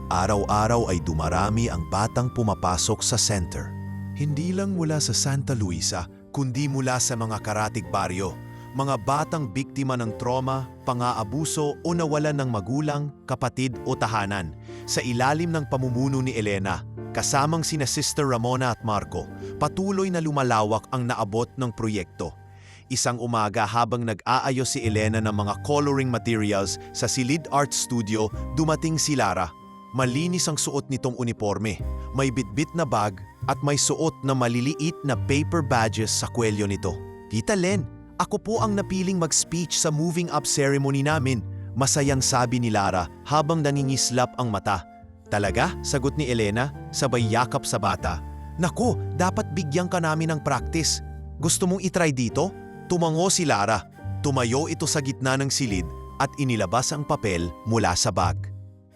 Araw-araw ay dumarami ang batang pumapasok sa center. Hindi lang mula sa Santa Luisa, kundi mula sa mga karatig baryo. Mga batang biktima ng trauma, pang-aabuso o nawalan ng magulang, kapatid o tahanan. Sa ilalim ng pamumuno ni Elena, Kasamang sina Sister Ramona at Marco, patuloy na lumalawak ang naabot ng proyekto. Isang umaga habang nag-aayos si Elena ng mga coloring materials sa Silid Art Studio, dumating si Lara. Malinis ang suot nitong uniforme, may bitbit na bag at may suot na maliliit na paper badges sa kwelyo nito. Tita Len, ako po ang napiling mag-speech sa moving up ceremony namin, masayang sabi ni Lara habang nangingislap ang mata. Talaga? Sagot ni Elena, sabay yakap sa bata. Naku, dapat bigyan ka namin ng practice. Gusto mong itry dito? Tumango si Lara. Tumayo ito sa gitna ng silid at inilabas ang papel mula sa bag.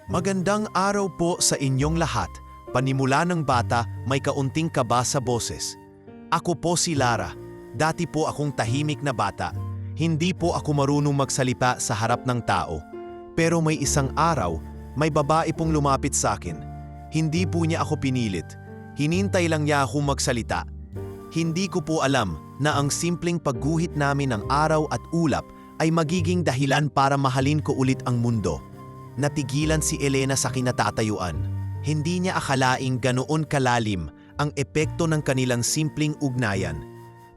Magandang araw po sa inyong lahat. Panimula ng bata, may kaunting kaba sa boses. Ako po si Lara. Dati po akong tahimik na bata. Hindi po ako marunong magsalita sa harap ng tao. Pero may isang araw, may babae pong lumapit sa akin. Hindi po niya ako pinilit. Hinintay lang niya akong magsalita. Hindi ko po alam na ang simpleng pagguhit namin ng araw at ulap ay magiging dahilan para mahalin ko ulit ang mundo. Natigilan si Elena sa kinatatayuan. Hindi niya akalaing ganoon kalalim ang epekto ng kanilang simpleng ugnayan.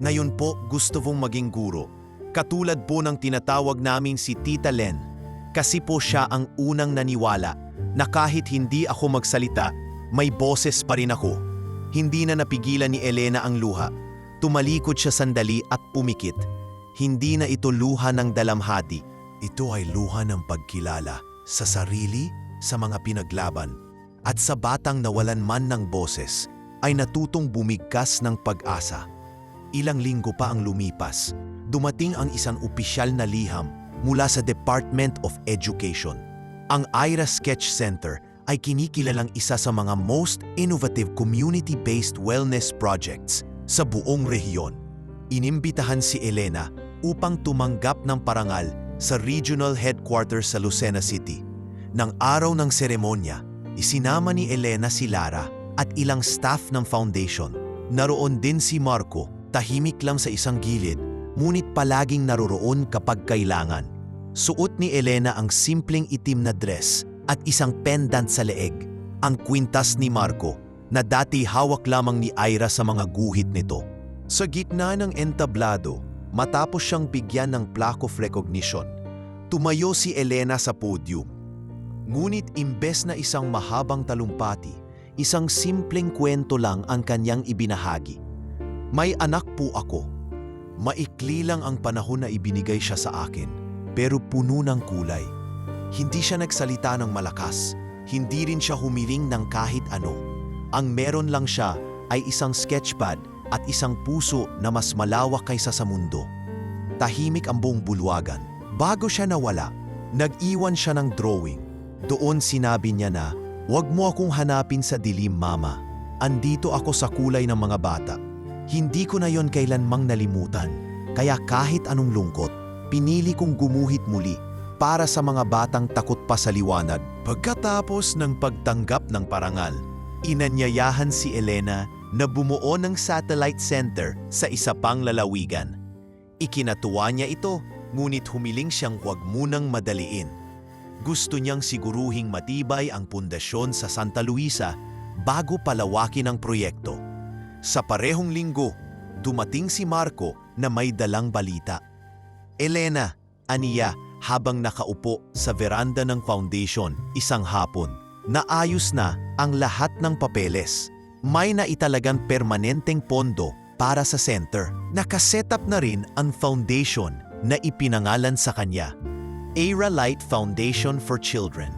Ngayon po gusto kong maging guro. Katulad po ng tinatawag namin si Tita Len. Kasi po siya ang unang naniwala na kahit hindi ako magsalita, may boses pa rin ako. Hindi na napigilan ni Elena ang luha. Tumalikod siya sandali at pumikit. Hindi na ito luha ng dalamhati. Ito ay luha ng pagkilala sa sarili, sa mga pinaglaban. At sa batang nawalan man ng boses, ay natutong bumigkas ng pag-asa. Ilang linggo pa ang lumipas. Dumating ang isang opisyal na liham mula sa Department of Education. Ang Aira Sketch Center ay kinikilalang isa sa mga most innovative community-based wellness projects sa buong rehiyon. Inimbitahan si Elena upang tumanggap ng parangal sa regional headquarters sa Lucena City. Nang araw ng seremonya, isinama ni Elena si Lara at ilang staff ng foundation. Naroon din si Marco, tahimik lang sa isang gilid, ngunit palaging naroroon kapag kailangan. Suot ni Elena ang simpleng itim na dress at isang pendant sa leeg. Ang kwintas ni Marco na dati hawak lamang ni Aira sa mga guhit nito. Sa gitna ng entablado, matapos siyang bigyan ng plaque of recognition, tumayo si Elena sa podium. Ngunit imbes na isang mahabang talumpati, isang simpleng kwento lang ang kanyang ibinahagi. May anak po ako. Maikli lang ang panahon na ibinigay siya sa akin, pero puno ng kulay. Hindi siya nagsalita ng malakas, hindi rin siya humiling ng kahit ano. Ang meron lang siya ay isang sketchpad at isang puso na mas malawak kaysa sa mundo. Tahimik ang buong bulwagan. Bago siya nawala, nag-iwan siya ng drawing. Doon sinabi niya na, "Huwag mo akong hanapin sa dilim, Mama. Andito ako sa kulay ng mga bata." Hindi ko na yon kailanmang nalimutan. Kaya kahit anong lungkot, pinili kong gumuhit muli para sa mga batang takot pa sa liwanag. Pagkatapos ng pagtanggap ng parangal, inanyayahan si Elena na bumuo ng satellite center sa isa pang lalawigan. Ikinatuwa niya ito, ngunit humiling siyang huwag munang madaliin. Gusto niyang siguruhing matibay ang pundasyon sa Santa Luisa bago palawakin ang proyekto. Sa parehong linggo, dumating si Marco na may dalang balita. Elena, aniya, habang nakaupo sa veranda ng foundation isang hapon, naayos na ang lahat ng papeles. May naitalagang permanenteng pondo para sa center. Nakasetup na rin ang foundation na ipinangalan sa kanya, Aira Light Foundation for Children.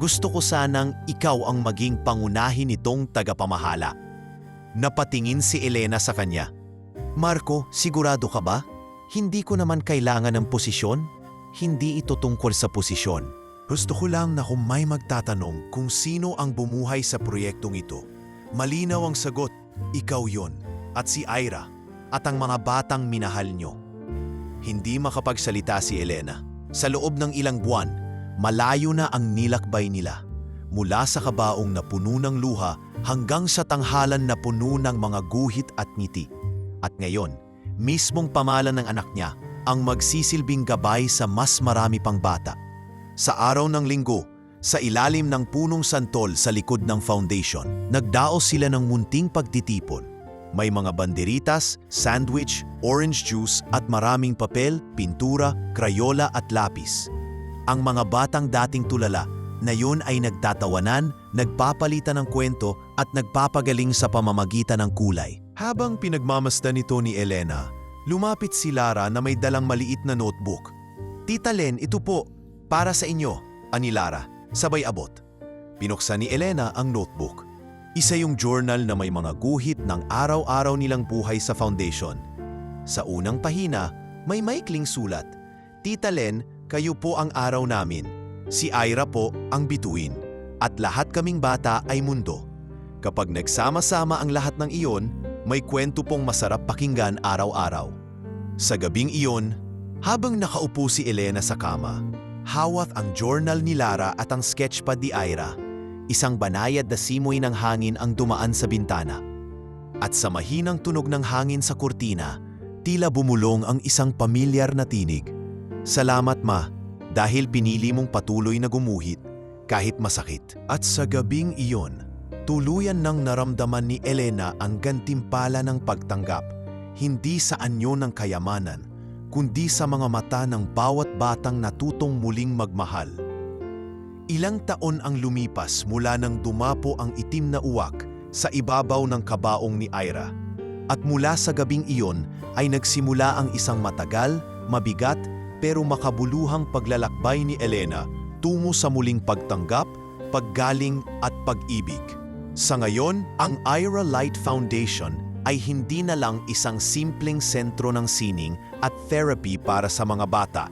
Gusto ko sanang ikaw ang maging pangunahin nitong tagapamahala. Napatingin si Elena sa kanya. Marco, sigurado ka ba? Hindi ko naman kailangan ng posisyon. Hindi ito tungkol sa posisyon. Gusto ko lang na kung may magtatanong kung sino ang bumuhay sa proyektong ito. Malinaw ang sagot, ikaw yon, at si Aira, at ang mga batang minahal nyo. Hindi makapagsalita si Elena. Sa loob ng ilang buwan, malayo na ang nilakbay nila. Mula sa kabaong na puno ng luha hanggang sa tanghalan na puno ng mga guhit at ngiti. At ngayon, mismong pamalan ng anak niya ang magsisilbing gabay sa mas marami pang bata. Sa araw ng linggo, sa ilalim ng punong santol sa likod ng foundation. Nagdaos sila ng munting pagtitipon. May mga banderitas, sandwich, orange juice at maraming papel, pintura, krayola at lapis. Ang mga batang dating tulala na yun ay nagtatawanan, nagpapalitan ng kwento at nagpapagaling sa pamamagitan ng kulay. Habang pinagmamasdan nito ni Elena, lumapit si Lara na may dalang maliit na notebook. "Tita Len, ito po, para sa inyo," ani Lara, sabay abot. Pinuksan ni Elena ang notebook. Isa yung journal na may mga guhit ng araw-araw nilang buhay sa foundation. Sa unang pahina, may maikling sulat, "Tita Len, kayo po ang araw namin. Si Ira po ang bituin. At lahat kaming bata ay mundo. Kapag nagsama-sama ang lahat ng iyon, may kwento pong masarap pakinggan araw-araw." Sa gabing iyon, habang nakaupo si Elena sa kama, hawak ang journal ni Lara at ang sketchpad ni Ira. Isang banayad na simoy ng hangin ang dumaan sa bintana. At sa mahinang tunog ng hangin sa kurtina, tila bumulong ang isang pamilyar na tinig. "Salamat, Ma, dahil pinili mong patuloy na gumuhit, kahit masakit." At sa gabing iyon, tuluyan nang naramdaman ni Elena ang gantimpala ng pagtanggap, hindi sa anyo ng kayamanan, kundi sa mga mata ng bawat batang natutong muling magmahal. Ilang taon ang lumipas mula nang dumapo ang itim na uwak sa ibabaw ng kabaong ni Ira. At mula sa gabing iyon ay nagsimula ang isang matagal, mabigat, pero makabuluhang paglalakbay ni Elena tungo sa muling pagtanggap, paggaling at pag-ibig. Sa ngayon, ang Ira Light Foundation ay hindi na lang isang simpleng sentro ng sining at therapy para sa mga bata.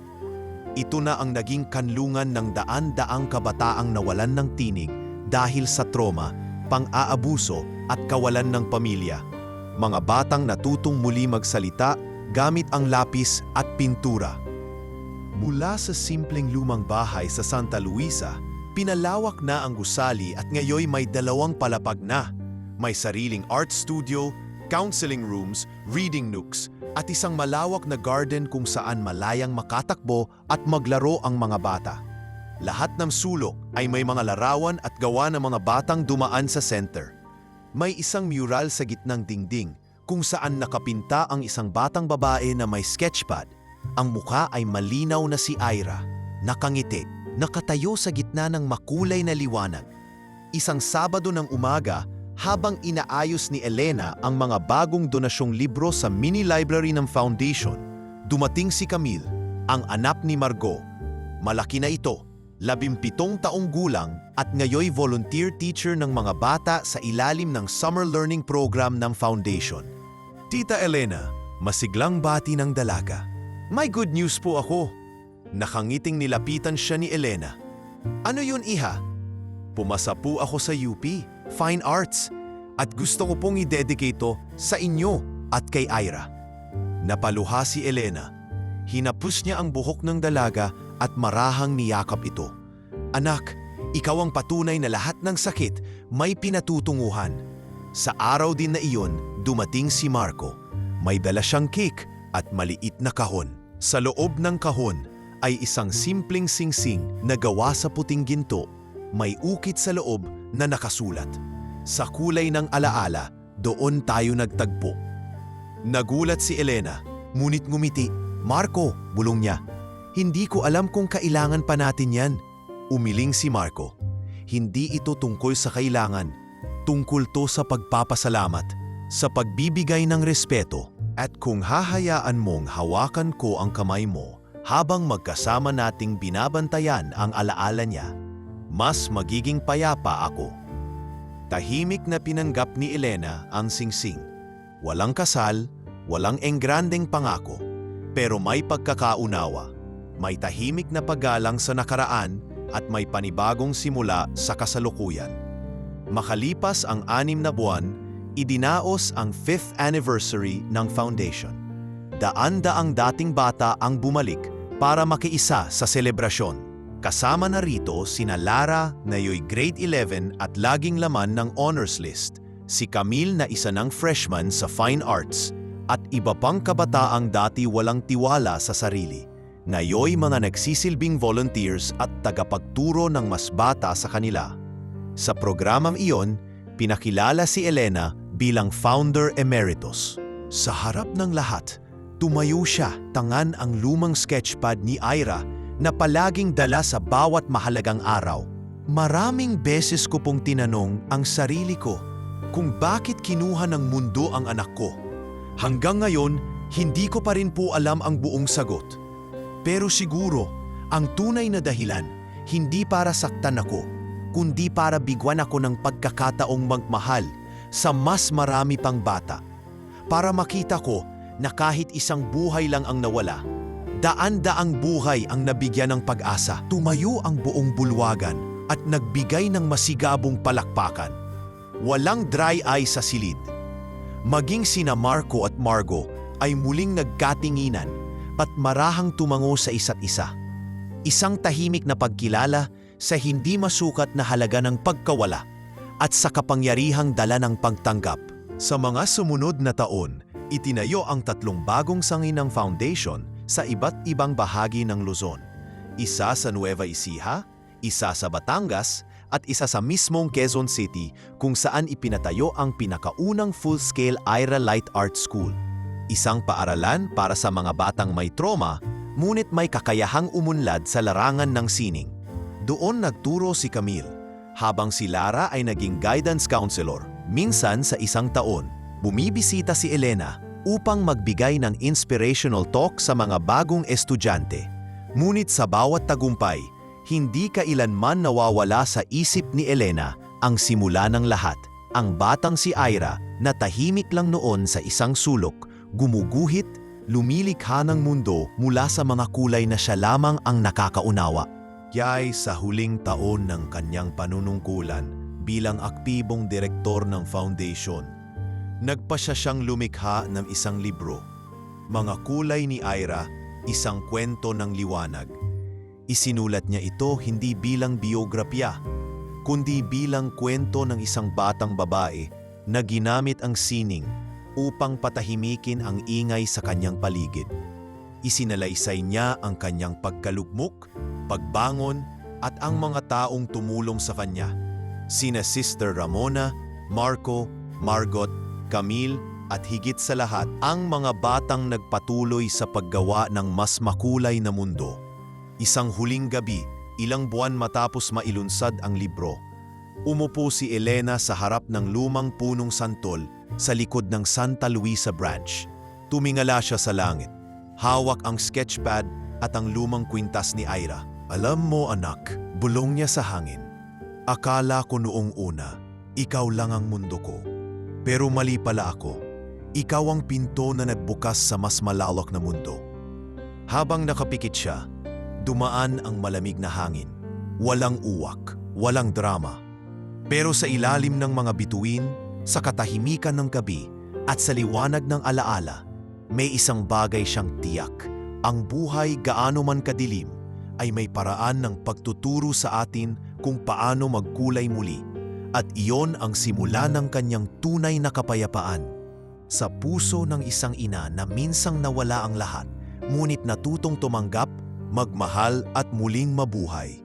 Ito na ang naging kanlungan ng daan-daang kabataang nawalan ng tinig dahil sa trauma, pang-aabuso at kawalan ng pamilya. Mga batang natutong muli magsalita gamit ang lapis at pintura. Mula sa simpleng lumang bahay sa Santa Luisa, pinalawak na ang gusali at ngayoy may 2 palapag na. May sariling art studio, counseling rooms, reading nooks, at isang malawak na garden kung saan malayang makatakbo at maglaro ang mga bata. Lahat ng sulok ay may mga larawan at gawa ng mga batang dumaan sa center. May isang mural sa gitnang dingding kung saan nakapinta ang isang batang babae na may sketchpad. Ang mukha ay malinaw na si Ira, nakangiti, nakatayo sa gitna ng makulay na liwanag. Isang Sabado ng umaga, habang inaayos ni Elena ang mga bagong donasyong libro sa mini library ng foundation, dumating si Camille, ang anak ni Margot. Malaki na ito, 17 taong gulang at ngayoy volunteer teacher ng mga bata sa ilalim ng summer learning program ng foundation. "Tita Elena," masiglang bati ng dalaga. "May good news po ako." Nakangiting nilapitan siya ni Elena. "Ano yun, iha?" "Pumasa po ako sa UP, Fine Arts, at gusto ko pong i-dedicate to sa inyo at kay Ira." Napaluha si Elena. Hinapos niya ang buhok ng dalaga at marahang niyakap ito. "Anak, ikaw ang patunay na lahat ng sakit may pinatutunguhan." Sa araw din na iyon, dumating si Marco. May dala siyang cake at maliit na kahon. Sa loob ng kahon ay isang simpleng singsing na gawa sa puting ginto. May ukit sa loob na nakasulat, "Sa kulay ng alaala, doon tayo nagtagpo." Nagulat si Elena, ngunit ngumiti. "Marco," bulong niya, "hindi ko alam kung kailangan pa natin yan." Umiling si Marco. "Hindi ito tungkol sa kailangan. Tungkol to sa pagpapasalamat, sa pagbibigay ng respeto. At kung hahayaan mong hawakan ko ang kamay mo habang magkasama nating binabantayan ang alaala niya, mas magiging payapa ako." Tahimik na pinanggap ni Elena ang singsing. Walang kasal, walang engrandeng pangako, pero may pagkakaunawa. May tahimik na paggalang sa nakaraan at may panibagong simula sa kasalukuyan. Makalipas ang 6 na buwan, idinaos ang 5th anniversary ng foundation. Daan-daang dating bata ang bumalik para makiisa sa selebrasyon. Kasama na rito sina Lara na yo'y grade 11 at laging laman ng honors list, si Camille na isa ng freshman sa Fine Arts, at iba pang kabataang dati walang tiwala sa sarili. Ngayoy mga nagsisilbing volunteers at tagapagturo ng mas bata sa kanila. Sa programang iyon, pinakilala si Elena bilang Founder Emeritus. Sa harap ng lahat, tumayo siya, tangan ang lumang sketchpad ni Ira na palaging dala sa bawat mahalagang araw. Maraming beses ko pong tinanong ang sarili ko kung bakit kinuha ng mundo ang anak ko. Hanggang ngayon, hindi ko pa rin po alam ang buong sagot. Pero siguro, ang tunay na dahilan, hindi para saktan ako, kundi para bigwan ako ng pagkakataong magmahal sa mas marami pang bata. Para makita ko na kahit isang buhay lang ang nawala, daan-daang buhay ang nabigyan ng pag-asa. Tumayo ang buong bulwagan at nagbigay ng masigabong palakpakan. Walang dry eye sa silid. Maging sina Marco at Margo ay muling nagkatinginan at marahang tumango sa isa't isa. Isang tahimik na pagkilala sa hindi masukat na halaga ng pagkawala at sa kapangyarihang dala ng pagtanggap. Sa mga sumunod na taon, itinayo ang 3 bagong sanginang foundation sa iba't ibang bahagi ng Luzon. Isa sa Nueva Ecija, isa sa Batangas, at isa sa mismong Quezon City kung saan ipinatayo ang pinakaunang full-scale Ira Light Art School. Isang paaralan para sa mga batang may trauma, ngunit may kakayahang umunlad sa larangan ng sining. Doon nagturo si Camille, habang si Lara ay naging guidance counselor. Minsan sa isang taon, bumibisita si Elena upang magbigay ng inspirational talk sa mga bagong estudyante. Ngunit sa bawat tagumpay, hindi kailanman nawawala sa isip ni Elena ang simula ng lahat. Ang batang si Ira na tahimik lang noon sa isang sulok, gumuguhit, lumilikha ng mundo mula sa mga kulay na siya lamang ang nakakaunawa. Yay sa huling taon ng kanyang panunungkulan bilang aktibong direktor ng foundation, nagpa siyang lumikha ng isang libro. Mga kulay ni Ira, isang kwento ng liwanag. Isinulat niya ito hindi bilang biografiya, kundi bilang kwento ng isang batang babae na ginamit ang sining upang patahimikin ang ingay sa kanyang paligid. Isinalaysay niya ang kanyang pagkalugmok, pagbangon, at ang mga taong tumulong sa kanya. Sina Sister Ramona, Marco, Margot, Camille, at higit sa lahat, ang mga batang nagpatuloy sa paggawa ng mas makulay na mundo. Isang huling gabi, ilang buwan matapos mailunsad ang libro, umupo si Elena sa harap ng lumang punong santol sa likod ng Santa Luisa branch. Tumingala siya sa langit. Hawak ang sketchpad at ang lumang kwintas ni Ira. Alam mo anak, bulong niya sa hangin. Akala ko noong una, ikaw lang ang mundo ko. Pero mali pala ako. Ikaw ang pinto na nagbukas sa mas malawak na mundo. Habang nakapikit siya, dumaan ang malamig na hangin. Walang uwak, walang drama. Pero sa ilalim ng mga bituin, sa katahimikan ng gabi, at sa liwanag ng alaala, may isang bagay siyang tiyak. Ang buhay gaano man kadilim, ay may paraan ng pagtuturo sa atin kung paano magkulay muli. At iyon ang simula ng kanyang tunay na kapayapaan. Sa puso ng isang ina na minsang nawala ang lahat, ngunit natutong tumanggap, magmahal at muling mabuhay.